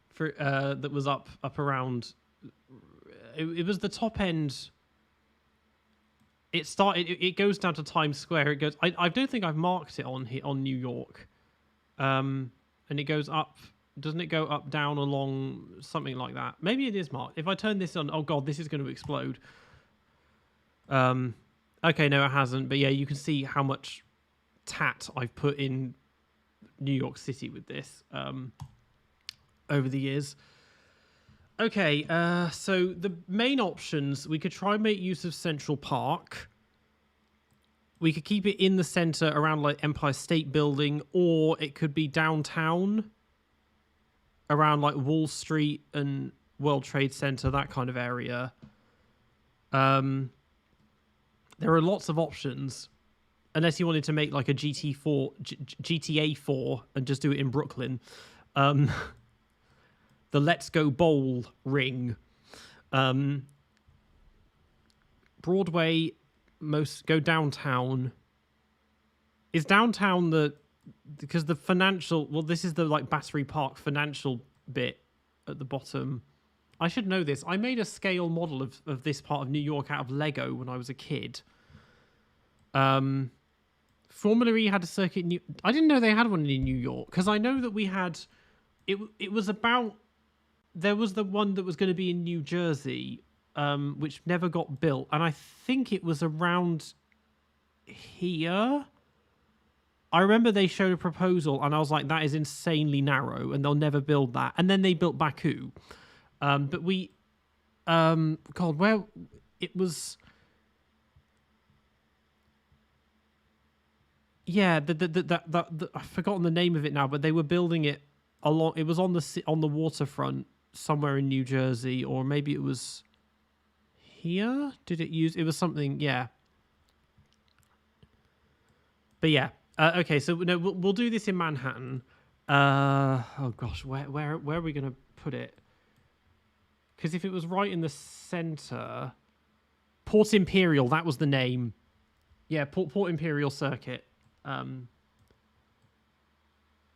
for that was up around. It was the top end. It goes down to Times Square. It goes. I don't think I've marked it on here on New York. And it goes up. Doesn't it go up, down, along, something like that? Maybe it is marked. If I turn this on, oh god, this is going to explode. Okay, no, it hasn't. But yeah, you can see how much tat I've put in New York City with this over the years. Okay, so the main options, we could try and make use of Central Park. We could keep it in the center around like Empire State Building, or it could be downtown around like Wall Street and World Trade Center, that kind of area. There are lots of options, unless you wanted to make like a GTA 4 and just do it in Brooklyn. The Let's Go Bowl ring. Broadway, go downtown. Is downtown because the financial, well, this is the like Battery Park financial bit at the bottom. I should know this. I made a scale model of this part of New York out of Lego when I was a kid. Formula E had a circuit. I didn't know they had one in New York, because I know that we had. It was about. There was the one that was going to be in New Jersey, which never got built, and I think it was around here. I remember they showed a proposal, and I was like, "That is insanely narrow, and they'll never build that." And then they built Baku, but we, God, where it was. Yeah, I've forgotten the name of it now, but they were building it along. It was on the waterfront somewhere in New Jersey, or maybe it was here. It was something, yeah. But yeah, okay. So no, we'll do this in Manhattan. Oh gosh, where are we gonna put it? Because if it was right in the center, Port Imperial, that was the name. Yeah, Port Imperial Circuit.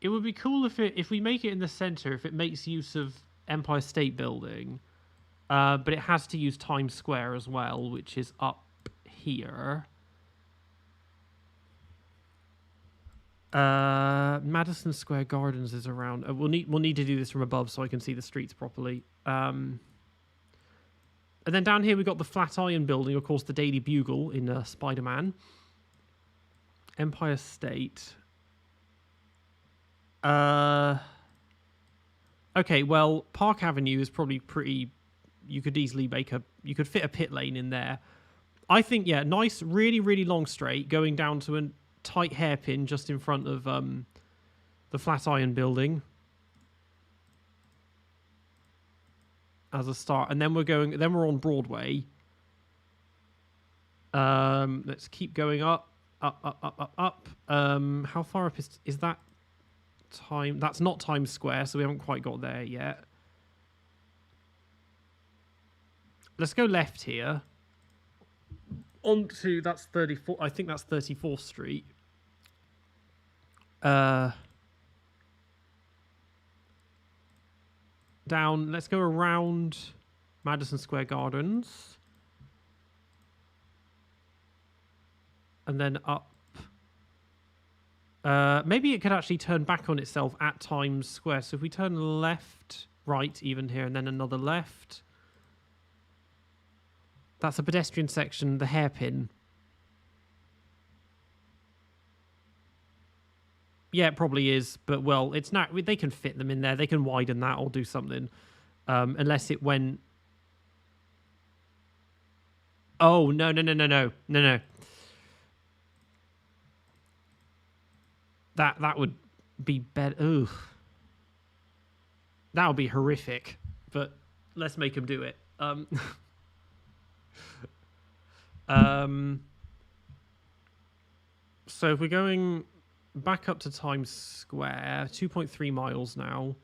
It would be cool if we make it in the center, if it makes use of Empire State Building, but it has to use Times Square as well, which is up here. Madison Square Gardens is around. We'll need to do this from above so I can see the streets properly. And then down here we got the Flatiron Building, of course, the Daily Bugle in Spider-Man. Empire State. Okay, well, Park Avenue is probably pretty. You could easily you could fit a pit lane in there. I think, yeah, nice, really, really long straight going down to a tight hairpin just in front of the Flatiron Building as a start, and then we're on Broadway. Let's keep going up. How far up is that? That's not Times Square, so we haven't quite got there yet. Let's go left here. Onto, that's 34. I think that's 34th Street. Down. Let's go around Madison Square Gardens, and then up. Maybe it could actually turn back on itself at Times Square. So if we turn left, right, even here, and then another left. That's a pedestrian section, the hairpin. Yeah, it probably is, but well, it's not. They can fit them in there. They can widen that or do something, unless it went. Oh no! That would be better. Ugh. That would be horrific. But let's make them do it. So if we're going back up to Times Square, 2.3 miles now.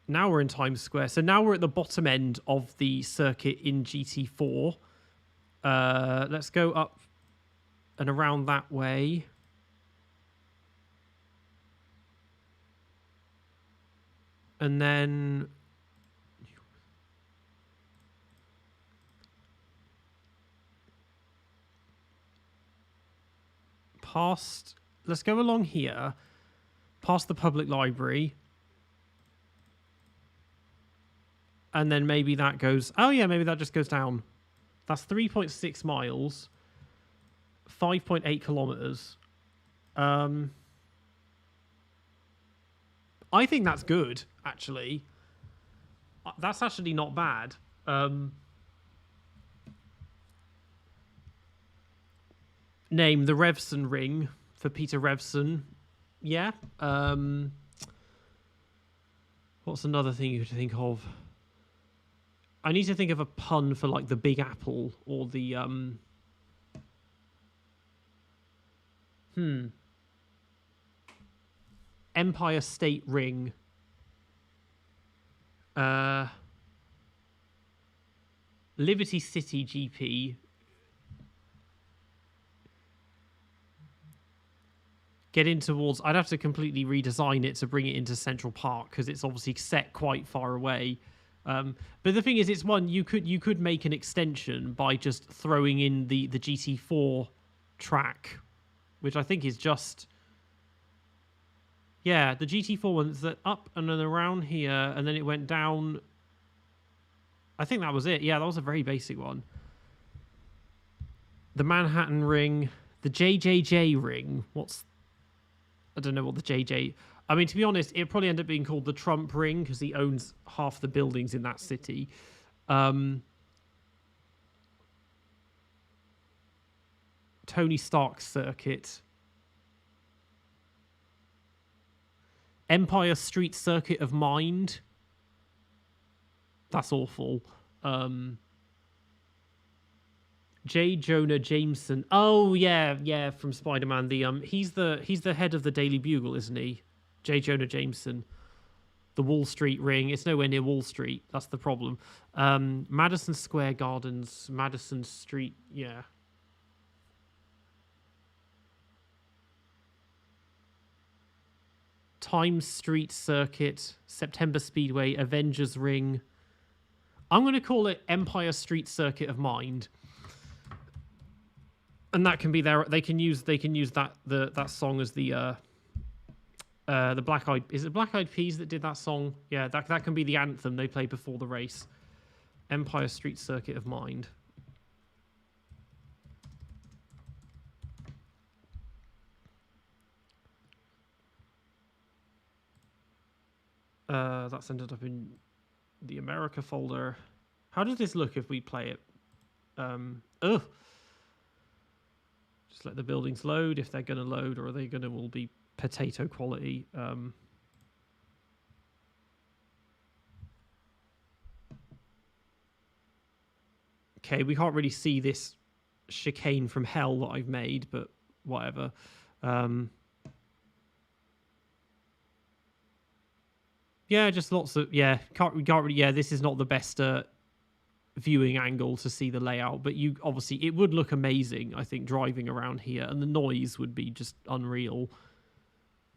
Now we're in Times Square. So now we're at the bottom end of the circuit in GT4. Let's go up and around that way. And then past, let's go along here, past the public library. And then maybe that goes, oh yeah, maybe that just goes down. That's 3.6 miles, 5.8 kilometers. I think that's good, actually. That's actually not bad. Name the Revson ring for Peter Revson. Yeah. What's another thing you could think of? I need to think of a pun for like the Big Apple or the Empire State Ring. Liberty City GP. Get in towards. I'd have to completely redesign it to bring it into Central Park because it's obviously set quite far away. But the thing is, it's one you could make an extension by just throwing in the GT4 track, which I think is just. Yeah, the GT4 one's that up and then around here, and then it went down. I think that was it. Yeah, that was a very basic one. The Manhattan Ring, the JJJ Ring. I don't know what the JJ. I mean, to be honest, it'd probably end up being called the Trump Ring because he owns half the buildings in that city. Tony Stark Circuit. Empire Street Circuit of Mind. That's awful. J. Jonah Jameson. Oh yeah, from Spider-Man. He's the head of the Daily Bugle, isn't he? J. Jonah Jameson. The Wall Street Ring. It's nowhere near Wall Street. That's the problem. Madison Square Gardens. Madison Street. Yeah. Times Street Circuit, September Speedway, Avengers Ring. I'm going to call it Empire Street Circuit of Mind. And that can be their. They can use that song as the Black Eyed. Is it Black Eyed Peas that did that song? Yeah, that can be the anthem they play before the race. Empire Street Circuit of Mind. That's ended up in the America folder. How does this look if we play it? Ugh. Just let the buildings load if they're going to load, or are they going to all be potato quality? Okay, we can't really see this chicane from hell that I've made, but whatever. Yeah, just lots of we can't really. Yeah, this is not the best viewing angle to see the layout, but you obviously it would look amazing. I think driving around here, and the noise would be just unreal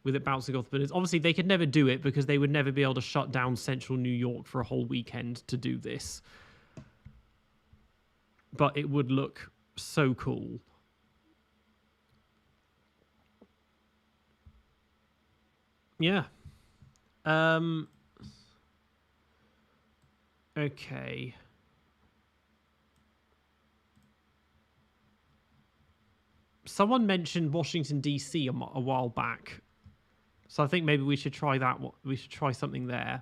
with it bouncing off the buildings. Obviously, they could never do it because they would never be able to shut down central New York for a whole weekend to do this. But it would look so cool. Yeah. Okay. Someone mentioned Washington, D.C. a while back. So I think maybe we should try that. We should try something there.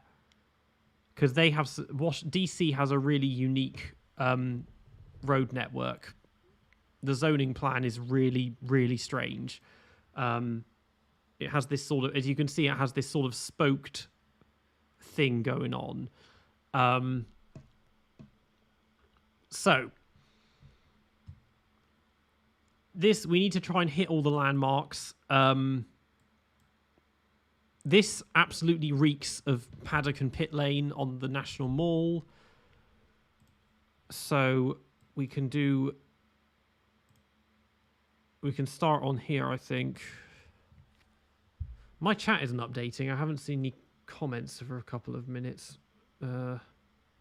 Because they have... D.C. has a really unique road network. The zoning plan is really, really strange. It has this sort of... As you can see, it has this sort of spoked thing going on. So... we need to try and hit all the landmarks. This absolutely reeks of paddock and pit lane on the National Mall. So we can start on here, I think. My chat isn't updating. I haven't seen any comments for a couple of minutes.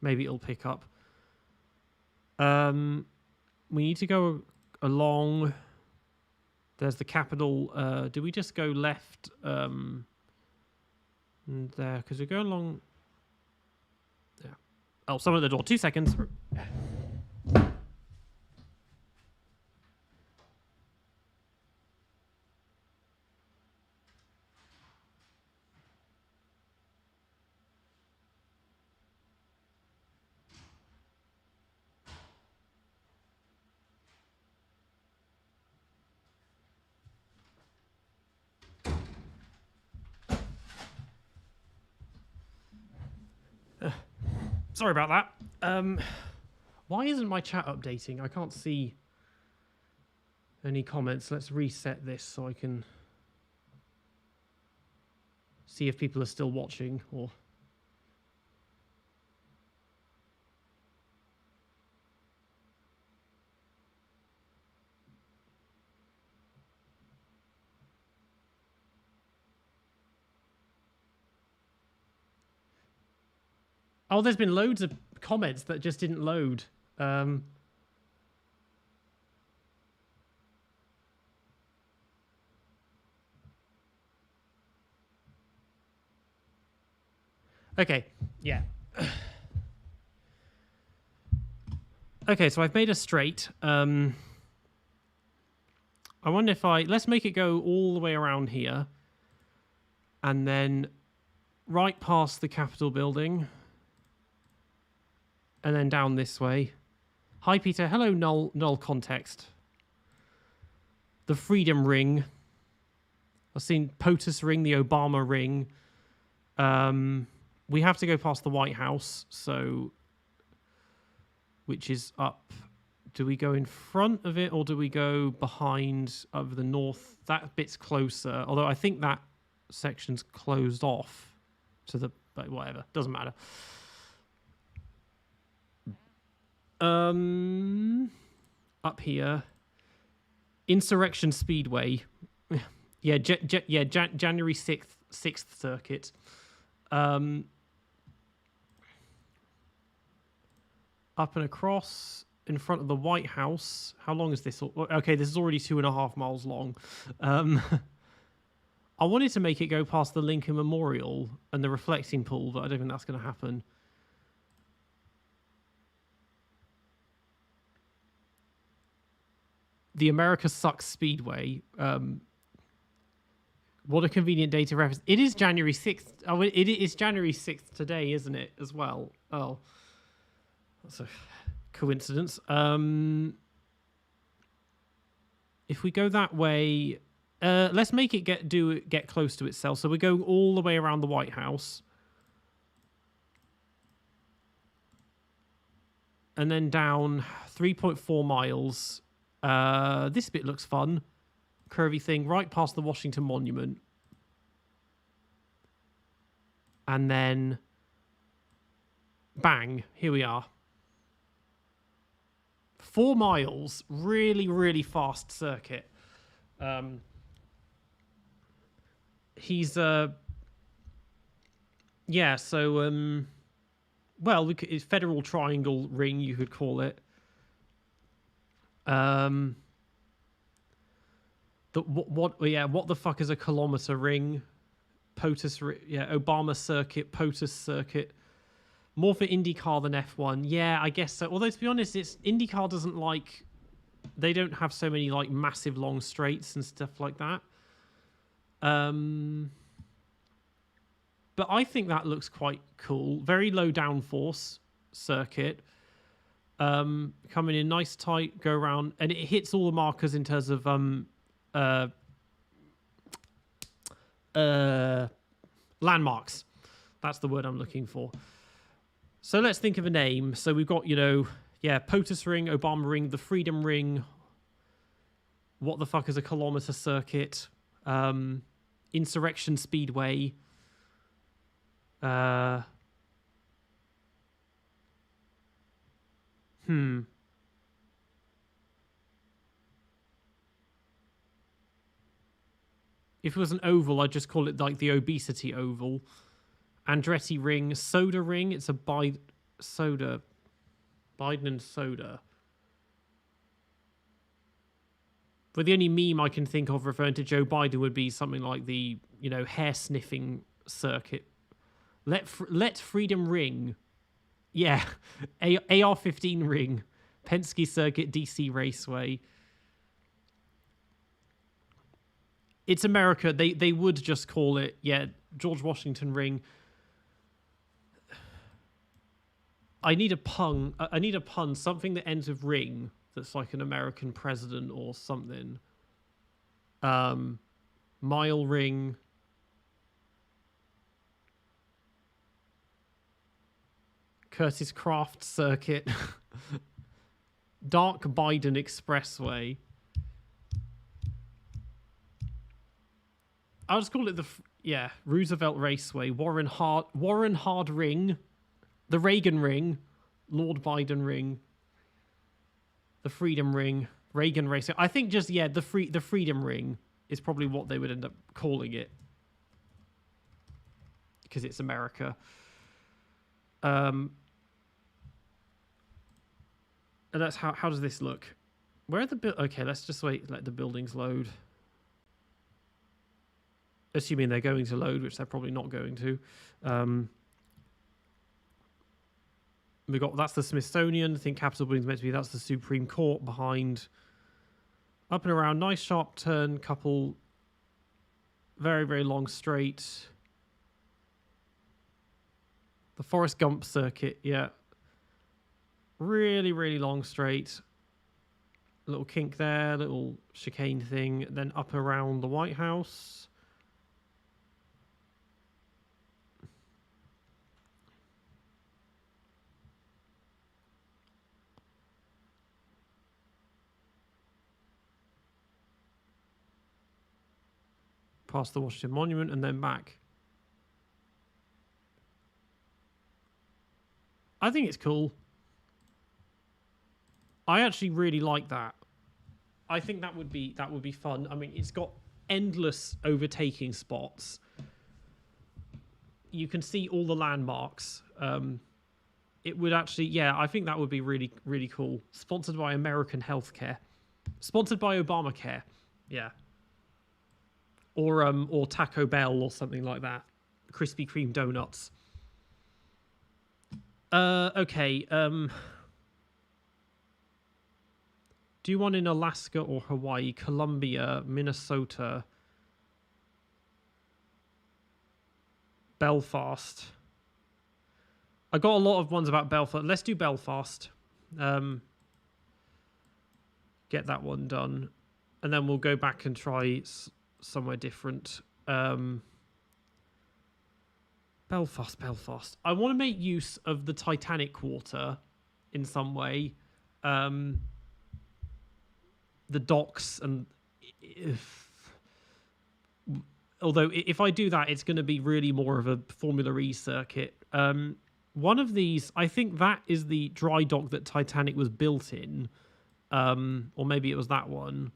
Maybe it'll pick up. We need to go along... There's the capital. Do we just go left there? Because we go along... Yeah. Oh, someone at the door. 2 seconds. Sorry about that. Why isn't my chat updating? I can't see any comments. Let's reset this so I can see if people are still watching or... Oh, there's been loads of comments that just didn't load. Okay, yeah. Okay, so I've made a straight. I wonder if let's make it go all the way around here. And then right past the Capitol building. And then down this way. Hi, Peter. Hello, null context. The Freedom Ring. I've seen POTUS Ring, the Obama Ring. We have to go past the White House, so... Which is up... Do we go in front of it, or do we go behind over the north? That bit's closer, although I think that section's closed off to the... But whatever, doesn't matter. Up here, Insurrection Speedway. Yeah, January 6th, 6th Circuit. Up and across in front of the White House. How long is this? Okay, this is already 2.5 miles long. I wanted to make it go past the Lincoln Memorial and the reflecting pool, but I don't think that's going to happen. The America Sucks Speedway. What a convenient day to reference. It is January 6th. Oh, it is January 6th today, isn't it, as well? Oh. That's a coincidence. If we go that way, let's make it get close to itself. So we go all the way around the White House, and then down 3.4 miles. This bit looks fun. Curvy thing right past the Washington Monument, and then bang, here we are. 4 miles, really, really fast circuit. He's yeah, so well, it's Federal Triangle Ring, you could call it. What the fuck is a kilometer ring? POTUS, Obama circuit, POTUS circuit. More for IndyCar than F1. Yeah, I guess so. Although, to be honest, IndyCar doesn't like... They don't have so many, like, massive long straights and stuff like that. But I think that looks quite cool. Very low downforce circuit. Coming in nice, tight, go around. And it hits all the markers in terms of... landmarks. That's the word I'm looking for. So let's think of a name. So we've got, POTUS Ring, Obama Ring, the Freedom Ring. What the fuck is a kilometer circuit? Insurrection Speedway. If it was an oval, I'd just call it like the obesity oval. Andretti Ring, Soda Ring. It's a Biden and soda. But the only meme I can think of referring to Joe Biden would be something like the, hair sniffing circuit. Let Freedom Ring. Yeah. AR-15 Ring. Penske Circuit, DC Raceway. It's America. They would just call it, George Washington Ring. I need a pun. Something that ends with ring. That's like an American president or something. Mile Ring. Curtis Craft Circuit. Dark Biden Expressway. I'll just call it Roosevelt Raceway. Warren Hard Ring. The Reagan Ring. Lord Biden Ring. The Freedom Ring. Reagan Raceway. I think just, the Freedom Ring is probably what they would end up calling it. Because it's America. And that's how does this look? Where are the... Okay, let's just let the buildings load. Assuming they're going to load, which they're probably not going to. That's the Smithsonian. I think Capitol Building's meant to be. That's the Supreme Court behind. Up and around, nice sharp turn, couple very, very long straight. The Forrest Gump circuit, yeah. Really, really long straight. Little kink there, little chicane thing. Then up around the White House. Past the Washington Monument and then back. I think it's cool. I actually really like that. I think that would be fun. I mean, it's got endless overtaking spots. you can see all the landmarks. It would actually, yeah, I think that would be really, really cool. Sponsored by American Healthcare. Sponsored by Obamacare. Yeah. Or Taco Bell or something like that. Krispy Kreme donuts. Okay. Do you want in Alaska or Hawaii? Columbia, Minnesota, Belfast. I got a lot of ones about Belfast. Let's do Belfast. Get that one done. And then we'll go back and try somewhere different. Belfast. I want to make use of the Titanic Quarter in some way. The docks and... Although if I do that, it's going to be really more of a Formula E circuit. One of these, I think that is the dry dock that Titanic was built in. Or maybe it was that one.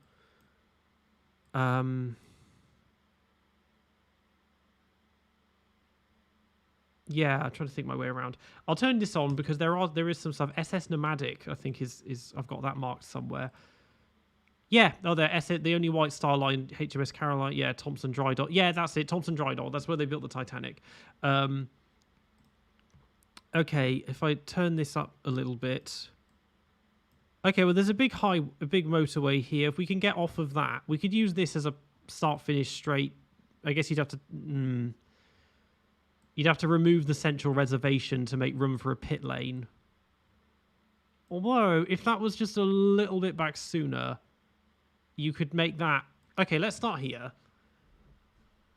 Yeah, I'm trying to think my way around. I'll turn this on because there is some stuff. SS Nomadic, I think is I've got that marked somewhere. Yeah, oh, the only white star line, HMS Caroline. Yeah, Thompson Dry Dock. Yeah, that's it. Thompson Dry Dock. That's where they built the Titanic. Okay, if I turn this up a little bit. Okay, well, there's a big motorway here. If we can get off of that, we could use this as a start-finish straight. I guess you'd have to... You'd have to remove the central reservation to make room for a pit lane. Although, if that was just a little bit back sooner, you could make that... Okay, let's start here.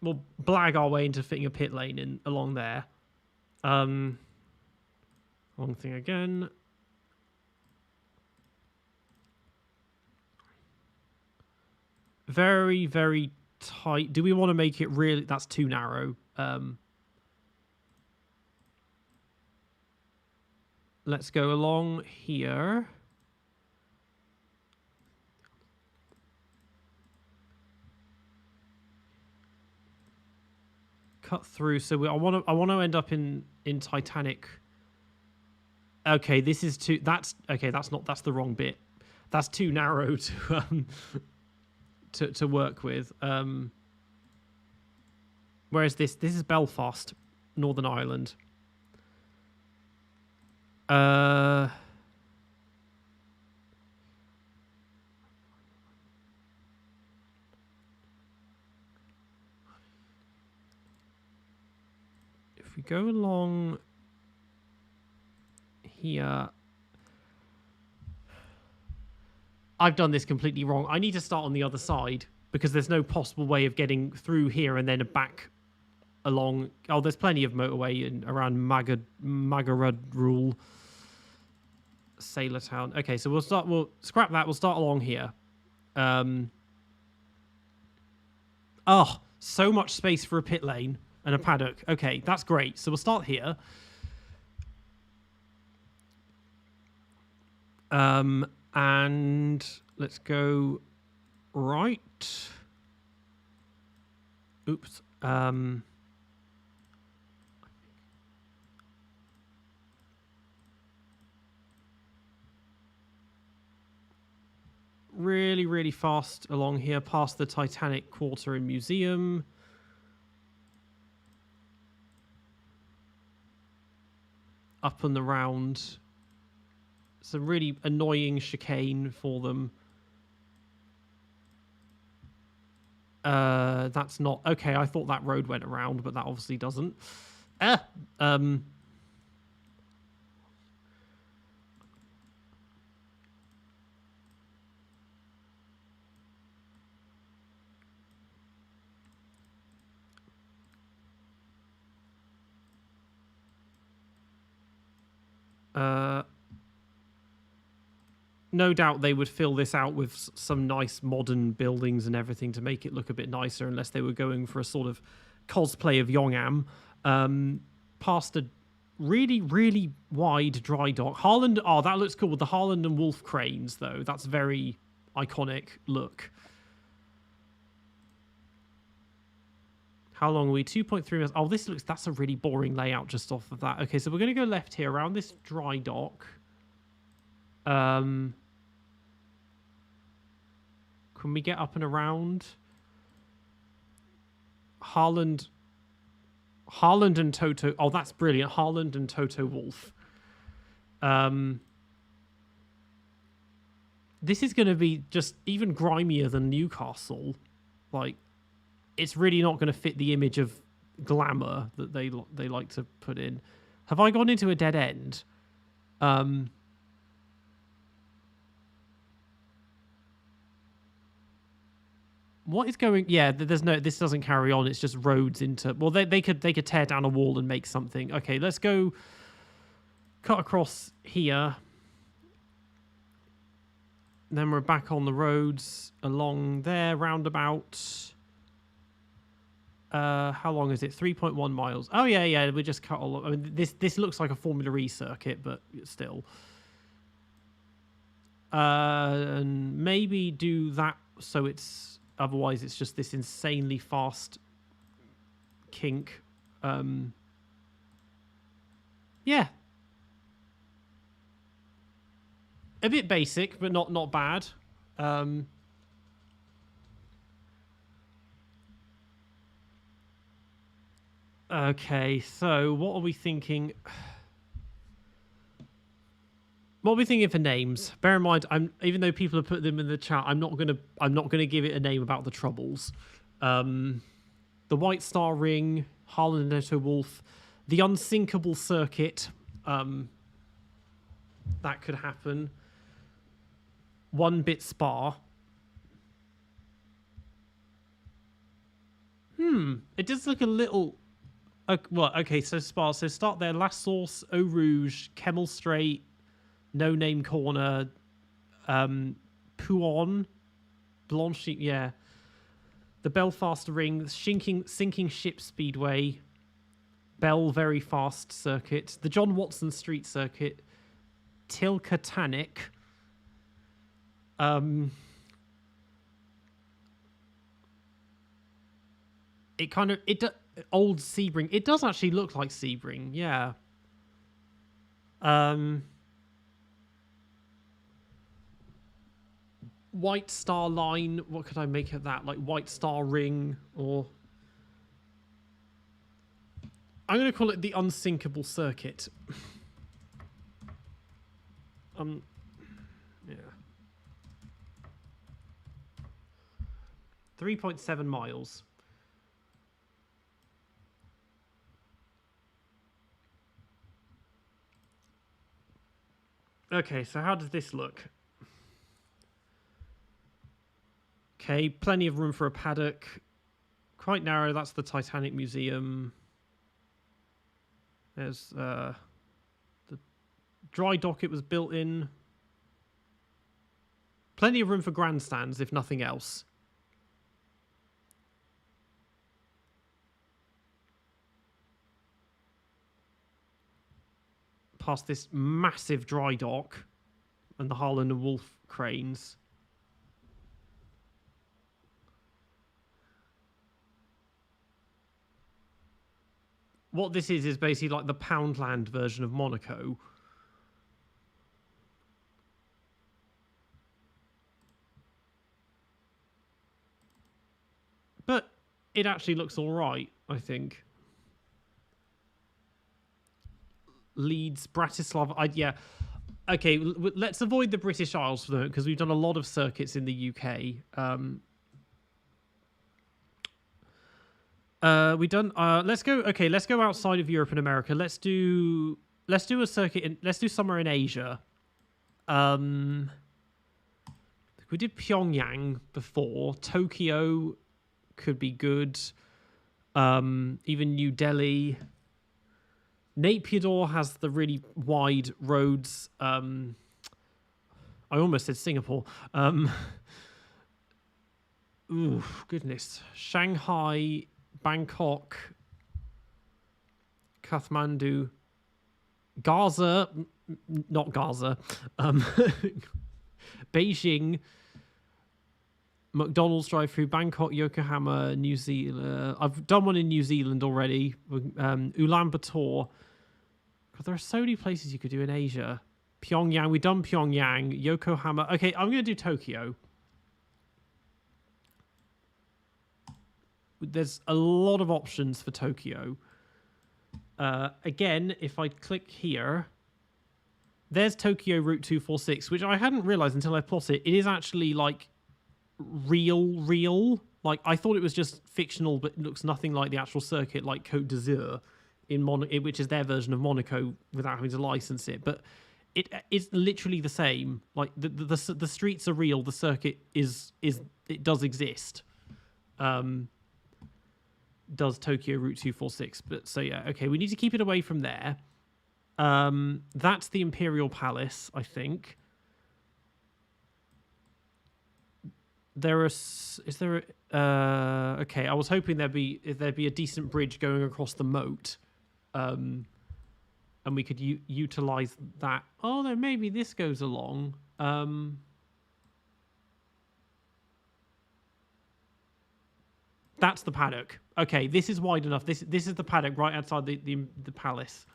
We'll blag our way into fitting a pit lane in along there. Wrong thing again. Very, very tight. Do we want to make it really... That's too narrow. Let's go along here. Cut through. So I want to end up in Titanic. Okay, this is too. That's okay. That's the wrong bit. That's too narrow to work with. Whereas this is Belfast, Northern Ireland. If we go along here, I've done this completely wrong. I need to start on the other side because there's no possible way of getting through here and then back along. Oh, there's plenty of motorway around Magarud Rule. Sailortown. Okay, so we'll scrap that. We'll start along here. Oh, so much space for a pit lane and a paddock. Okay, that's great. So we'll start here. And let's go right. Oops. Really, really fast along here, past the Titanic Quarter and Museum. Up and around. Some really annoying chicane for them. That's not... Okay, I thought that road went around, but that obviously doesn't. No doubt they would fill this out with some nice modern buildings and everything to make it look a bit nicer, unless they were going for a sort of cosplay of Yongam. Past a really, really wide dry dock. Harland, oh, that looks cool with the Harland and Wolff cranes, though. That's very iconic look. How long are we? 2.3 minutes. Oh, that's a really boring layout just off of that. Okay, so we're going to go left here around this dry dock. Can we get up and around? Harland and Toto. Oh, that's brilliant. Harland and Toto Wolf. This is going to be just even grimier than Newcastle. Like, it's really not going to fit the image of glamour that they like to put in. Have I gone into a dead end? What is going? Yeah, there's no. This doesn't carry on. It's just roads into. Well, they could tear down a wall and make something. Okay, let's go. Cut across here. Then we're back on the roads along there, roundabout. How long is it? 3.1 miles. Oh yeah. We just cut all. I mean, this looks like a Formula E circuit, but still. And maybe do that so it's. Otherwise, it's just this insanely fast kink. Yeah. A bit basic, but not bad. Okay, so what are we thinking? What are we thinking for names? Bear in mind, even though people have put them in the chat, I'm not gonna give it a name about the Troubles. The White Star Ring, Harland and Otto Wolf, the Unsinkable Circuit. That could happen. One Bit Spa. It does look a little. Well, okay, so Spa. So start there. Last Source, Eau Rouge, Kemmel Strait. No Name Corner, Puon, Blanche, yeah. The Belfast Ring, Sinking Ship Speedway, Bell Very Fast Circuit, the John Watson Street Circuit, Tilkatanic, Old Sebring. It does actually look like Sebring, yeah. White Star Line, what could I make of that? Like White Star Ring, or... I'm going to call it the Unsinkable Circuit. Yeah. 3.7 miles. Okay, so how does this look? Okay, plenty of room for a paddock. Quite narrow, that's the Titanic Museum. There's the dry dock it was built in. Plenty of room for grandstands, if nothing else. Past this massive dry dock and the Harland and Wolff cranes. What this is basically like the Poundland version of Monaco. But it actually looks all right, I think. Leeds, Bratislava. Yeah. Okay, let's avoid the British Isles for the moment because we've done a lot of circuits in the UK. We done. Let's go. Okay, let's go outside of Europe and America. Let's do a circuit. Let's do somewhere in Asia. We did Pyongyang before. Tokyo could be good. Even New Delhi. Naypyidaw has the really wide roads. I almost said Singapore. Ooh, goodness. Shanghai, Bangkok, Kathmandu, Gaza, not Gaza, Beijing, McDonald's drive-through, Bangkok, Yokohama, New Zealand. I've done one in New Zealand already. Ulaanbaatar. God, there are so many places you could do in Asia. Pyongyang, we've done Pyongyang. Yokohama. Okay, I'm going to do Tokyo. There's a lot of options for Tokyo. Again, if I click here, there's Tokyo Route 246, which I hadn't realized until I plotted it. It is actually like real. Like I thought it was just fictional, but it looks nothing like the actual circuit, like Côte d'Azur which is their version of Monaco without having to license it. But it is literally the same. Like the streets are real. The circuit it does exist. Does Tokyo Route 246. But so yeah, okay, we need to keep it away from there. That's the Imperial Palace, I think. Okay, I was hoping there'd be a decent bridge going across the moat, and we could utilize that. Oh, no, maybe this goes along. That's the paddock. Okay, this is wide enough. This is the paddock right outside the palace.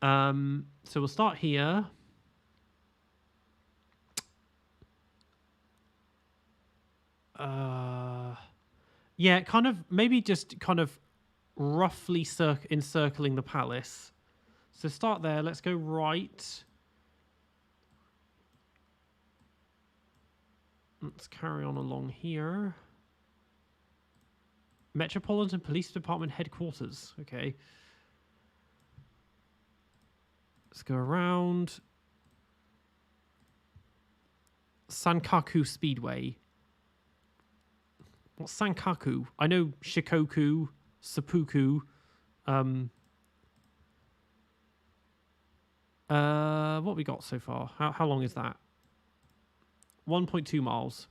So we'll start here. Yeah, kind of maybe just kind of roughly encircling the palace. So start there. Let's go right. Let's carry on along here. Metropolitan Police Department headquarters. Okay. Let's go around. Sankaku Speedway. What's Sankaku? I know Shikoku, Seppuku. What we got so far? How long is that? 1.2 miles.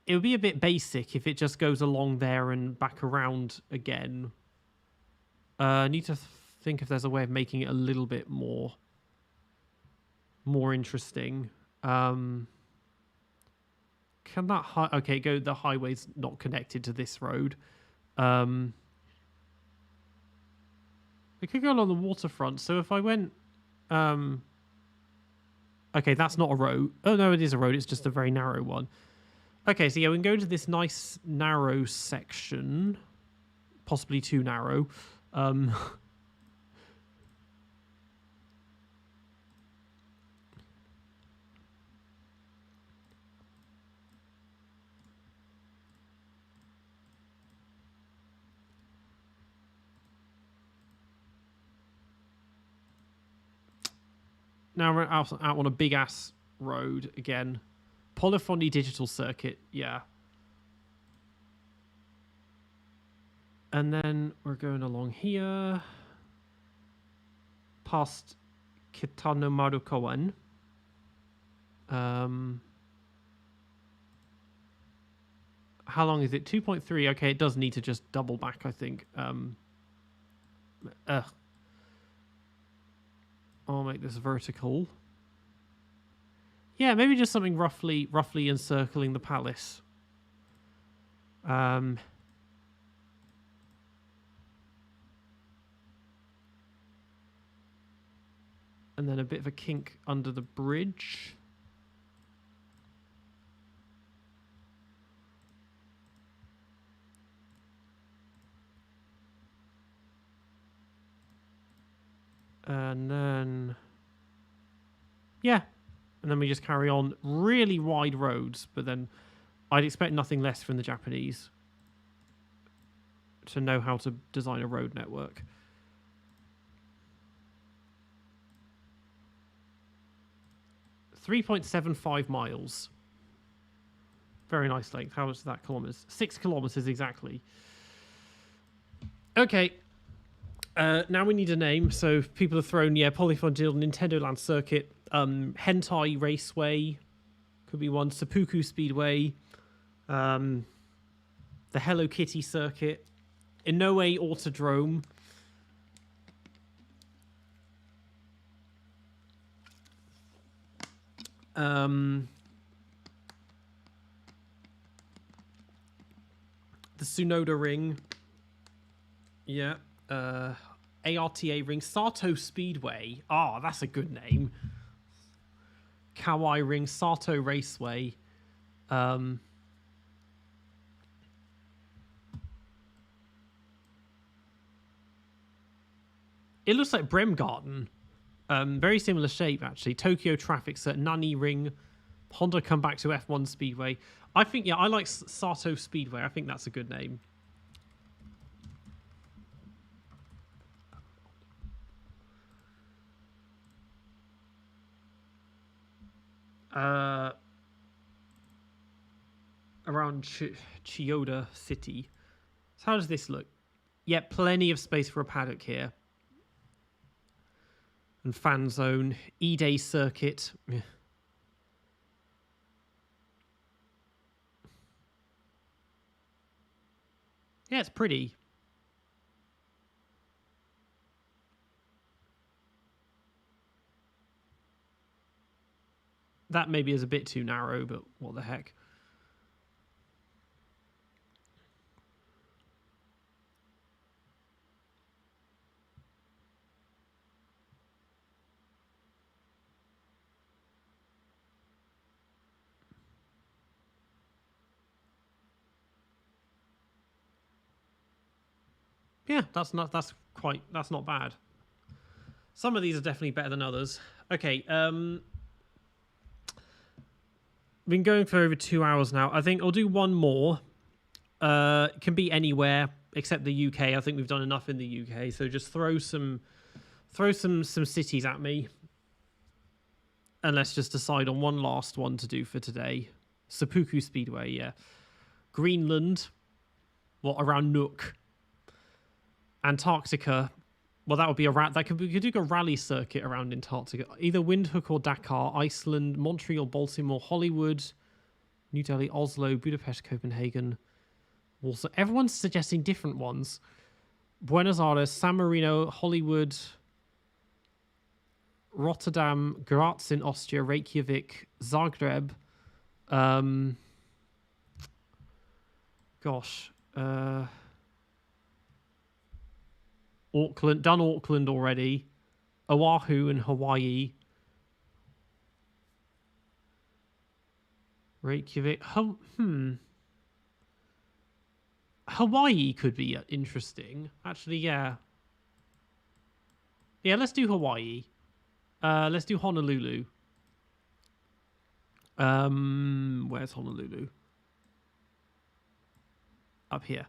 It would be a bit basic if it just goes along there and back around again. I need to think if there's a way of making it a little bit more interesting. Can that okay, the highway's not connected to this road. We could go along the waterfront. So if I went okay, that's not a road. Oh no, it is a road, it's just a very narrow one. Okay, so yeah, we can go to this nice narrow section. Possibly too narrow. Now we're out on a big ass road again. Polyphony digital circuit, yeah. And then we're going along here. Past Kitanomaru-koen. How long is it? 2.3. Okay, it does need to just double back, I think. I'll make this vertical. Yeah, maybe just something roughly encircling the palace. And then a bit of a kink under the bridge. And then, yeah. And then we just carry on really wide roads, but then I'd expect nothing less from the Japanese to know how to design a road network. .75 miles. Very nice length. How much is that kilometers? 6 kilometers exactly. Okay. Now we need a name. So people have thrown, Polyphony Digital, Nintendo Land Circuit, Hentai Raceway, could be one, Seppuku Speedway. The Hello Kitty circuit. In no way Autodrome. The Tsunoda Ring. Yeah. ARTA Ring. Sato Speedway. Ah, that's a good name. Kauai Ring. Sato Raceway. It looks like Bremgarten. Very similar shape, actually. Tokyo Traffic Cert, Nani Ring, Honda come back to F1 Speedway. I think, yeah, I like Sato Speedway. I think that's a good name. Around Chiyoda City. So how does this look? Yeah, plenty of space for a paddock here. And fan zone. E-Day circuit. Yeah. Yeah, it's pretty. That maybe is a bit too narrow, but what the heck. Yeah, that's not bad. Some of these are definitely better than others. Okay, been going for over 2 hours now. I think I'll do one more. It can be anywhere except the UK. I think we've done enough in the UK. So just throw some cities at me. And let's just decide on one last one to do for today. Seppuku Speedway, yeah. Greenland. What, around Nook. Antarctica. Well, that would be we could do a rally circuit around Antarctica. Either Windhoek or Dakar, Iceland, Montreal, Baltimore, Hollywood, New Delhi, Oslo, Budapest, Copenhagen. Also, everyone's suggesting different ones. Buenos Aires, San Marino, Hollywood, Rotterdam, Graz in Austria, Reykjavik, Zagreb. Auckland, done Auckland already. Oahu and Hawaii. Reykjavik. Hawaii could be interesting. Actually, yeah. Yeah, let's do Hawaii. Let's do Honolulu. Where's Honolulu? Up here.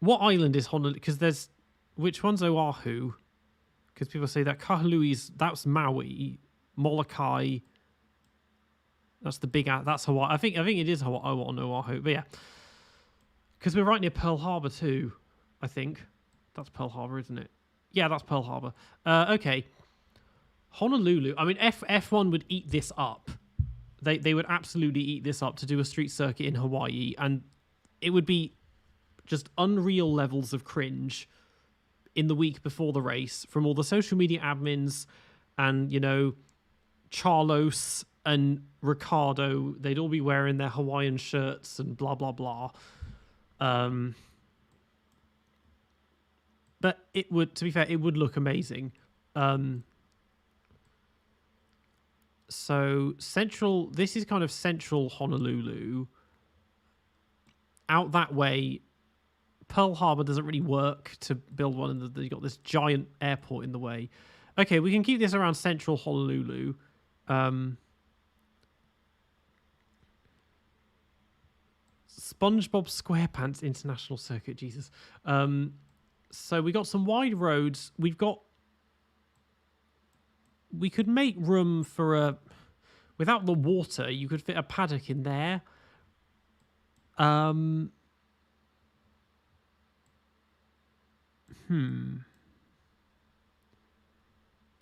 What island is Honolulu? Because there's... Which one's Oahu? Because people say that Kahalui's... That's Maui. Molokai. That's the big... That's Hawaii. I think it is Hawaii on Oahu. But yeah. Because we're right near Pearl Harbor too, I think. That's Pearl Harbor, isn't it? Yeah, that's Pearl Harbor. Okay. Honolulu. I mean, F1 would eat this up. They would absolutely eat this up to do a street circuit in Hawaii. And it would be... just unreal levels of cringe in the week before the race from all the social media admins and, you know, Carlos and Ricardo. They'd all be wearing their Hawaiian shirts and blah, blah, blah. But it would, to be fair, it would look amazing. So this is kind of central Honolulu. Out that way, Pearl Harbor doesn't really work to build one, and you've got this giant airport in the way. Okay, we can keep this around central Honolulu. SpongeBob SquarePants International Circuit, Jesus. So we got some wide roads. We could make room for without the water, you could fit a paddock in there.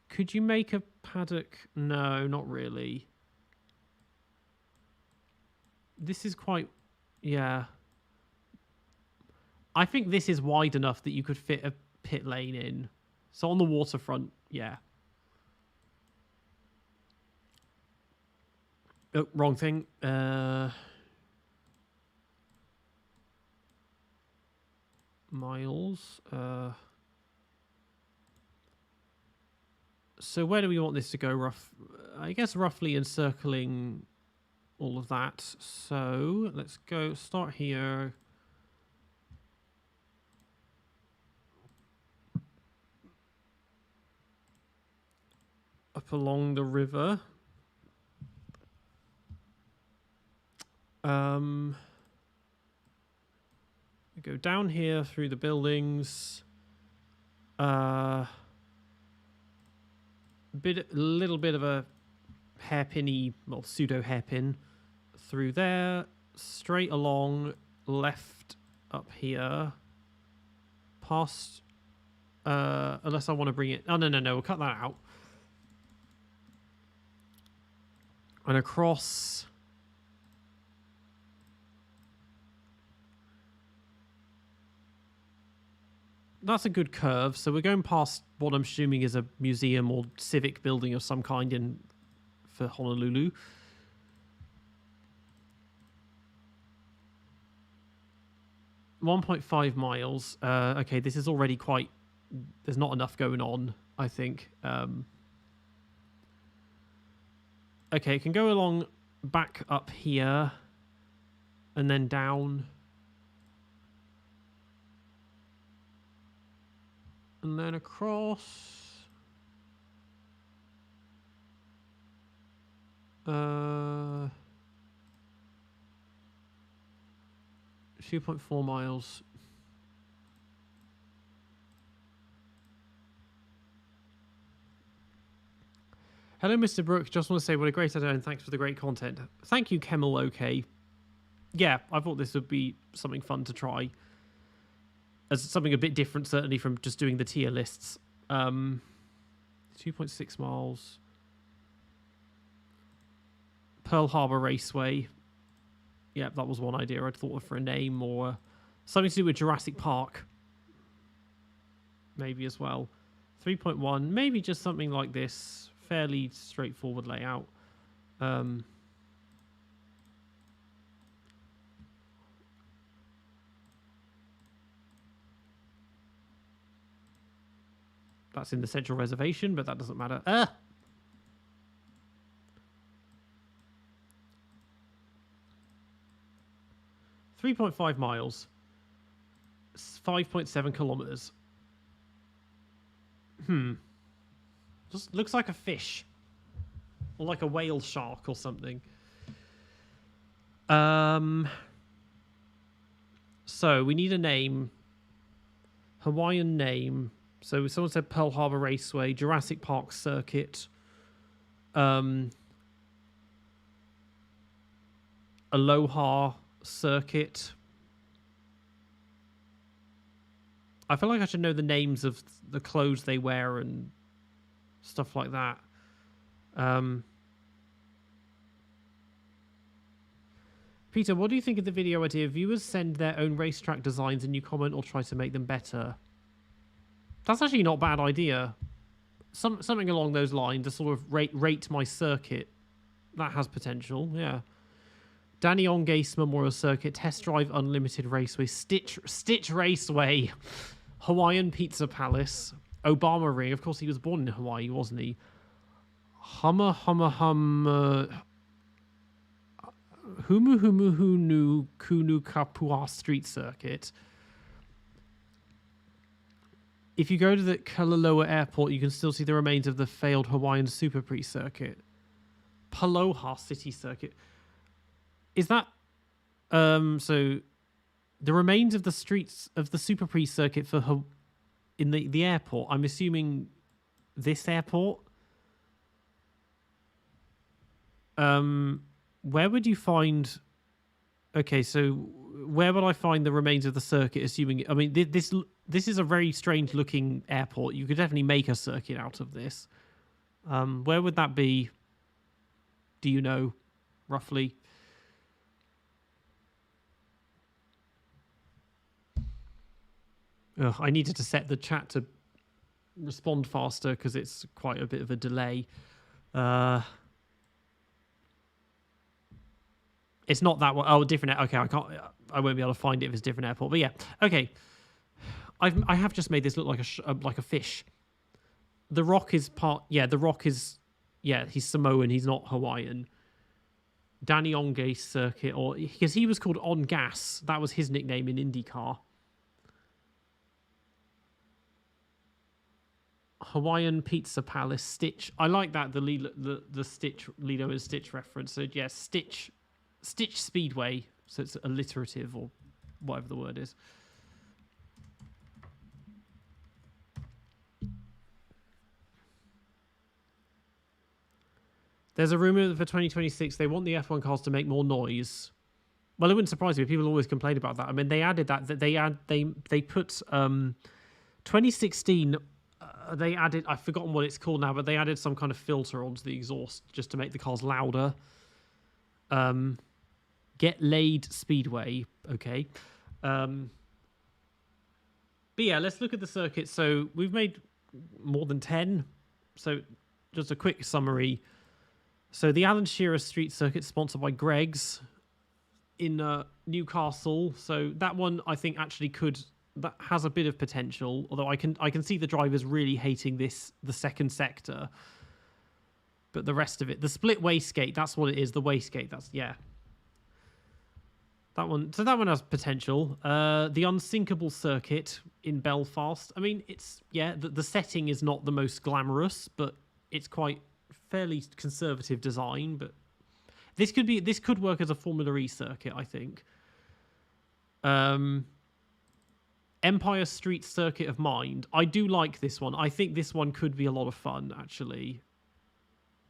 Could you make a paddock? No, not really. This is quite... Yeah. I think this is wide enough that you could fit a pit lane in. So on the waterfront, yeah. Oh, wrong thing. Miles. So where do we want this to go? I guess roughly encircling all of that. So let's go start here. Up along the river. We go down here through the buildings. Little bit of a hairpinny, well, pseudo hairpin through there, straight along, left up here, past. Unless I want to bring it. Oh no, we'll cut that out. And across. That's a good curve. So we're going past what I'm assuming is a museum or civic building of some kind for Honolulu. .5 miles. Okay, this is already quite... There's not enough going on, I think. Okay, it can go along back up here and then down. And then across. 2.4 miles. Hello, Mr. Brook. Just want to say what a great idea and thanks for the great content. Thank you, Kemmel. Okay. Yeah, I thought this would be something fun to try. As something a bit different, certainly, from just doing the tier lists. 2.6 miles. Pearl Harbor Raceway. Yeah, that was one idea I'd thought of for a name, or something to do with Jurassic Park. Maybe as well. 3.1, maybe just something like this. Fairly straightforward layout. That's in the central reservation, but that doesn't matter. 3.5 miles. 5.7 kilometers. Just looks like a fish. Or like a whale shark or something. So we need a name. Hawaiian name. So someone said Pearl Harbor Raceway, Jurassic Park Circuit, Aloha Circuit. I feel like I should know the names of the clothes they wear and stuff like that. Peter, what do you think of the video idea? Viewers send their own racetrack designs and you comment or try to make them better. That's actually not a bad idea. Something along those lines, to sort of rate my circuit. That has potential, yeah. Danny Ongace Memorial Circuit, Test Drive Unlimited Raceway, Stitch Raceway, Hawaiian Pizza Palace, Obama Ring. Of course, he was born in Hawaii, wasn't he? Humu Hunu Kunu Kapua Street Circuit. If you go to the Kalaloa Airport, you can still see the remains of the failed Hawaiian Super Prix circuit. Paloha City Circuit. Is that... so the remains of the streets of the Super Prix circuit for in the airport, I'm assuming this airport? Where would you find... Okay, so where would I find the remains of the circuit, assuming... I mean, this is a very strange looking airport. You could definitely make a circuit out of this. Where would that be? Do you know, roughly? Ugh, I needed to set the chat to respond faster because it's quite a bit of a delay. It's not that one. Oh, different. Okay, I won't be able to find it if it's a different airport. But yeah, okay. I have just made this look like a fish. The Rock is part. Yeah, The Rock is. Yeah, he's Samoan. He's not Hawaiian. Danny Onge circuit, or because he was called On Gas. That was his nickname in IndyCar. Hawaiian Pizza Palace, Stitch. I like that, the Stitch, Lilo and Stitch reference. So yeah, Stitch Speedway. So it's alliterative or whatever the word is. There's a rumor that for 2026 they want the F1 cars to make more noise. Well, it wouldn't surprise me. People always complain about that. I mean, they added that they put 2016. They added, I've forgotten what it's called now, but they added some kind of filter onto the exhaust just to make the cars louder. Get Laid Speedway, okay. But yeah, let's look at the circuit. So we've made more than 10. So just a quick summary. So the Alan Shearer Street Circuit, sponsored by Greg's in Newcastle. So that one I think actually that has a bit of potential. Although I can see the drivers really hating the second sector. But the rest of it, the split wastegate, that's what it is. The wastegate, that's yeah. That one. So that one has potential. The Unsinkable Circuit in Belfast. I mean, it's the setting is not the most glamorous, but it's quite fairly conservative design, but this could work as a Formula E circuit, I think. Empire Street Circuit of Mind. I do like this one. I think this one could be a lot of fun, actually.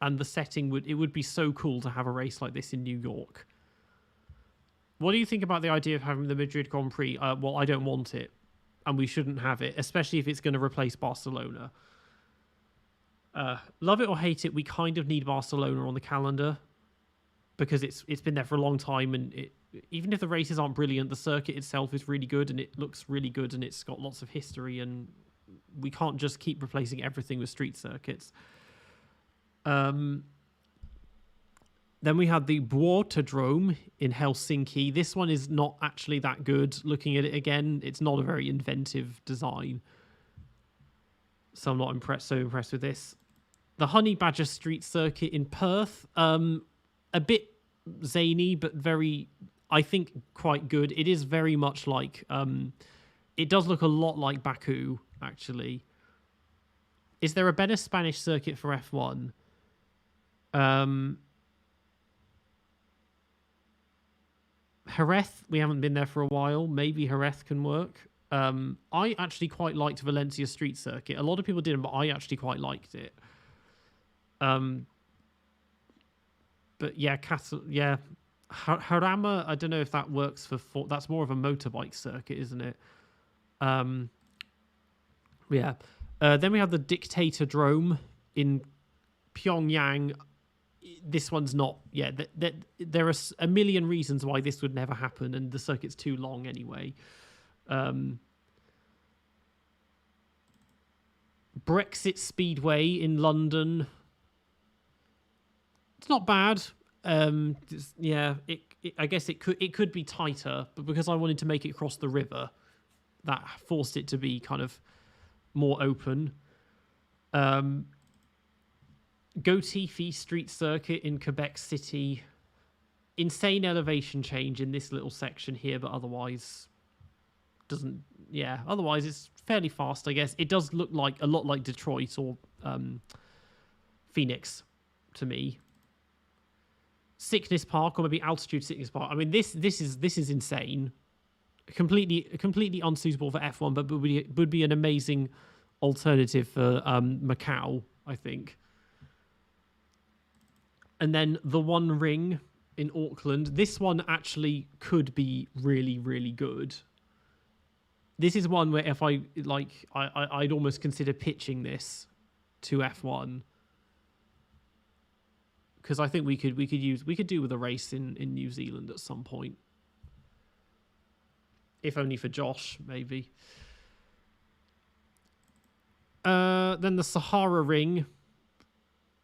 And the setting would be so cool to have a race like this in New York. What do you think about the idea of having the Madrid Grand Prix? Well, I don't want it, and we shouldn't have it, especially if it's going to replace Barcelona. Love it or hate it, we kind of need Barcelona on the calendar because it's been there for a long time, and even if the races aren't brilliant, the circuit itself is really good and it looks really good and it's got lots of history, and we can't just keep replacing everything with street circuits. Then we had the Vuotodrome in Helsinki. This one is not actually that good. Looking at it again, it's not a very inventive design, so I'm not impressed with this. The Honey Badger Street Circuit in Perth, a bit zany, but very, I think, quite good. It is very much like, it does look a lot like Baku, actually. Is there a better Spanish circuit for F1? Jerez, we haven't been there for a while. Maybe Jerez can work. I actually quite liked Valencia Street Circuit. A lot of people didn't, but I actually quite liked it. But yeah, Harama, I don't know if that works for that's more of a motorbike circuit, isn't it? Yeah. Then we have the Dictatordrome in Pyongyang. This one's not. Yeah, there are a million reasons why this would never happen, and the circuit's too long anyway. Brexit Speedway in London. It's not bad. I guess it could be tighter, but because I wanted to make it cross the river, that forced it to be kind of more open. Gotifi Street Circuit in Quebec City. Insane elevation change in this little section here, but otherwise doesn't. Yeah, otherwise it's fairly fast, I guess. It does look like a lot like Detroit or Phoenix to me. Sickness Park, or maybe Altitude Sickness Park. I mean, this is insane. Completely unsuitable for F1, but would be an amazing alternative for Macau, I think. And then the One Ring in Auckland. This one actually could be really, really good. This is one where if I'd almost consider pitching this to F1. Because I think we could do with a race in New Zealand at some point. If only for Josh, maybe. Then the Sahara Ring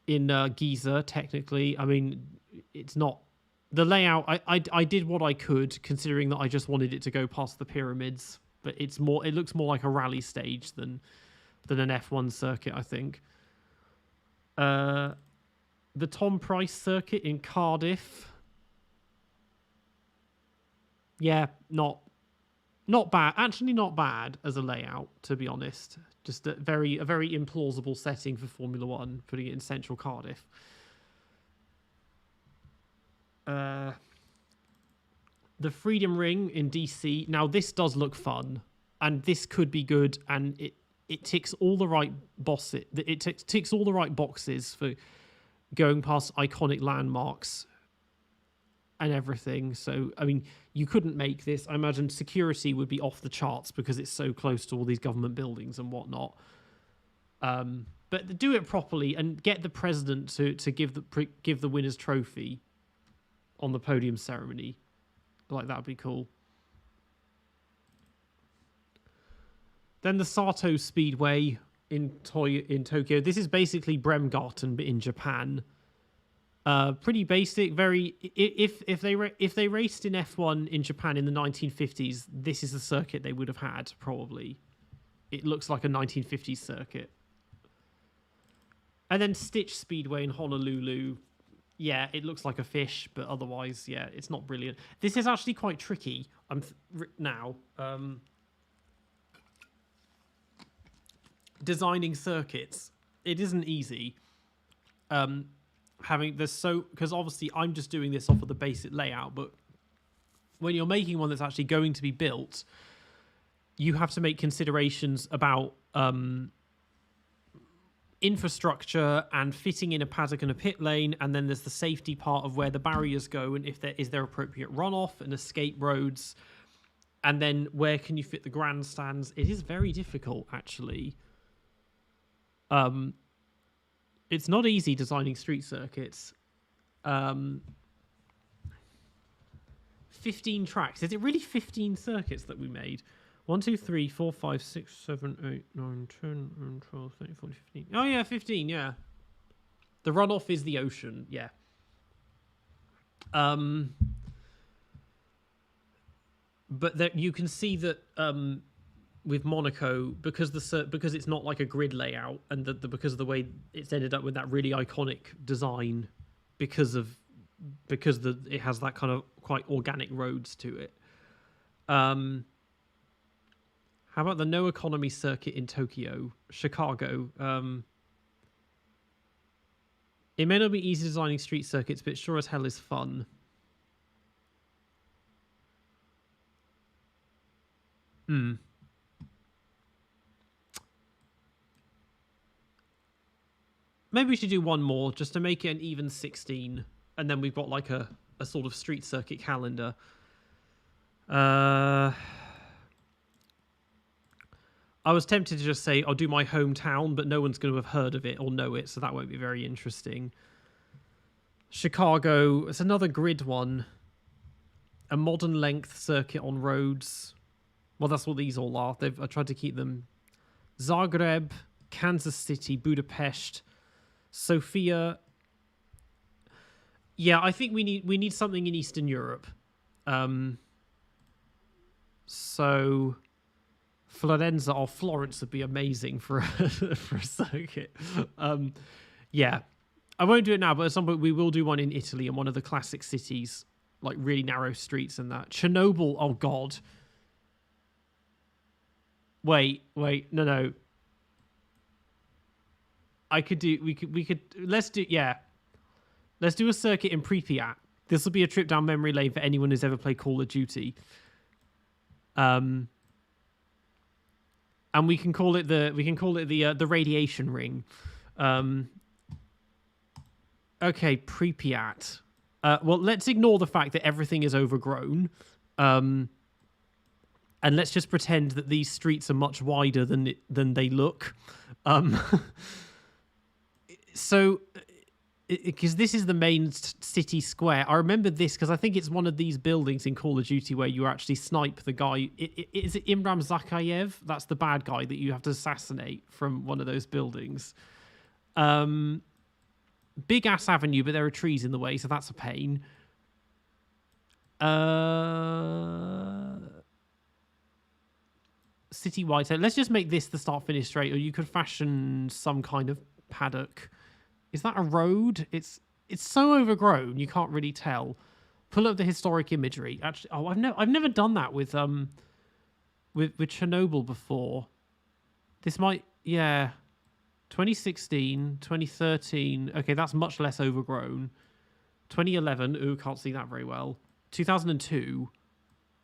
in Giza, technically. I mean, it's not... The layout, I did what I could, considering that I just wanted it to go past the pyramids. But it looks more like a rally stage than an F1 circuit, I think. The Tom Price circuit in Cardiff. Yeah, not bad. Actually, not bad as a layout, to be honest. Just a very implausible setting for Formula One, putting it in central Cardiff. The Freedom Ring in DC. Now, this does look fun, and this could be good, and it ticks all the right bosses. It ticks all the right boxes for going past iconic landmarks and everything. So, I mean, you couldn't make this. I imagine security would be off the charts because it's so close to all these government buildings and whatnot. But do it properly and get the president to give the winner's trophy on the podium ceremony. Like, that would be cool. Then the Sato Speedway in Tokyo. This is basically Bremgarten but in Japan. Pretty basic. Very. If they raced in F1 in Japan in the 1950s, this is the circuit they would have had probably. It looks like a 1950s circuit. And then Stitch Speedway in Honolulu. Yeah, it looks like a fish, but otherwise, yeah, it's not brilliant. This is actually quite tricky. Now. Designing circuits, it isn't easy. Because obviously I'm just doing this off of the basic layout, but when you're making one that's actually going to be built, you have to make considerations about infrastructure and fitting in a paddock and a pit lane, and then there's the safety part of where the barriers go and if there is appropriate runoff and escape roads, and then where can you fit the grandstands. It is very difficult, actually. It's not easy designing street circuits. 15 tracks. Is it really 15 circuits that we made? 1, 2, 3, 4, 5, 6, 7, 8, 9, 10, 11, 12, 13, 14, 15. Oh, yeah, 15, yeah. The runoff is the ocean, yeah. But you can see that with Monaco, because it's not like a grid layout, and because of the way it's ended up with that really iconic design, because it has that kind of quite organic roads to it. How about the no economy circuit in Chicago? It may not be easy designing street circuits, but it sure as hell is fun. Maybe we should do one more just to make it an even 16, and then we've got like a sort of street circuit calendar. I was tempted to just say I'll do my hometown, but no one's going to have heard of it or know it, so that won't be very interesting. Chicago, it's another grid one. A modern length circuit on roads. Well, that's what these all are. I tried to keep them. Zagreb, Kansas City, Budapest, Sofia. Yeah, I think we need something in Eastern Europe. So Florence or Florence would be amazing for a circuit. Yeah, I won't do it now, but at some point we will do one in Italy in one of the classic cities, like really narrow streets and that. Chernobyl, oh god. Wait, no. Let's do a circuit in Pripyat. This will be a trip down memory lane for anyone who's ever played Call of Duty. And we can call it the radiation ring. Okay, Pripyat. Well, let's ignore the fact that everything is overgrown. And let's just pretend that these streets are much wider than they look. So because this is the main city square. I remember this because I think it's one of these buildings in Call of Duty where you actually snipe the guy. Is it Imran Zakayev? That's the bad guy that you have to assassinate from one of those buildings. Big ass avenue, but there are trees in the way, so that's a pain. Citywide. So let's just make this the start finish straight, or you could fashion some kind of paddock. Is that a road? It's so overgrown you can't really tell. Pull up the historic imagery. Actually, I've never done that with Chernobyl before. This might 2016, 2013. Okay, that's much less overgrown. 2011. Ooh, can't see that very well. 2002,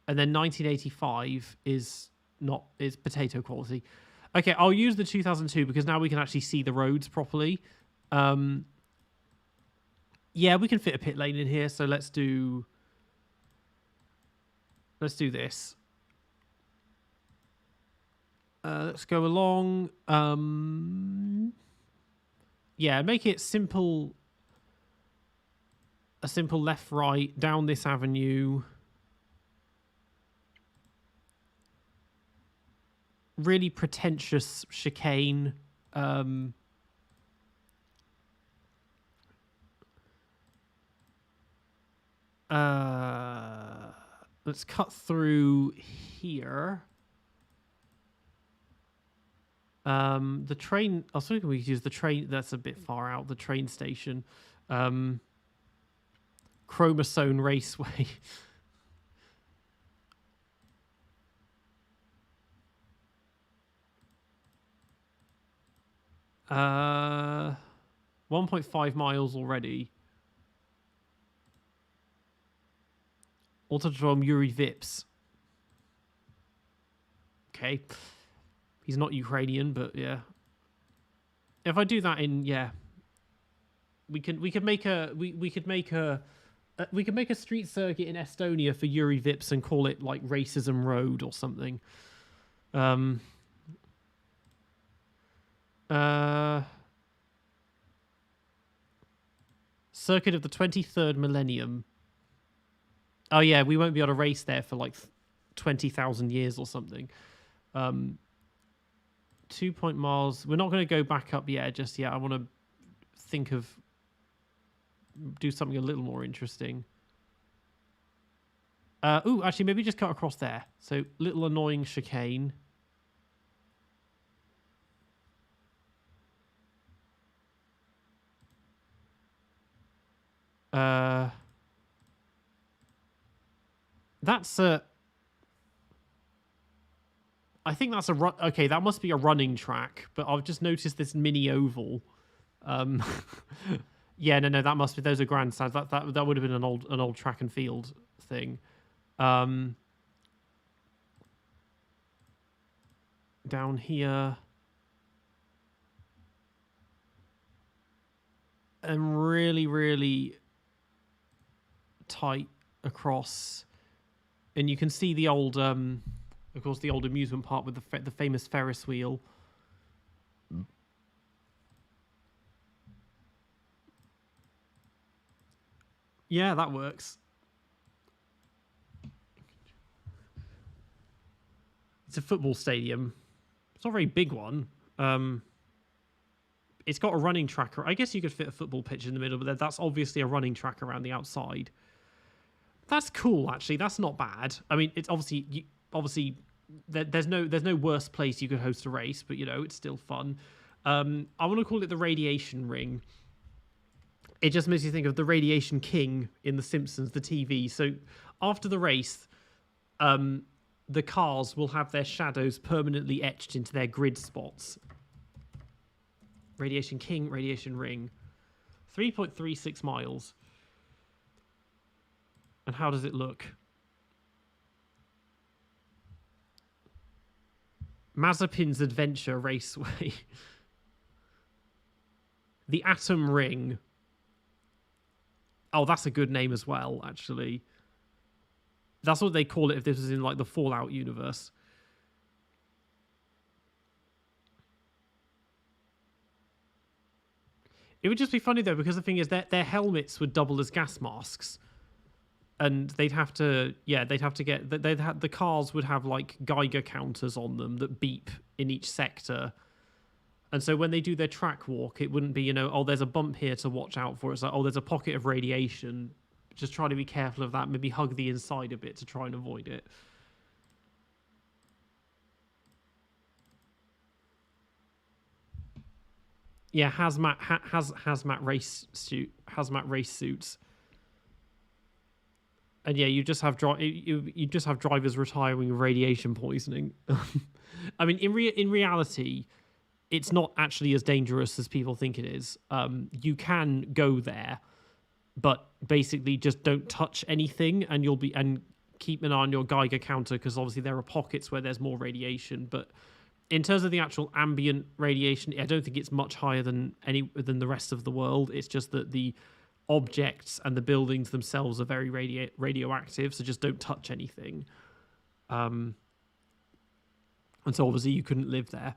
and then 1985 is potato quality. Okay, I'll use the 2002 because now we can actually see the roads properly. Yeah, we can fit a pit lane in here, so let's do this. Let's go along. Yeah, make it simple. A simple left, right, down this avenue. Really pretentious chicane. Let's cut through here. The train. I was thinking we could use the train. That's a bit far out. The train station. Chromosome Raceway. 1.5 miles already. Autodrome Yuri Vips. Okay. He's not Ukrainian, but yeah. If I do that in, we could make a street circuit in Estonia for Yuri Vips and call it like Racism Road or something. Circuit of the 23rd millennium. Oh yeah, we won't be able to race there for like 20,000 years or something. 2 miles. We're not going to go back up yet, just yet. I want to do something a little more interesting. Actually, maybe just cut across there. So, little annoying chicane. That's a... I think that's a run. Okay, that must be a running track, but I've just noticed this mini oval. Yeah, no, that must be. Those are grandstands. That would have been an old track and field thing. Down here, and really, really tight across, and you can see the old. Of course, the old amusement park with the famous Ferris wheel. Yeah, that works. It's a football stadium. It's not a very big one. It's got a running track. I guess you could fit a football pitch in the middle, but that's obviously a running track around the outside. That's cool, actually. That's not bad. I mean, it's obviously there's no worse place you could host a race, but it's still fun. I want to call it the Radiation Ring. It just makes you think of the Radiation King in The Simpsons, the TV. So after the race, the cars will have their shadows permanently etched into their grid spots. Radiation King, Radiation Ring. 3.36 miles. And how does it look? Mazepin's Adventure Raceway. The Atom Ring. Oh, that's a good name as well, actually. That's what they call it if this was in like the Fallout universe. It would just be funny though, because the thing is that their helmets would double as gas masks, and they'd have to get the cars would have like Geiger counters on them that beep in each sector, and so when they do their track walk, it wouldn't be oh, there's a bump here to watch out for. It's like, oh, there's a pocket of radiation. Just try to be careful of that. Maybe hug the inside a bit to try and avoid it. Yeah, hazmat race suits, and yeah, you just have drivers retiring of radiation poisoning. I mean, in reality, it's not actually as dangerous as people think it is. You can go there, but basically just don't touch anything, and keep an eye on your Geiger counter, because obviously there are pockets where there's more radiation, but. In terms of the actual ambient radiation, I don't think it's much higher than the rest of the world. It's just that the objects and the buildings themselves are very radioactive, so just don't touch anything. And so obviously you couldn't live there.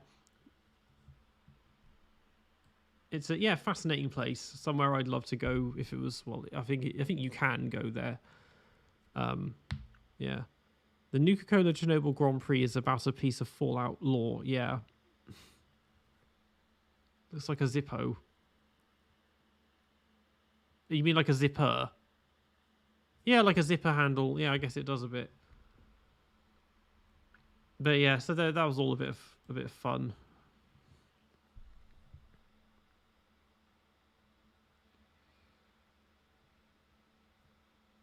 It's a fascinating place, somewhere I'd love to go if it was. Well, I think you can go there. Yeah. The Nuka-Cola Chernobyl Grand Prix is about a piece of Fallout lore. Yeah. Looks like a Zippo. You mean like a zipper? Yeah, like a zipper handle. Yeah, I guess it does a bit. But yeah, so that was all a bit of fun.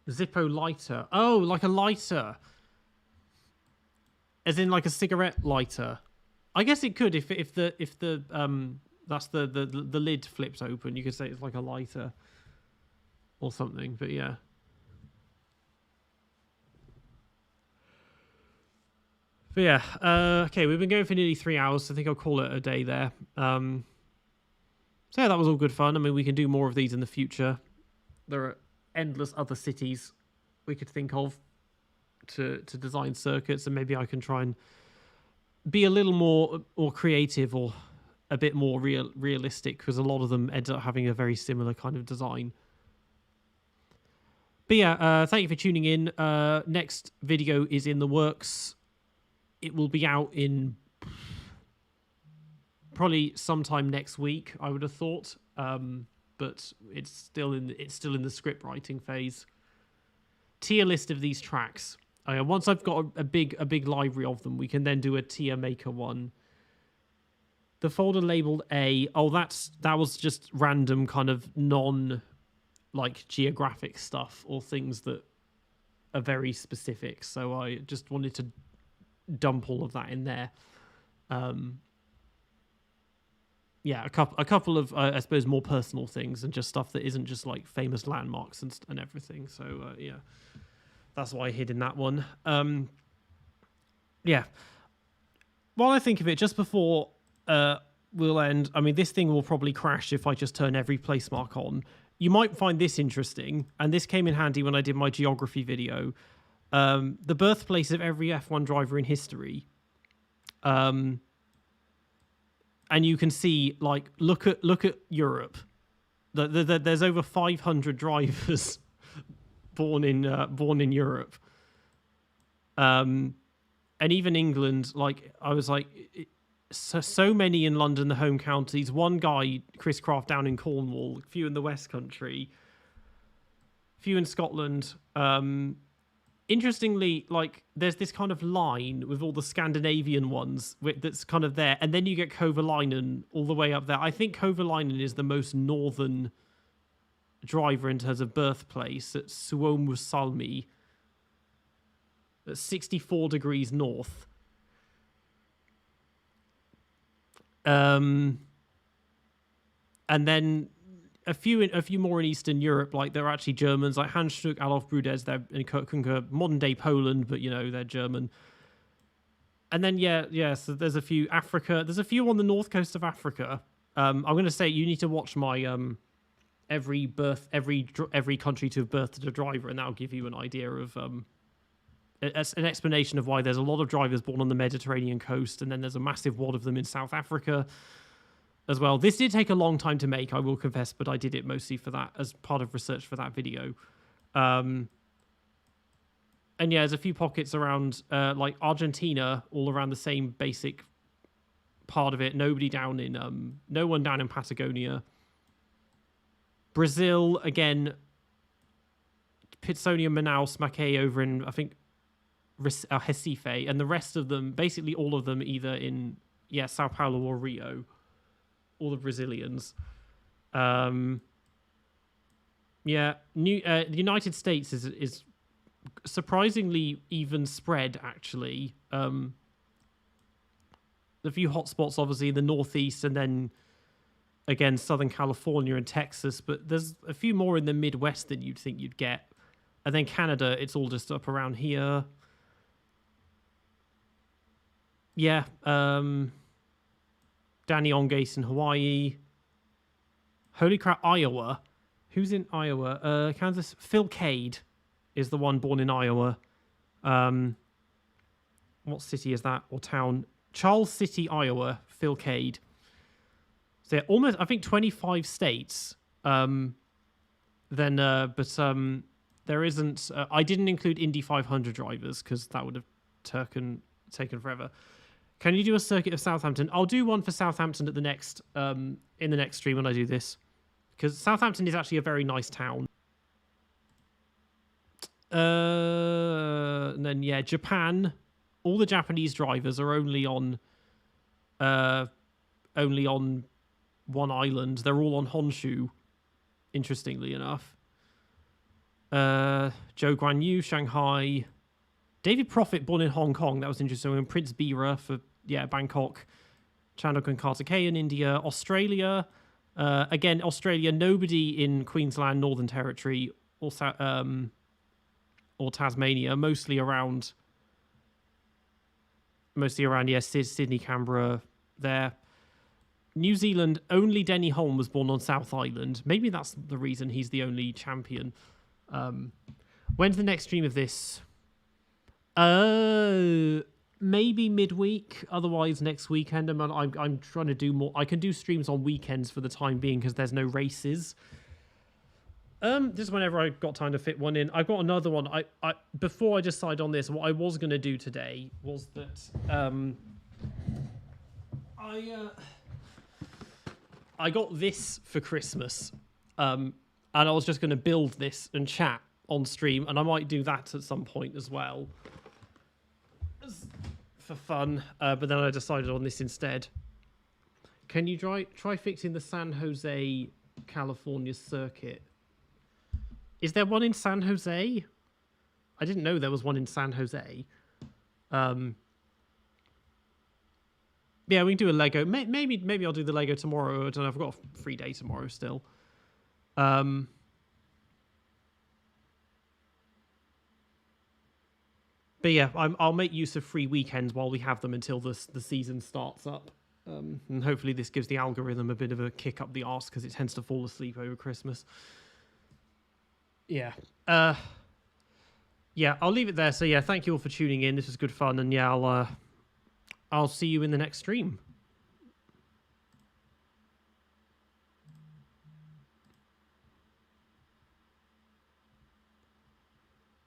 Zippo lighter. Oh, like a lighter. As in like a cigarette lighter. I guess it could if the that's the lid flipped open. You could say it's like a lighter or something. But yeah. But yeah. Okay, we've been going for nearly 3 hours, so I think I'll call it a day there. So yeah, that was all good fun. I mean, we can do more of these in the future. There are endless other cities we could think of to design circuits, and maybe I can try and be a little more creative or a bit more realistic, because a lot of them end up having a very similar kind of design. But yeah, thank you for tuning in. Next video is in the works. It will be out in probably sometime next week, I would have thought, but it's still in the script writing phase. Tier list of these tracks. Once I've got a big library of them, we can then do a tier maker one. The folder labeled A. Oh, that was just random kind of like geographic stuff or things that are very specific. So I just wanted to dump all of that in there. Yeah, a couple of I suppose more personal things and just stuff that isn't just like famous landmarks and everything. So yeah. That's why I hid in that one. Yeah. While I think of it, just before we'll end, I mean, this thing will probably crash if I just turn every placemark on. You might find this interesting, and this came in handy when I did my geography video. The birthplace of every F1 driver in history. And you can see, like, look at Europe. There's over 500 drivers born in Europe, and even England. Like, I was like, so many in London, the home counties. One guy, Chris Craft, down in Cornwall. A few in the West Country. A few in Scotland. Interestingly, like, there's this kind of line with all the Scandinavian ones that's kind of there, and then you get Kovalainen all the way up there. I think Kovalainen is the most northern driver in terms of birthplace at Suomussalmi. That's 64 degrees north. And then a few more in Eastern Europe, like they're actually Germans, like Hansstruck, Alof Brudez, they're in Kirkunga, modern day Poland, but they're German. And then so there's a few Africa. There's a few on the north coast of Africa. I'm going to say you need to watch my every country to have birthed a driver, and that'll give you an idea of an explanation of why there's a lot of drivers born on the Mediterranean coast, and then there's a massive wad of them in South Africa as well. This did take a long time to make, I will confess, but I did it mostly for that, as part of research for that video. And yeah, there's a few pockets around like Argentina, all around the same basic part of it. No one down in Patagonia. Brazil, again, Pitsonia, Manaus, Mackay over in, I think, Recife, and the rest of them, basically all of them, either in Sao Paulo or Rio, all the Brazilians. The United States is surprisingly even spread, actually. The few hotspots, obviously, in the Northeast, and then again Southern California and Texas, but there's a few more in the Midwest than you'd think you'd get. And then Canada, it's all just up around here. Yeah, Danny Ongase in Hawaii. Holy crap, Iowa. Who's in Iowa? Kansas. Phil Cade is the one born in Iowa. What city is that, or town? Charles City, Iowa. Phil Cade. So yeah, almost, I think, 25 states. There isn't. I didn't include Indy 500 drivers because that would have taken forever. Can you do a circuit of Southampton? I'll do one for Southampton at the next in the next stream when I do this, because Southampton is actually a very nice town. And then yeah, Japan. All the Japanese drivers are only on one island. They're all on Honshu, interestingly enough. Zhou Guanyu, Shanghai. David Profit, born in Hong Kong. That was interesting. And Prince Bira for, Bangkok. Chandok and Kartikeya in India. Australia. Again, Australia, nobody in Queensland, Northern Territory, or Tasmania. Mostly around, Sydney, Canberra, there. New Zealand, only Denny Holm was born on South Island. Maybe that's the reason he's the only champion. When's the next stream of this? Maybe midweek. Otherwise, next weekend. I'm trying to do more. I can do streams on weekends for the time being because there's no races. Just whenever I got time to fit one in. I've got another one. I before I decide on this, what I was going to do today was that I got this for Christmas, and I was just going to build this and chat on stream, and I might do that at some point as well, for fun. But then I decided on this instead. Can you try fixing the San Jose, California circuit? Is there one in San Jose? I didn't know there was one in San Jose. Yeah, we can do a Lego. Maybe I'll do the Lego tomorrow. I don't know. I've got a free day tomorrow still. But yeah, I'll make use of free weekends while we have them until the season starts up. And hopefully this gives the algorithm a bit of a kick up the arse because it tends to fall asleep over Christmas. Yeah. Yeah, I'll leave it there. So yeah, thank you all for tuning in. This was good fun. And yeah, I'll see you in the next stream.